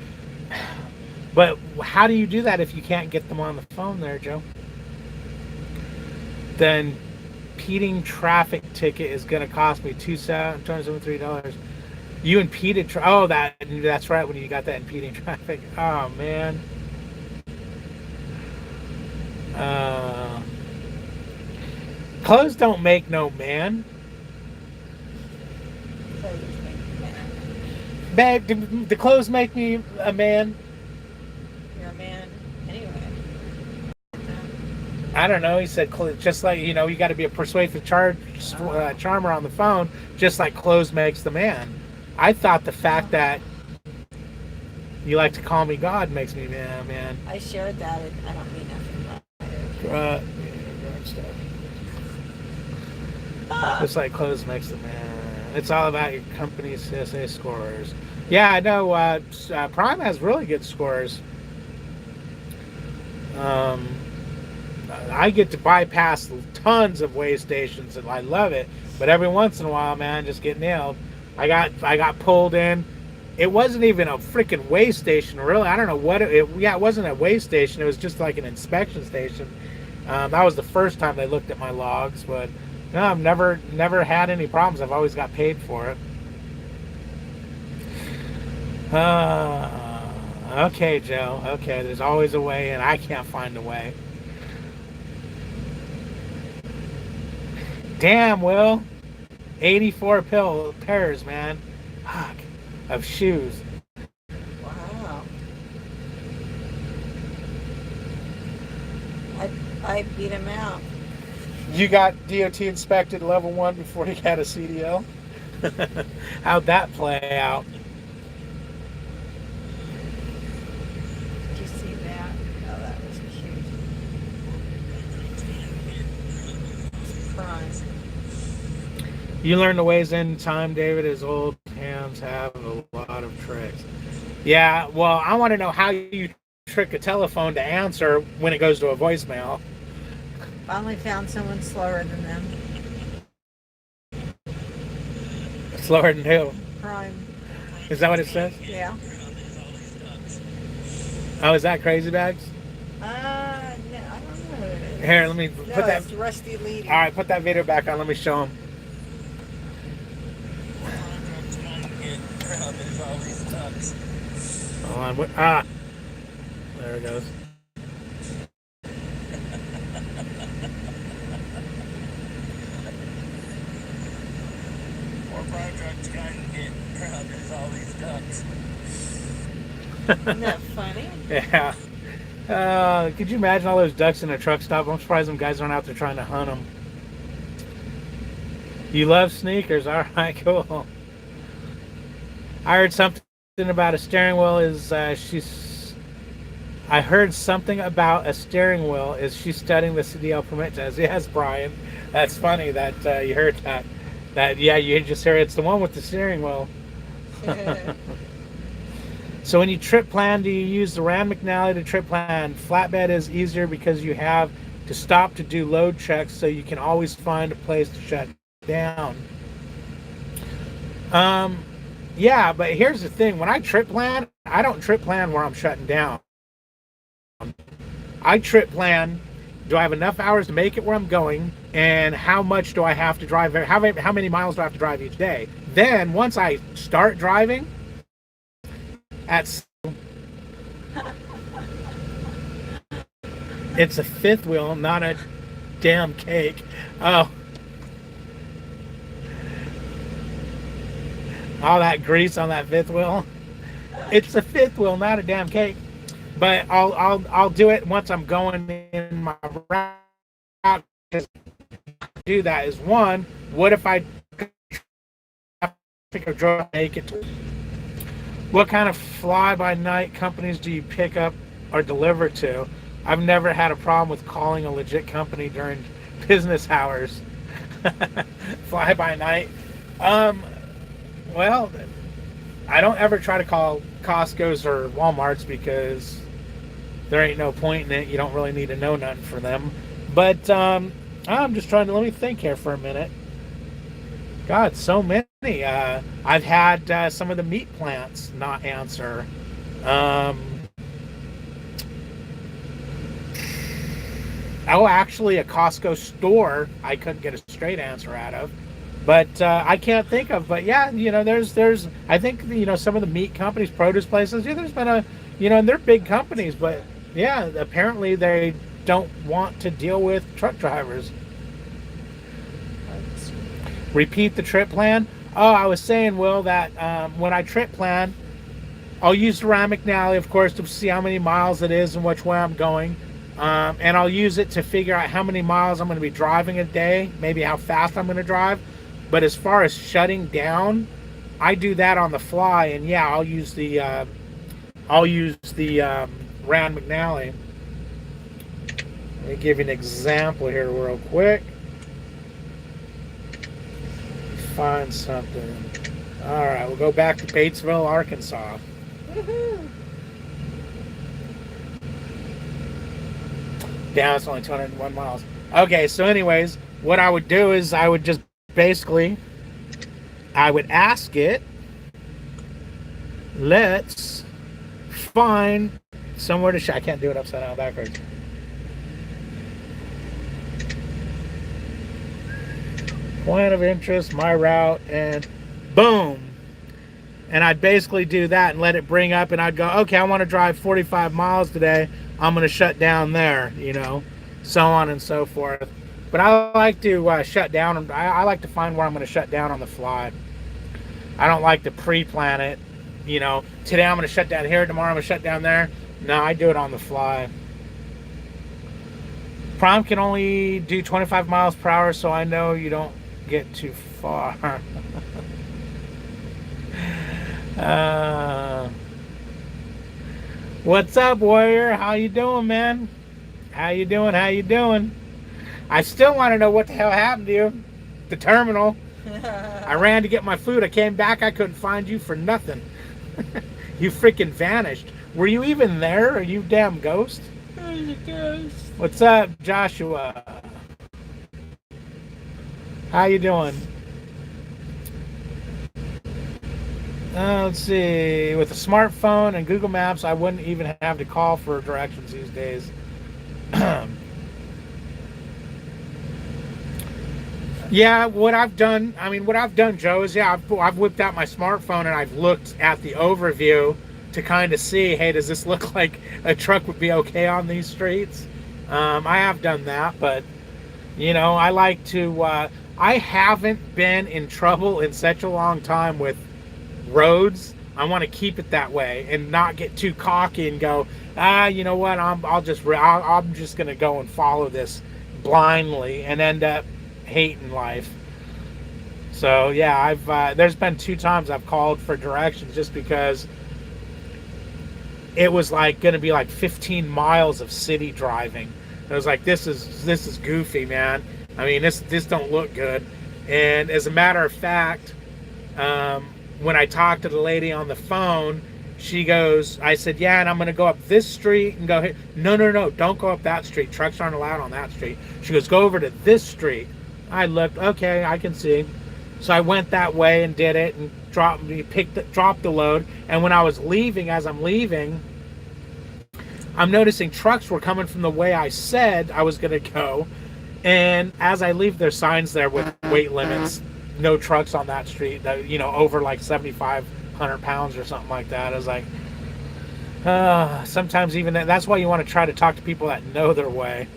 Speaker 1: But how do you do that if you can't get them on the phone there, Joe? Then impeding traffic ticket is going to cost me $273. You impeded that's right, when you got that impeding traffic. Oh, man. Clothes don't make no man. Babe, the clothes make me a man.
Speaker 2: You're a man anyway.
Speaker 1: I don't know. He said, just like, you got to be a persuasive charmer on the phone, just like clothes makes the man. I thought the fact that you like to call me God makes me man.
Speaker 2: I shared that. I don't mean nothing by it.
Speaker 1: Just like clothes makes the man. It's all about your company's CSA scores. Yeah, I know. Prime has really good scores. I get to bypass tons of way stations, and I love it. But every once in a while, man, just get nailed. I got pulled in. It wasn't even a freaking way station, really. I don't know what it wasn't a way station. It was just like an inspection station. That was the first time they looked at my logs, but no, I've never had any problems. I've always got paid for it. Okay, Joe. Okay, there's always a way, and I can't find a way. Damn, Will. 84 pairs, man. Fuck. Of shoes.
Speaker 2: Wow. I beat him out.
Speaker 1: You got DOT inspected level 1 before you got a CDL? How'd that play out?
Speaker 2: Did you see that? Oh, that was cute. Surprise.
Speaker 1: You learn the ways in time, David. His old hands have a lot of tricks. Yeah, well, I want to know how you trick a telephone to answer when it goes to a voicemail.
Speaker 2: Finally found someone slower than them.
Speaker 1: Slower than who?
Speaker 2: Prime.
Speaker 1: Is that what it says?
Speaker 2: Yeah.
Speaker 1: Oh, is that Crazy Bags?
Speaker 2: No, I don't know.
Speaker 1: Here, let me put that.
Speaker 2: It's Rusty Leedy.
Speaker 1: All right, put that video back on. Let me show him. Hold on. There it goes.
Speaker 4: More fire trucks trying to get proud there's all these ducks.
Speaker 2: Isn't that funny?
Speaker 1: Yeah. Could you imagine all those ducks in a truck stop? I'm surprised them guys aren't out there trying to hunt them. You love sneakers? All right, cool. I heard something about a steering wheel. I heard something about a steering wheel. Is she studying the CDL permit test? Yes, Brian. That's funny that you heard that. Yeah, you just heard it's the one with the steering wheel. So when you trip plan, do you use the Rand McNally to trip plan? Flatbed is easier because you have to stop to do load checks, so you can always find a place to shut down. Yeah, but here's the thing. When I trip plan, I don't trip plan where I'm shutting down. I trip plan Do I have enough hours to make it where I'm going? And how much do I have to drive? How many miles do I have to drive each day? Then once I start driving, it's a fifth wheel, not a damn cake. Oh, all that grease on that fifth wheel. It's a fifth wheel, not a damn cake. But I'll do it once I'm going in my route. Do that is one. What if I pick a drove make it? What kind of fly-by-night companies do you pick up or deliver to? I've never had a problem with calling a legit company during business hours. Fly-by-night. Well, I don't ever try to call Costco's or Walmart's because there ain't no point in it. You don't really need to know nothing for them. But I'm just trying to, let me think here for a minute. God, so many. I've had some of the meat plants not answer. Actually, a Costco store I couldn't get a straight answer out of. But I can't think of. But yeah, there's. I think some of the meat companies, produce places. Yeah, there's been and they're big companies, but yeah, apparently they don't want to deal with truck drivers. Repeat the trip plan. Oh, I was saying, Will, that when I trip plan, I'll use the Rand McNally, of course, to see how many miles it is and which way I'm going. And I'll use it to figure out how many miles I'm going to be driving a day, maybe how fast I'm going to drive. But as far as shutting down, I do that on the fly. And yeah, I'll use the Rand McNally. Let me give you an example here real quick. Find something. All right, we'll go back to Batesville, Arkansas.
Speaker 2: Woohoo!
Speaker 1: Down, it's only 201 miles. Okay, so anyways, what I would do is I would just basically, I would ask it, let's find somewhere to I can't do it upside down backwards. Point of interest, my route, and boom. And I'd basically do that and let it bring up, and I'd go, okay, I want to drive 45 miles today. I'm going to shut down there, so on and so forth. But I like to shut down. I like to find where I'm going to shut down on the fly. I don't like to pre-plan it. Today I'm going to shut down here, tomorrow I'm going to shut down there. No, I do it on the fly. Prom can only do 25 miles per hour, so I know you don't get too far. What's up, Warrior? How you doing, man? How you doing? I still want to know what the hell happened to you. The terminal. I ran to get my food. I came back. I couldn't find you for nothing. You freaking vanished. Were you even there? Are you damn ghost? What's up, Joshua? How you doing? Let's see. With a smartphone and Google Maps, I wouldn't even have to call for directions these days. Yeah, what I've done, Joe, is I've whipped out my smartphone and I've looked at the overview to kind of see, hey, does this look like a truck would be okay on these streets? I have done that, but I like to. I haven't been in trouble in such a long time with roads. I want to keep it that way and not get too cocky and go, you know what? I'm just gonna go and follow this blindly and end up hating life. So yeah, I've there's been 2 times I've called for directions just because it was like going to be like 15 miles of city driving. I was like, this is goofy, man. I mean, this don't look good. And as a matter of fact, when I talked to the lady on the phone, she goes, I said, yeah, and I'm going to go up this street and go here. No, don't go up that street. Trucks aren't allowed on that street. She goes, go over to this street. I looked, okay, I can see. So I went that way and did it and dropped the load. And when I was leaving, as I'm leaving, I'm noticing trucks were coming from the way I said I was going to go. And as I leave, there's signs there with weight limits, no trucks on that street, that, you know, over like 7,500 pounds or something like that. I was like, sometimes even that's why you want to try to talk to people that know their way.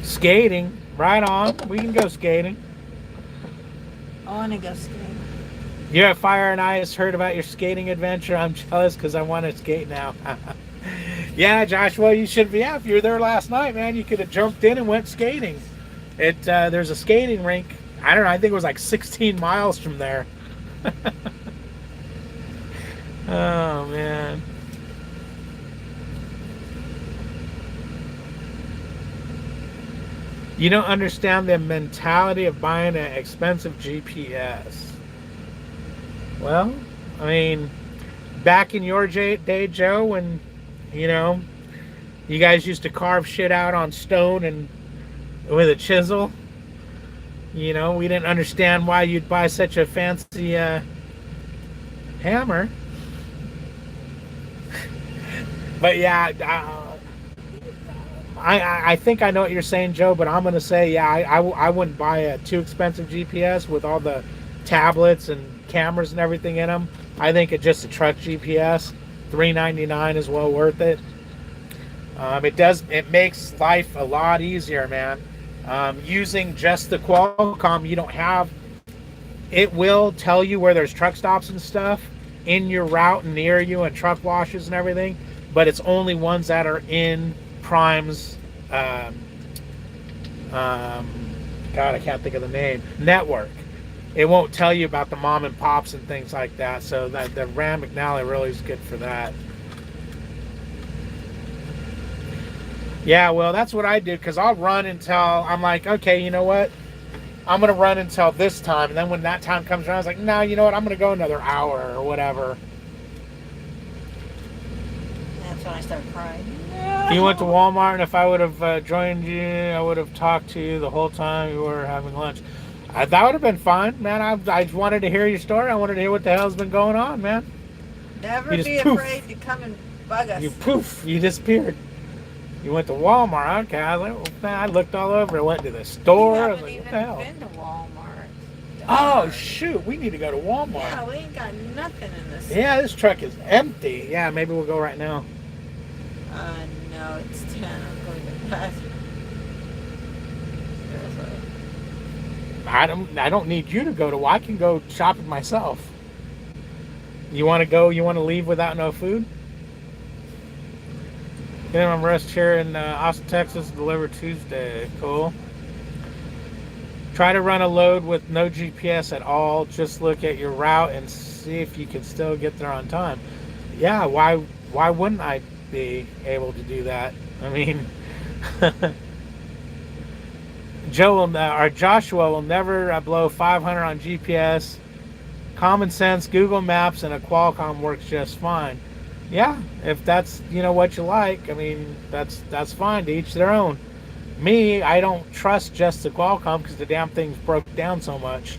Speaker 1: Skating, right on. We can go skating.
Speaker 2: I want to go skating.
Speaker 1: You at Fire and Ice heard about your skating adventure. I'm jealous because I want to skate now. Yeah, Joshua, you should be. Yeah, if you were there last night, man, you could have jumped in and went skating. There's a skating rink. I don't know. I think it was like 16 miles from there. Oh man. You don't understand the mentality of buying an expensive GPS. Well, I mean, back in your day, Joe, when, you know, you guys used to carve shit out on stone and with a chisel, you know, we didn't understand why you'd buy such a fancy hammer. But yeah, I think I know what you're saying, Joe, but I'm going to say, yeah, I wouldn't buy a too expensive GPS with all the tablets and cameras and everything in them. I think it's just a truck GPS. $3.99 is well worth it. It makes life a lot easier, man. Using just the Qualcomm, you don't have, it will tell you where there's truck stops and stuff in your route and near you and truck washes and everything, but it's only ones that are in Prime's God, I can't think of the name, network. It won't tell you about the mom and pops and things like that. So that the Rand McNally really is good for that. Yeah, well, that's what I do, because I'll run until I'm like, okay, you know what? I'm going to run until this time. And then when that time comes around, I was like, no, you know what? I'm going to go another hour or whatever.
Speaker 2: That's when I start crying.
Speaker 1: You went to Walmart, and if I would have joined you, I would have talked to you the whole time you were having lunch. That would have been fun, man. I wanted to hear your story. I wanted to hear what the hell's been going on, man.
Speaker 2: Never
Speaker 1: You
Speaker 2: be
Speaker 1: just poof.
Speaker 2: afraid to come and bug us.
Speaker 1: You disappeared. You went to Walmart. Okay, I was like, well, man, I looked all over. I went to the store. I was like, what the hell?
Speaker 2: Been to Walmart.
Speaker 1: Oh shoot, we need to go to Walmart.
Speaker 2: Yeah, we ain't got nothing in this.
Speaker 1: Yeah, this truck is empty. Yeah, maybe we'll go right now.
Speaker 2: No, it's 10. I'm going to the bathroom. Seriously.
Speaker 1: I don't need you to go to. I can go shopping myself. You want to go? You want to leave without no food? Get him on rest here in Austin, Texas. Delivered Tuesday. Cool. Try to run a load with no GPS at all. Just look at your route and see if you can still get there on time. Yeah, why wouldn't I be able to do that? I mean, Joshua will never blow 500 on GPS. Common sense, Google Maps, and a Qualcomm works just fine. Yeah, if that's, you know, what you like, I mean, that's fine. To each their own. Me, I don't trust just the Qualcomm because the damn thing's broke down so much.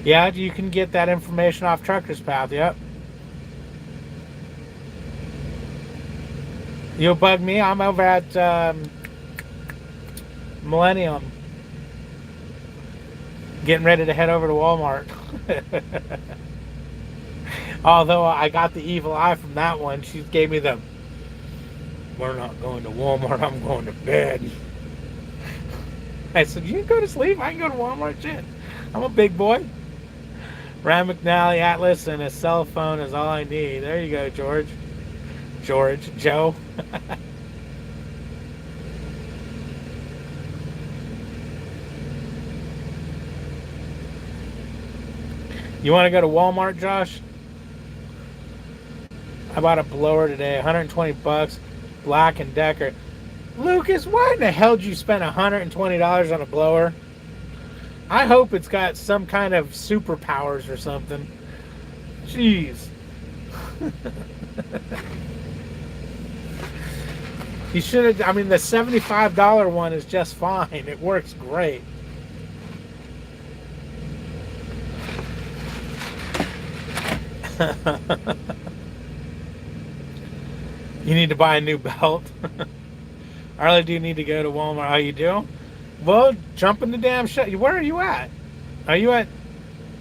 Speaker 1: Yeah, you can get that information off Trucker's Path, yep. You'll bug me, I'm over at Millennium. Getting ready to head over to Walmart. Although I got the evil eye from that one. She gave me the, we're not going to Walmart, I'm going to bed. I said, you can go to sleep, I can go to Walmart, shit. I'm a big boy. Rand McNally, Atlas, and a cell phone is all I need. There you go, Joe. You want to go to Walmart, Josh? I bought a blower today, 120 bucks, Black & Decker. Lucas, why in the hell did you spend $120 on a blower? I hope it's got some kind of superpowers or something. Jeez. You should have, I mean, the $75 one is just fine. It works great. You need to buy a new belt. I really do need to go to Walmart. Oh, you do? Well, jump in the damn shuttle. Where are you at? Are you at?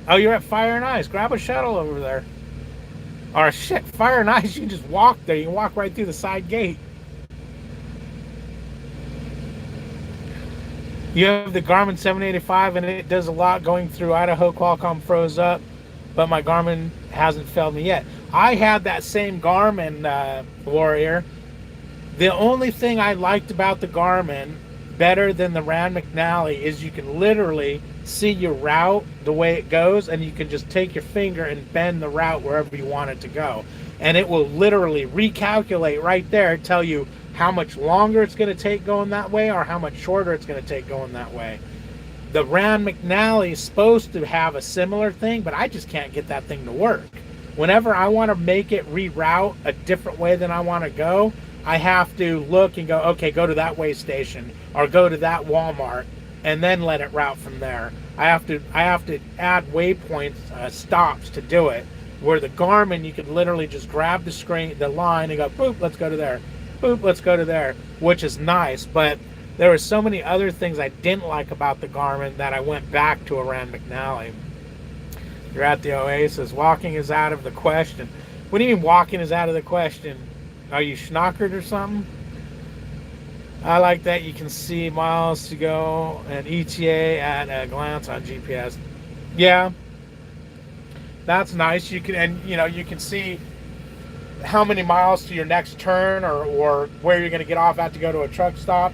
Speaker 1: Oh, you're at Fire and Ice. Grab a shuttle over there. Or shit, Fire and Ice. You can just walk there. You can walk right through the side gate. You have the Garmin 785, and it does a lot going through Idaho. Qualcomm froze up, but my Garmin hasn't failed me yet. I had that same Garmin Warrior. The only thing I liked about the Garmin better than the Rand McNally is you can literally see your route, the way it goes, and you can just take your finger and bend the route wherever you want it to go. And it will literally recalculate right there, tell you how much longer it's going to take going that way or how much shorter it's going to take going that way. The Rand McNally is supposed to have a similar thing, but I just can't get that thing to work. Whenever I want to make it reroute a different way than I want to go, I have to look and go, okay, go to that way station or go to that Walmart, and then let it route from there. I have to add waypoints, stops to do it. Where the Garmin, you can literally just grab the screen, the line, and go, boop, let's go to there. Boop, let's go to there, which is nice. But there were so many other things I didn't like about the Garmin that I went back to a Rand McNally. You're at the Oasis. Walking is out of the question. What do you mean walking is out of the question? Are you schnockered or something? I like that you can see miles to go and ETA at a glance on GPS. Yeah, that's nice. You can, and you can see how many miles to your next turn or where you're going to get off at to go to a truck stop.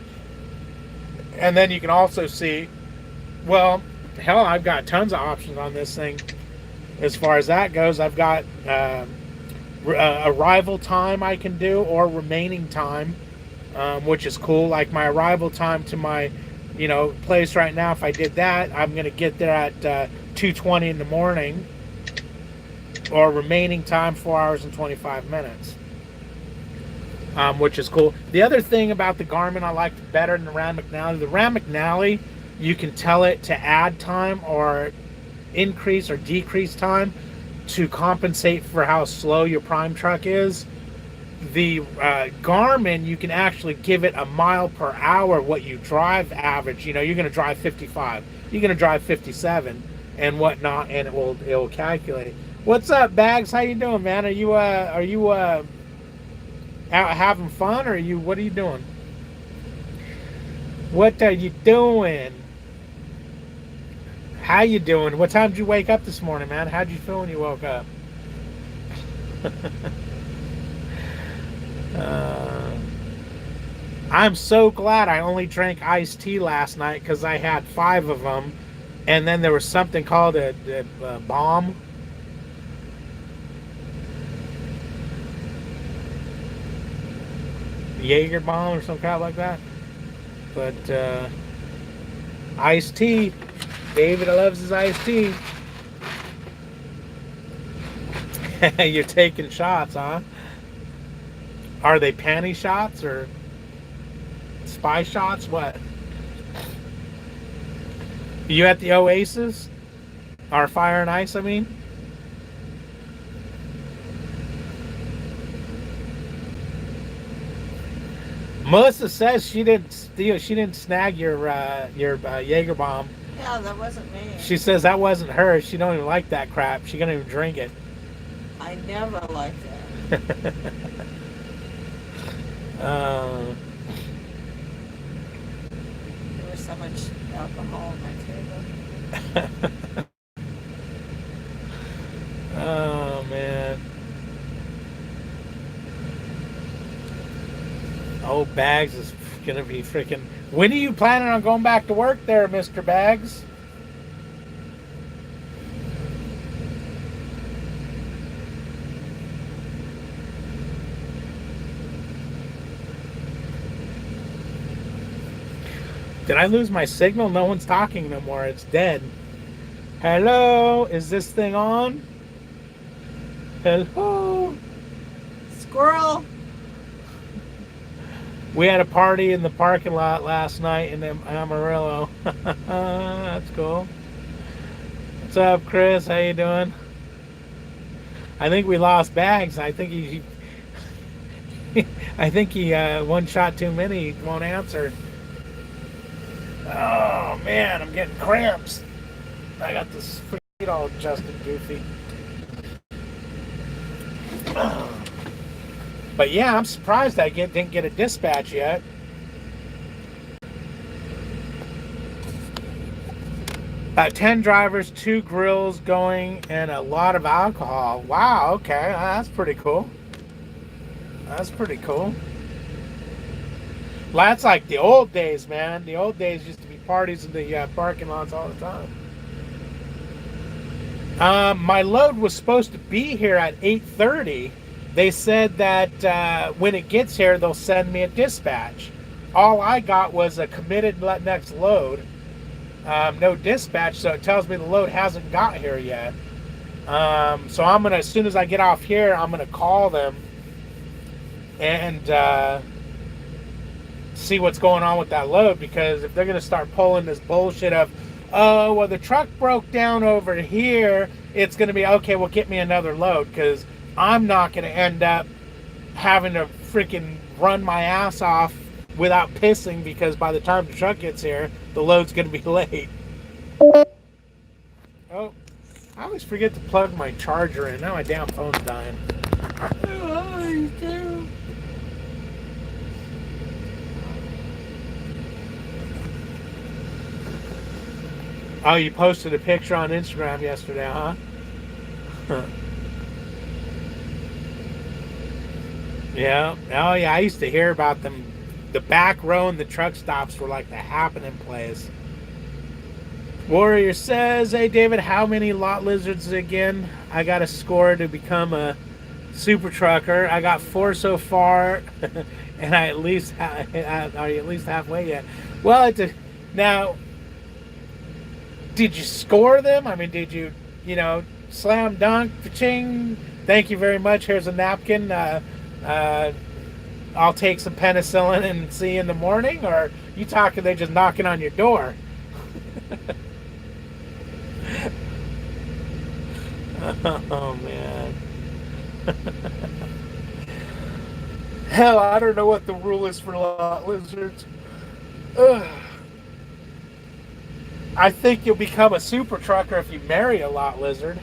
Speaker 1: And then you can also see, well, hell, I've got tons of options on this thing. As far as that goes, I've got arrival time I can do or remaining time. Which is cool. Like my arrival time to my, place right now, if I did that, I'm going to get there at 2:20 in the morning. Or remaining time, 4 hours and 25 minutes. Which is cool. The other thing about the Garmin I liked better than the Rand McNally, the Rand McNally, you can tell it to add time or increase or decrease time to compensate for how slow your prime truck is. The Garmin, you can actually give it a mile per hour what you drive average. You're going to drive 55, you're going to drive 57 and whatnot, and it will calculate. What's up, Bags? How you doing, man? Are you out having fun, or what are you doing? What are you doing? How you doing? What time did you wake up this morning, man? How'd you feel when you woke up? I'm so glad I only drank iced tea last night because I had 5 of them, and then there was something called a bomb. Jaeger bomb or some crap like that. But iced tea. David loves his iced tea. You're taking shots, huh? Are they panty shots or spy shots? What? You at the Oasis? Or Fire and Ice, I mean? Melissa says she didn't steal. She didn't snag your Jaeger bomb.
Speaker 2: Yeah, that wasn't me.
Speaker 1: She says that wasn't her. She don't even like that crap. She don't even drink it.
Speaker 2: I never liked that.
Speaker 1: Uh,
Speaker 2: There was so much alcohol on my table.
Speaker 1: oh man. Old Bags is gonna be freaking. When are you planning on going back to work there, Mr. Bags? Did I lose my signal? No one's talking no more. It's dead. Hello? Is this thing on? Hello?
Speaker 2: Squirrel.
Speaker 1: We had a party in the parking lot last night in Amarillo. That's cool. What's up, Chris? How you doing? I think we lost Bags. I think he I think he one shot too many. He won't answer. Oh man, I'm getting cramps. I got this feet all adjusted goofy. But yeah, I'm surprised I didn't get a dispatch yet. 10 drivers, 2 grills going, and a lot of alcohol. Wow, okay, that's pretty cool. That's pretty cool. Well, that's like the old days, man. The old days used to be parties in the parking lots all the time. My load was supposed to be here at 8:30. They said that when it gets here, they'll send me a dispatch. All I got was a committed next load. No dispatch, so it tells me the load hasn't got here yet. So I'm gonna, as soon as I get off here, I'm gonna call them and see what's going on with that load, because if they're gonna start pulling this bullshit of, oh well, the truck broke down over here, it's gonna be okay, well get me another load, because I'm not gonna end up having to freaking run my ass off without pissing, because by the time the truck gets here, the load's gonna be late. Oh, I always forget to plug my charger in. Now my damn phone's dying. Oh, you posted a picture on Instagram yesterday, huh? Yeah. Oh, yeah. I used to hear about them. The back row and the truck stops were like the happening place. Warrior says, hey, David, how many lot lizards again? I got a score to become a super trucker. I got 4 so far, and are you at least halfway yet? Well, now, did you score them? I mean, did you, slam dunk, ching? Thank you very much. Here's a napkin. I'll take some penicillin and see you in the morning? Or you talking they just knocking on your door? Oh, man. Hell, I don't know what the rule is for lot lizards. Ugh. I think you'll become a super trucker if you marry a lot lizard.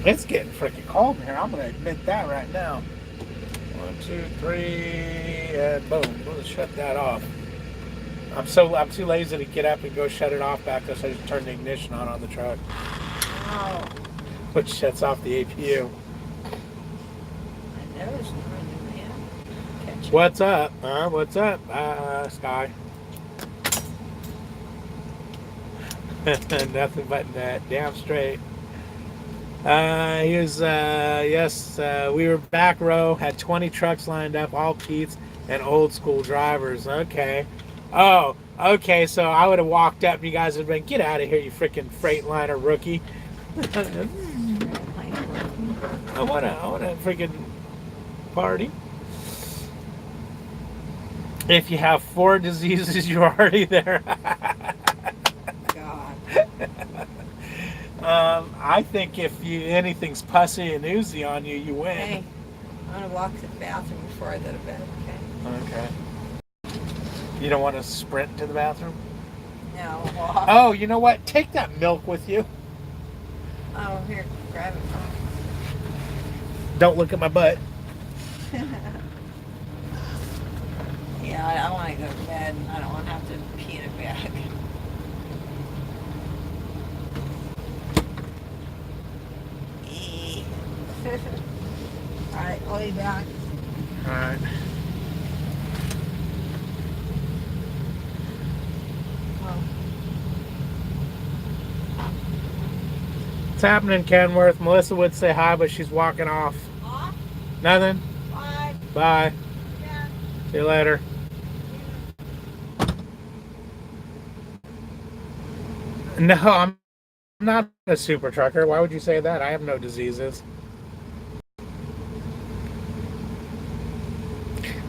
Speaker 1: It's getting freaking cold in here. I'm going to admit that right now. 1, 2, 3, and boom. We'll shut that off. I'm too lazy to get up and go shut it off back there, so I just turned the ignition on the truck.
Speaker 2: Oh.
Speaker 1: Which shuts off the APU.
Speaker 2: I know it's running, man. Catch
Speaker 1: What's up? What's up, Sky? Nothing but that. Damn straight. We were back row, had 20 trucks lined up, all Pete's and old school drivers. Okay. Oh, okay, so I would have walked up and you guys would have been, get out of here, you freaking Freightliner rookie. I want to freaking party. If you have 4 diseases, you're already there. I think if anything's pussy and oozy on you, you win.
Speaker 2: Hey, I'm gonna walk to the bathroom before I go to bed.
Speaker 1: Okay. You don't want to sprint to the bathroom?
Speaker 2: No, walk.
Speaker 1: Oh, you know what? Take that milk with you.
Speaker 2: Oh, here, grab it.
Speaker 1: Don't look at my butt.
Speaker 2: Yeah, I want to go to bed. I don't want to have to pee in a bag. Alright, I'll be back.
Speaker 1: Alright. What's happening, Kenworth? Melissa would say hi, but she's walking off.
Speaker 2: Off?
Speaker 1: Nothing?
Speaker 2: Bye.
Speaker 1: Bye.
Speaker 2: Yeah.
Speaker 1: See you later. No, I'm not a super trucker. Why would you say that? I have no diseases.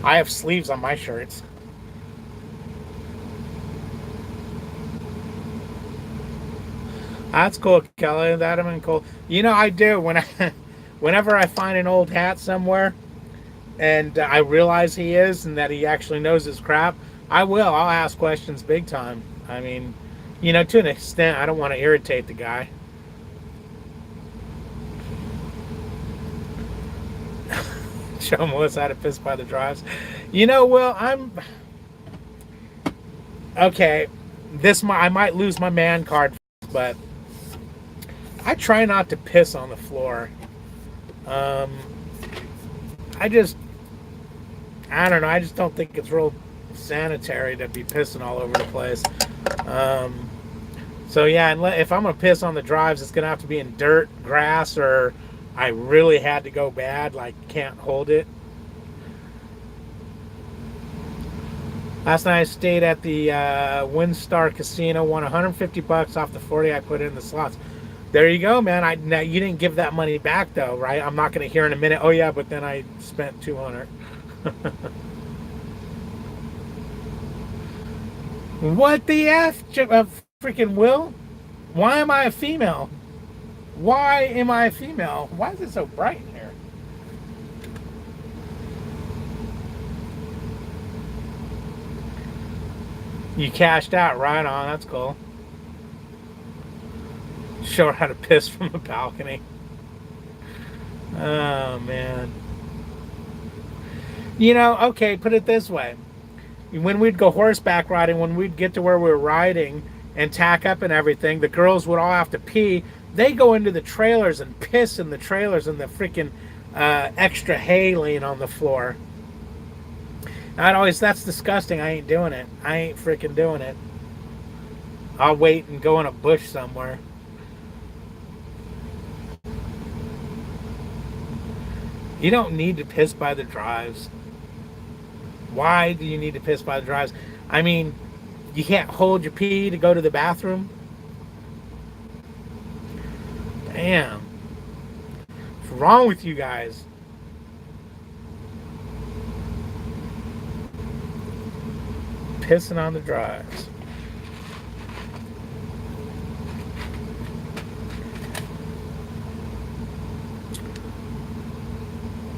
Speaker 1: I have sleeves on my shirts. That's cool, Kelly. That'd have been cool. You know, I do when I, whenever I find an old hat somewhere, and I realize he is, and that he actually knows his crap, I will. I'll ask questions big time. I mean, you know, to an extent, I don't want to irritate the guy. Show Melissa how to piss by the drives. You know, Will, I'm okay. I might lose my man card, but I try not to piss on the floor. Um, I just, I don't know. I just don't think it's real sanitary to be pissing all over the place. Um, so yeah, if I'm gonna piss on the drives, it's gonna have to be in dirt, grass, or I really had to go bad, like can't hold it. Last night I stayed at the WinStar Casino, won 150 bucks off the 40 I put in the slots. There you go, man. Now you didn't give that money back though, right? I'm not going to hear in a minute. Oh yeah, but then I spent 200. What the f? Freaking Will? Why am I a female? Why am I a female? Why is it so bright in here? You cashed out, right on. That's cool. Show her how to piss from a balcony. Oh, man. You know, okay, put it this way. When we'd go horseback riding, when we'd get to where we were riding and tack up and everything, the girls would all have to pee. They go into the trailers and piss in the trailers in the freaking extra hay laying on the floor. That's disgusting. I ain't doing it. I ain't freaking doing it. I'll wait and go in a bush somewhere. You don't need to piss by the drives. Why do you need to piss by the drives? I mean, you can't hold your pee to go to the bathroom? Damn. What's wrong with you guys? Pissing on the drives.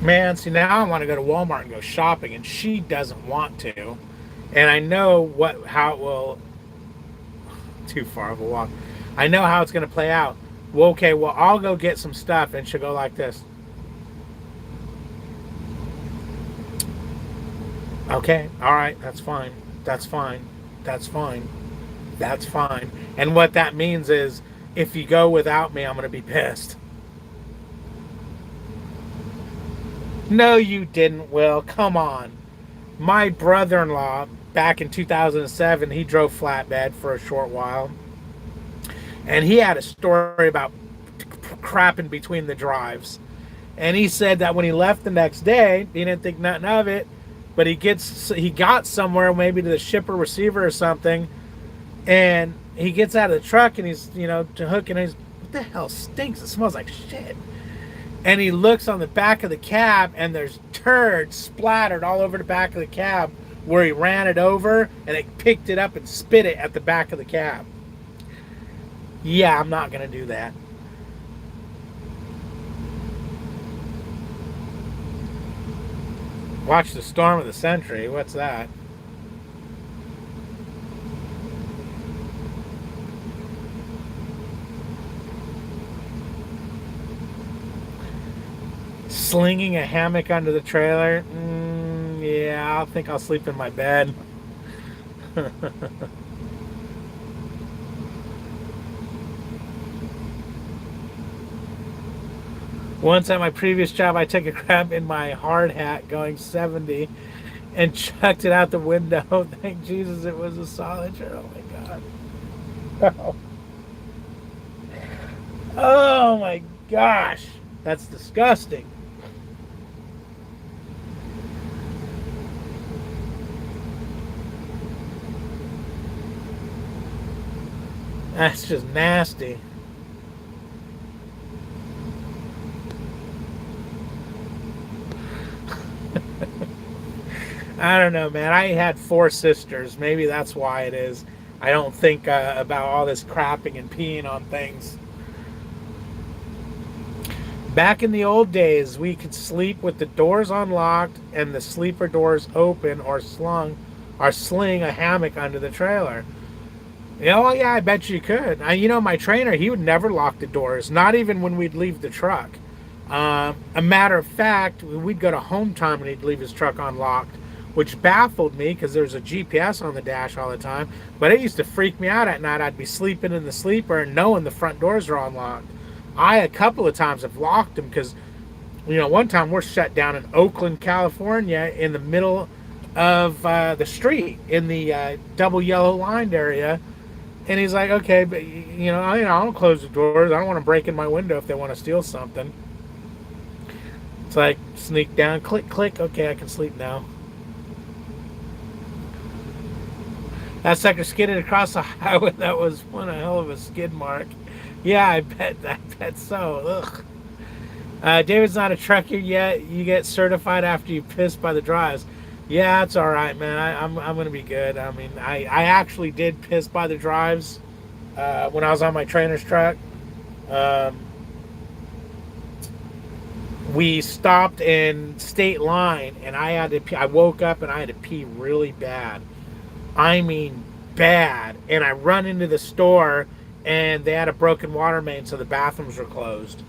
Speaker 1: Man, see, now I want to go to Walmart and go shopping, and she doesn't want to. And I know how it will. Too far of a walk. I know how it's going to play out. Well, okay, well, I'll go get some stuff, and she'll go like this. Okay, all right, that's fine. That's fine. That's fine. That's fine. And what that means is, if you go without me, I'm going to be pissed. No, you didn't, Will. Come on. My brother-in-law, back in 2007, he drove flatbed for a short while. And he had a story about crapping between the drives. And he said that when he left the next day, he didn't think nothing of it. But he got somewhere, maybe to the shipper receiver or something. And he gets out of the truck and he's, to hook, and he's, what the hell stinks? It smells like shit. And he looks on the back of the cab, and there's turds splattered all over the back of the cab where he ran it over, and it picked it up and spit it at the back of the cab. Yeah, I'm not going to do that. Watch the storm of the century. What's that? Slinging a hammock under the trailer? Yeah, I think I'll sleep in my bed. Once at my previous job, I took a crap in my hard hat going 70 and chucked it out the window. Thank Jesus it was a solid shirt. Oh my God. Oh. Oh my gosh. That's disgusting. That's just nasty. I don't know, man. I had 4 sisters. Maybe that's why it is. I don't think about all this crapping and peeing on things. Back in the old days, we could sleep with the doors unlocked and the sleeper doors open, or sling a hammock under the trailer. Oh yeah, I bet you could. My trainer, he would never lock the doors, not even when we'd leave the truck. A matter of fact, we'd go to home time and he'd leave his truck unlocked, which baffled me because there's a GPS on the dash all the time. But it used to freak me out at night. I'd be sleeping in the sleeper and knowing the front doors are unlocked. I, a couple of times, have locked them because, one time we're shut down in Oakland, California, in the middle of the street in the double yellow lined area. And he's like, okay, but, I don't close the doors. I don't want to break in my window if they want to steal something. It's like, sneak down, click, click. Okay, I can sleep now. That sucker skidded across the highway. That was one hell of a skid mark. Yeah, I bet so. Ugh. David's not a trucker yet. You get certified after you piss by the drives. Yeah, that's all right, man. I'm gonna be good. I mean, I actually did piss by the drives when I was on my trainer's truck. We stopped in State Line, and I had to pee. I woke up and I had to pee really bad. I mean, bad. And I run into the store, and they had a broken water main, so the bathrooms were closed.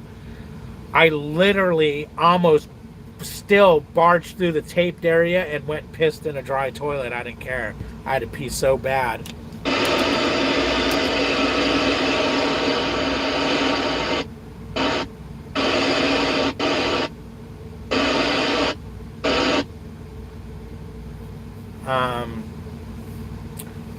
Speaker 1: I literally almost still barged through the taped area and went and pissed in a dry toilet. I didn't care. I had to pee so bad.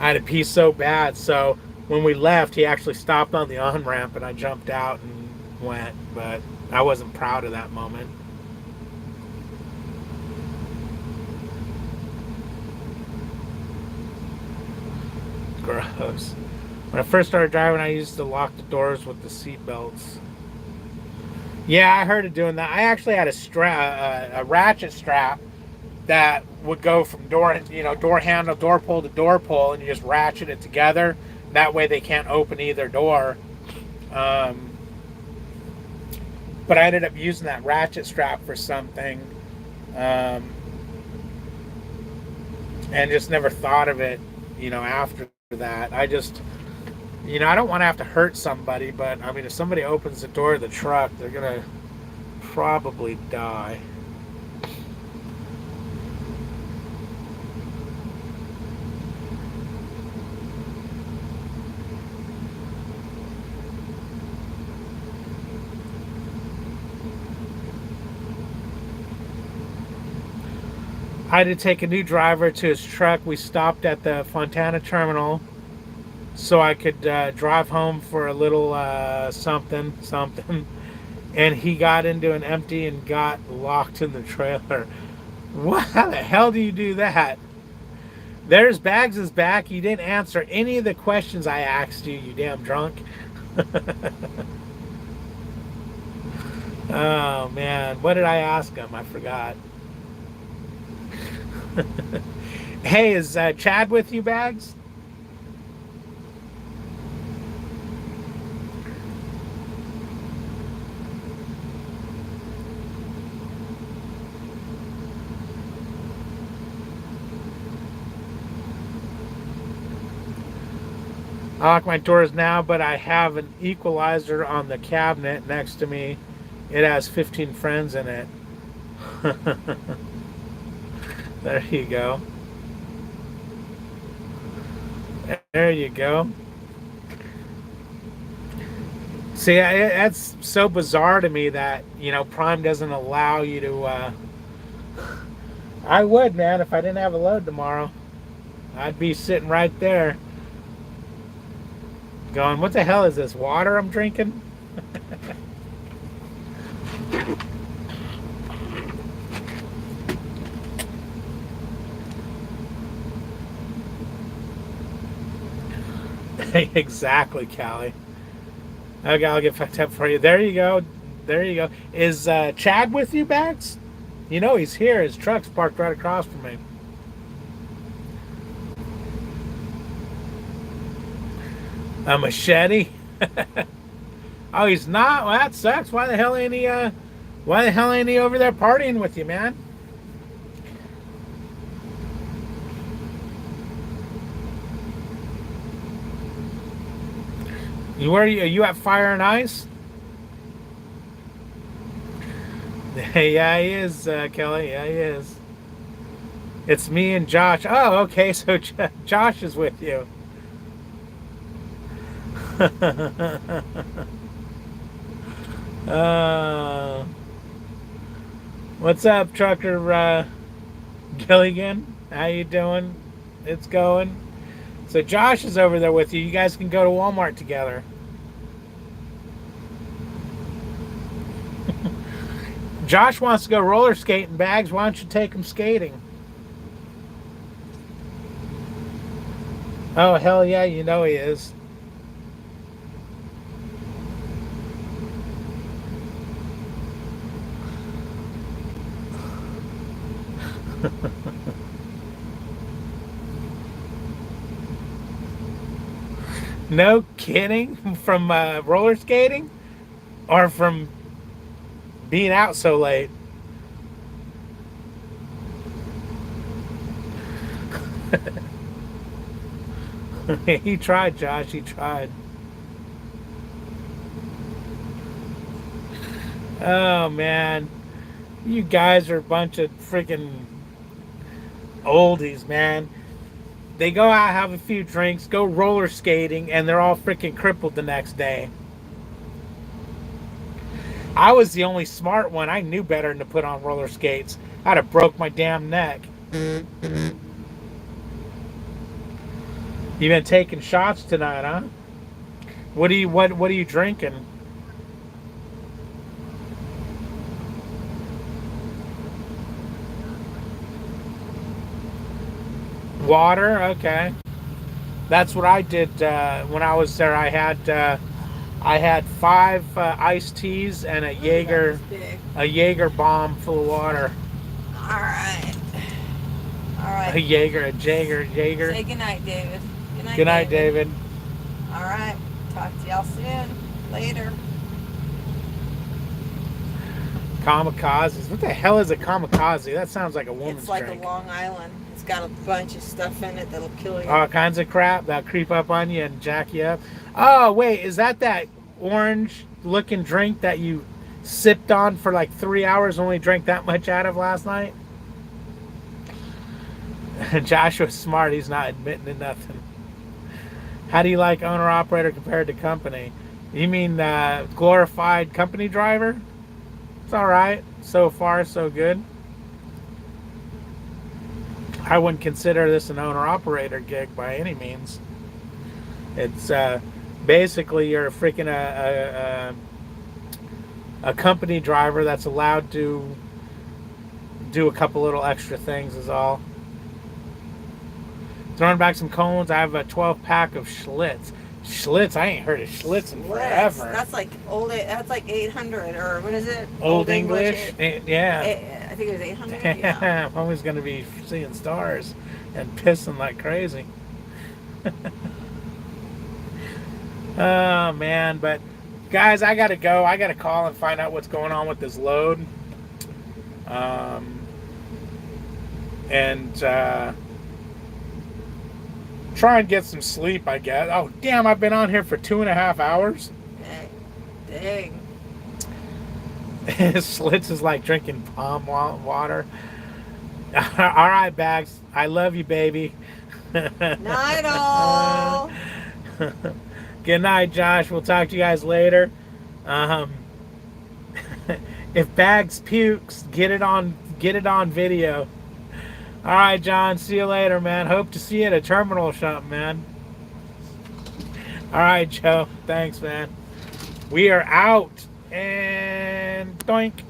Speaker 1: I had to pee so bad, so when we left, he actually stopped on the on-ramp, and I jumped out and went, but I wasn't proud of that moment. Gross. When I first started driving, I used to lock the doors with the seat belts. Yeah, I heard of doing that. I actually had a ratchet strap that would go from door handle, door pull to door pull, and you just ratchet it together. That way they can't open either door. But I ended up using that ratchet strap for something, and just never thought of it, after that. I just, I don't want to have to hurt somebody, but I mean, if somebody opens the door of the truck, they're gonna probably die. I had to take a new driver to his truck. We stopped at the Fontana terminal so I could drive home for a little something. And he got into an empty and got locked in the trailer. What the hell do you do that? There's Bags' back. You didn't answer any of the questions I asked you, you damn drunk. Oh, man. What did I ask him? I forgot. Hey, is Chad with you, Bags? I lock my doors now, but I have an equalizer on the cabinet next to me. It has 15 friends in it. There you go. There you go. See, that's so bizarre to me that, Prime doesn't allow you to... I would, man, if I didn't have a load tomorrow. I'd be sitting right there going, what the hell is this, water I'm drinking? Exactly, Callie. Okay, I'll get fucked up for you. There you go. There you go. Is Chad with you, Bags? He's here. His truck's parked right across from me. A machete? Oh, he's not? Well, that sucks. Why the hell ain't he, why the hell ain't he over there partying with you, man? Where are you at Fire and Ice? Yeah, he is, Kelly. Yeah, he is. It's me and Josh. Oh, okay. So Josh is with you. uh, what's up, Trucker Gilligan? How you doing? It's going. So Josh is over there with you. You guys can go to Walmart together. Josh wants to go roller skating, Bags. Why don't you take him skating? Oh, hell yeah, you know he is. No kidding? From roller skating? Or from being out so late? He tried, Josh. He tried. Oh, man. You guys are a bunch of freaking oldies, man. They go out, have a few drinks, go roller skating, and they're all freaking crippled the next day. I was the only smart one. I knew better than to put on roller skates. I'd have broke my damn neck. You been taking shots tonight, huh? What are you drinking? Water? Okay. That's what I did when I was there. I had 5 iced teas and a Jaeger bomb full of water.
Speaker 2: All right. All right.
Speaker 1: A Jaeger.
Speaker 2: Say goodnight, David.
Speaker 1: Good night, David.
Speaker 2: All right. Talk to y'all soon. Later.
Speaker 1: Kamikazes. What the hell is a kamikaze? That sounds like a woman's
Speaker 2: It's like
Speaker 1: drink.
Speaker 2: a Long Island. It's got a bunch of stuff in it that'll kill you.
Speaker 1: All kinds of crap that'll creep up on you and jack you up. Oh, wait. Is that orange looking drink that you sipped on for like 3 hours, only drank that much out of last night? Joshua's smart. He's not admitting to nothing. How do you like owner-operator compared to company? You mean glorified company driver? It's all right. So far, so good. I wouldn't consider this an owner-operator gig by any means. It's basically you're freaking a company driver that's allowed to do a couple little extra things is all. Throwing back some cones. I have a 12-pack of Schlitz. Schlitz, I ain't heard of Schlitz in forever.
Speaker 2: That's like That's like 800 or what is it?
Speaker 1: Old English. Yeah.
Speaker 2: I think it was 800.
Speaker 1: Damn,
Speaker 2: Yeah.
Speaker 1: I'm always gonna be seeing stars and pissing like crazy. Oh man, but guys, I gotta go. I gotta call and find out what's going on with this load. And try and get some sleep, I guess. Oh, damn, I've been on here for 2.5 hours.
Speaker 2: Dang.
Speaker 1: Schlitz is like drinking palm water. All right, Bags. I love you, baby.
Speaker 2: Night all.
Speaker 1: Good night, Josh. We'll talk to you guys later. If Bags pukes, get it on video. All right, John. See you later, man. Hope to see you at a terminal or something, man. All right, Joe. Thanks, man. We are out. And doink.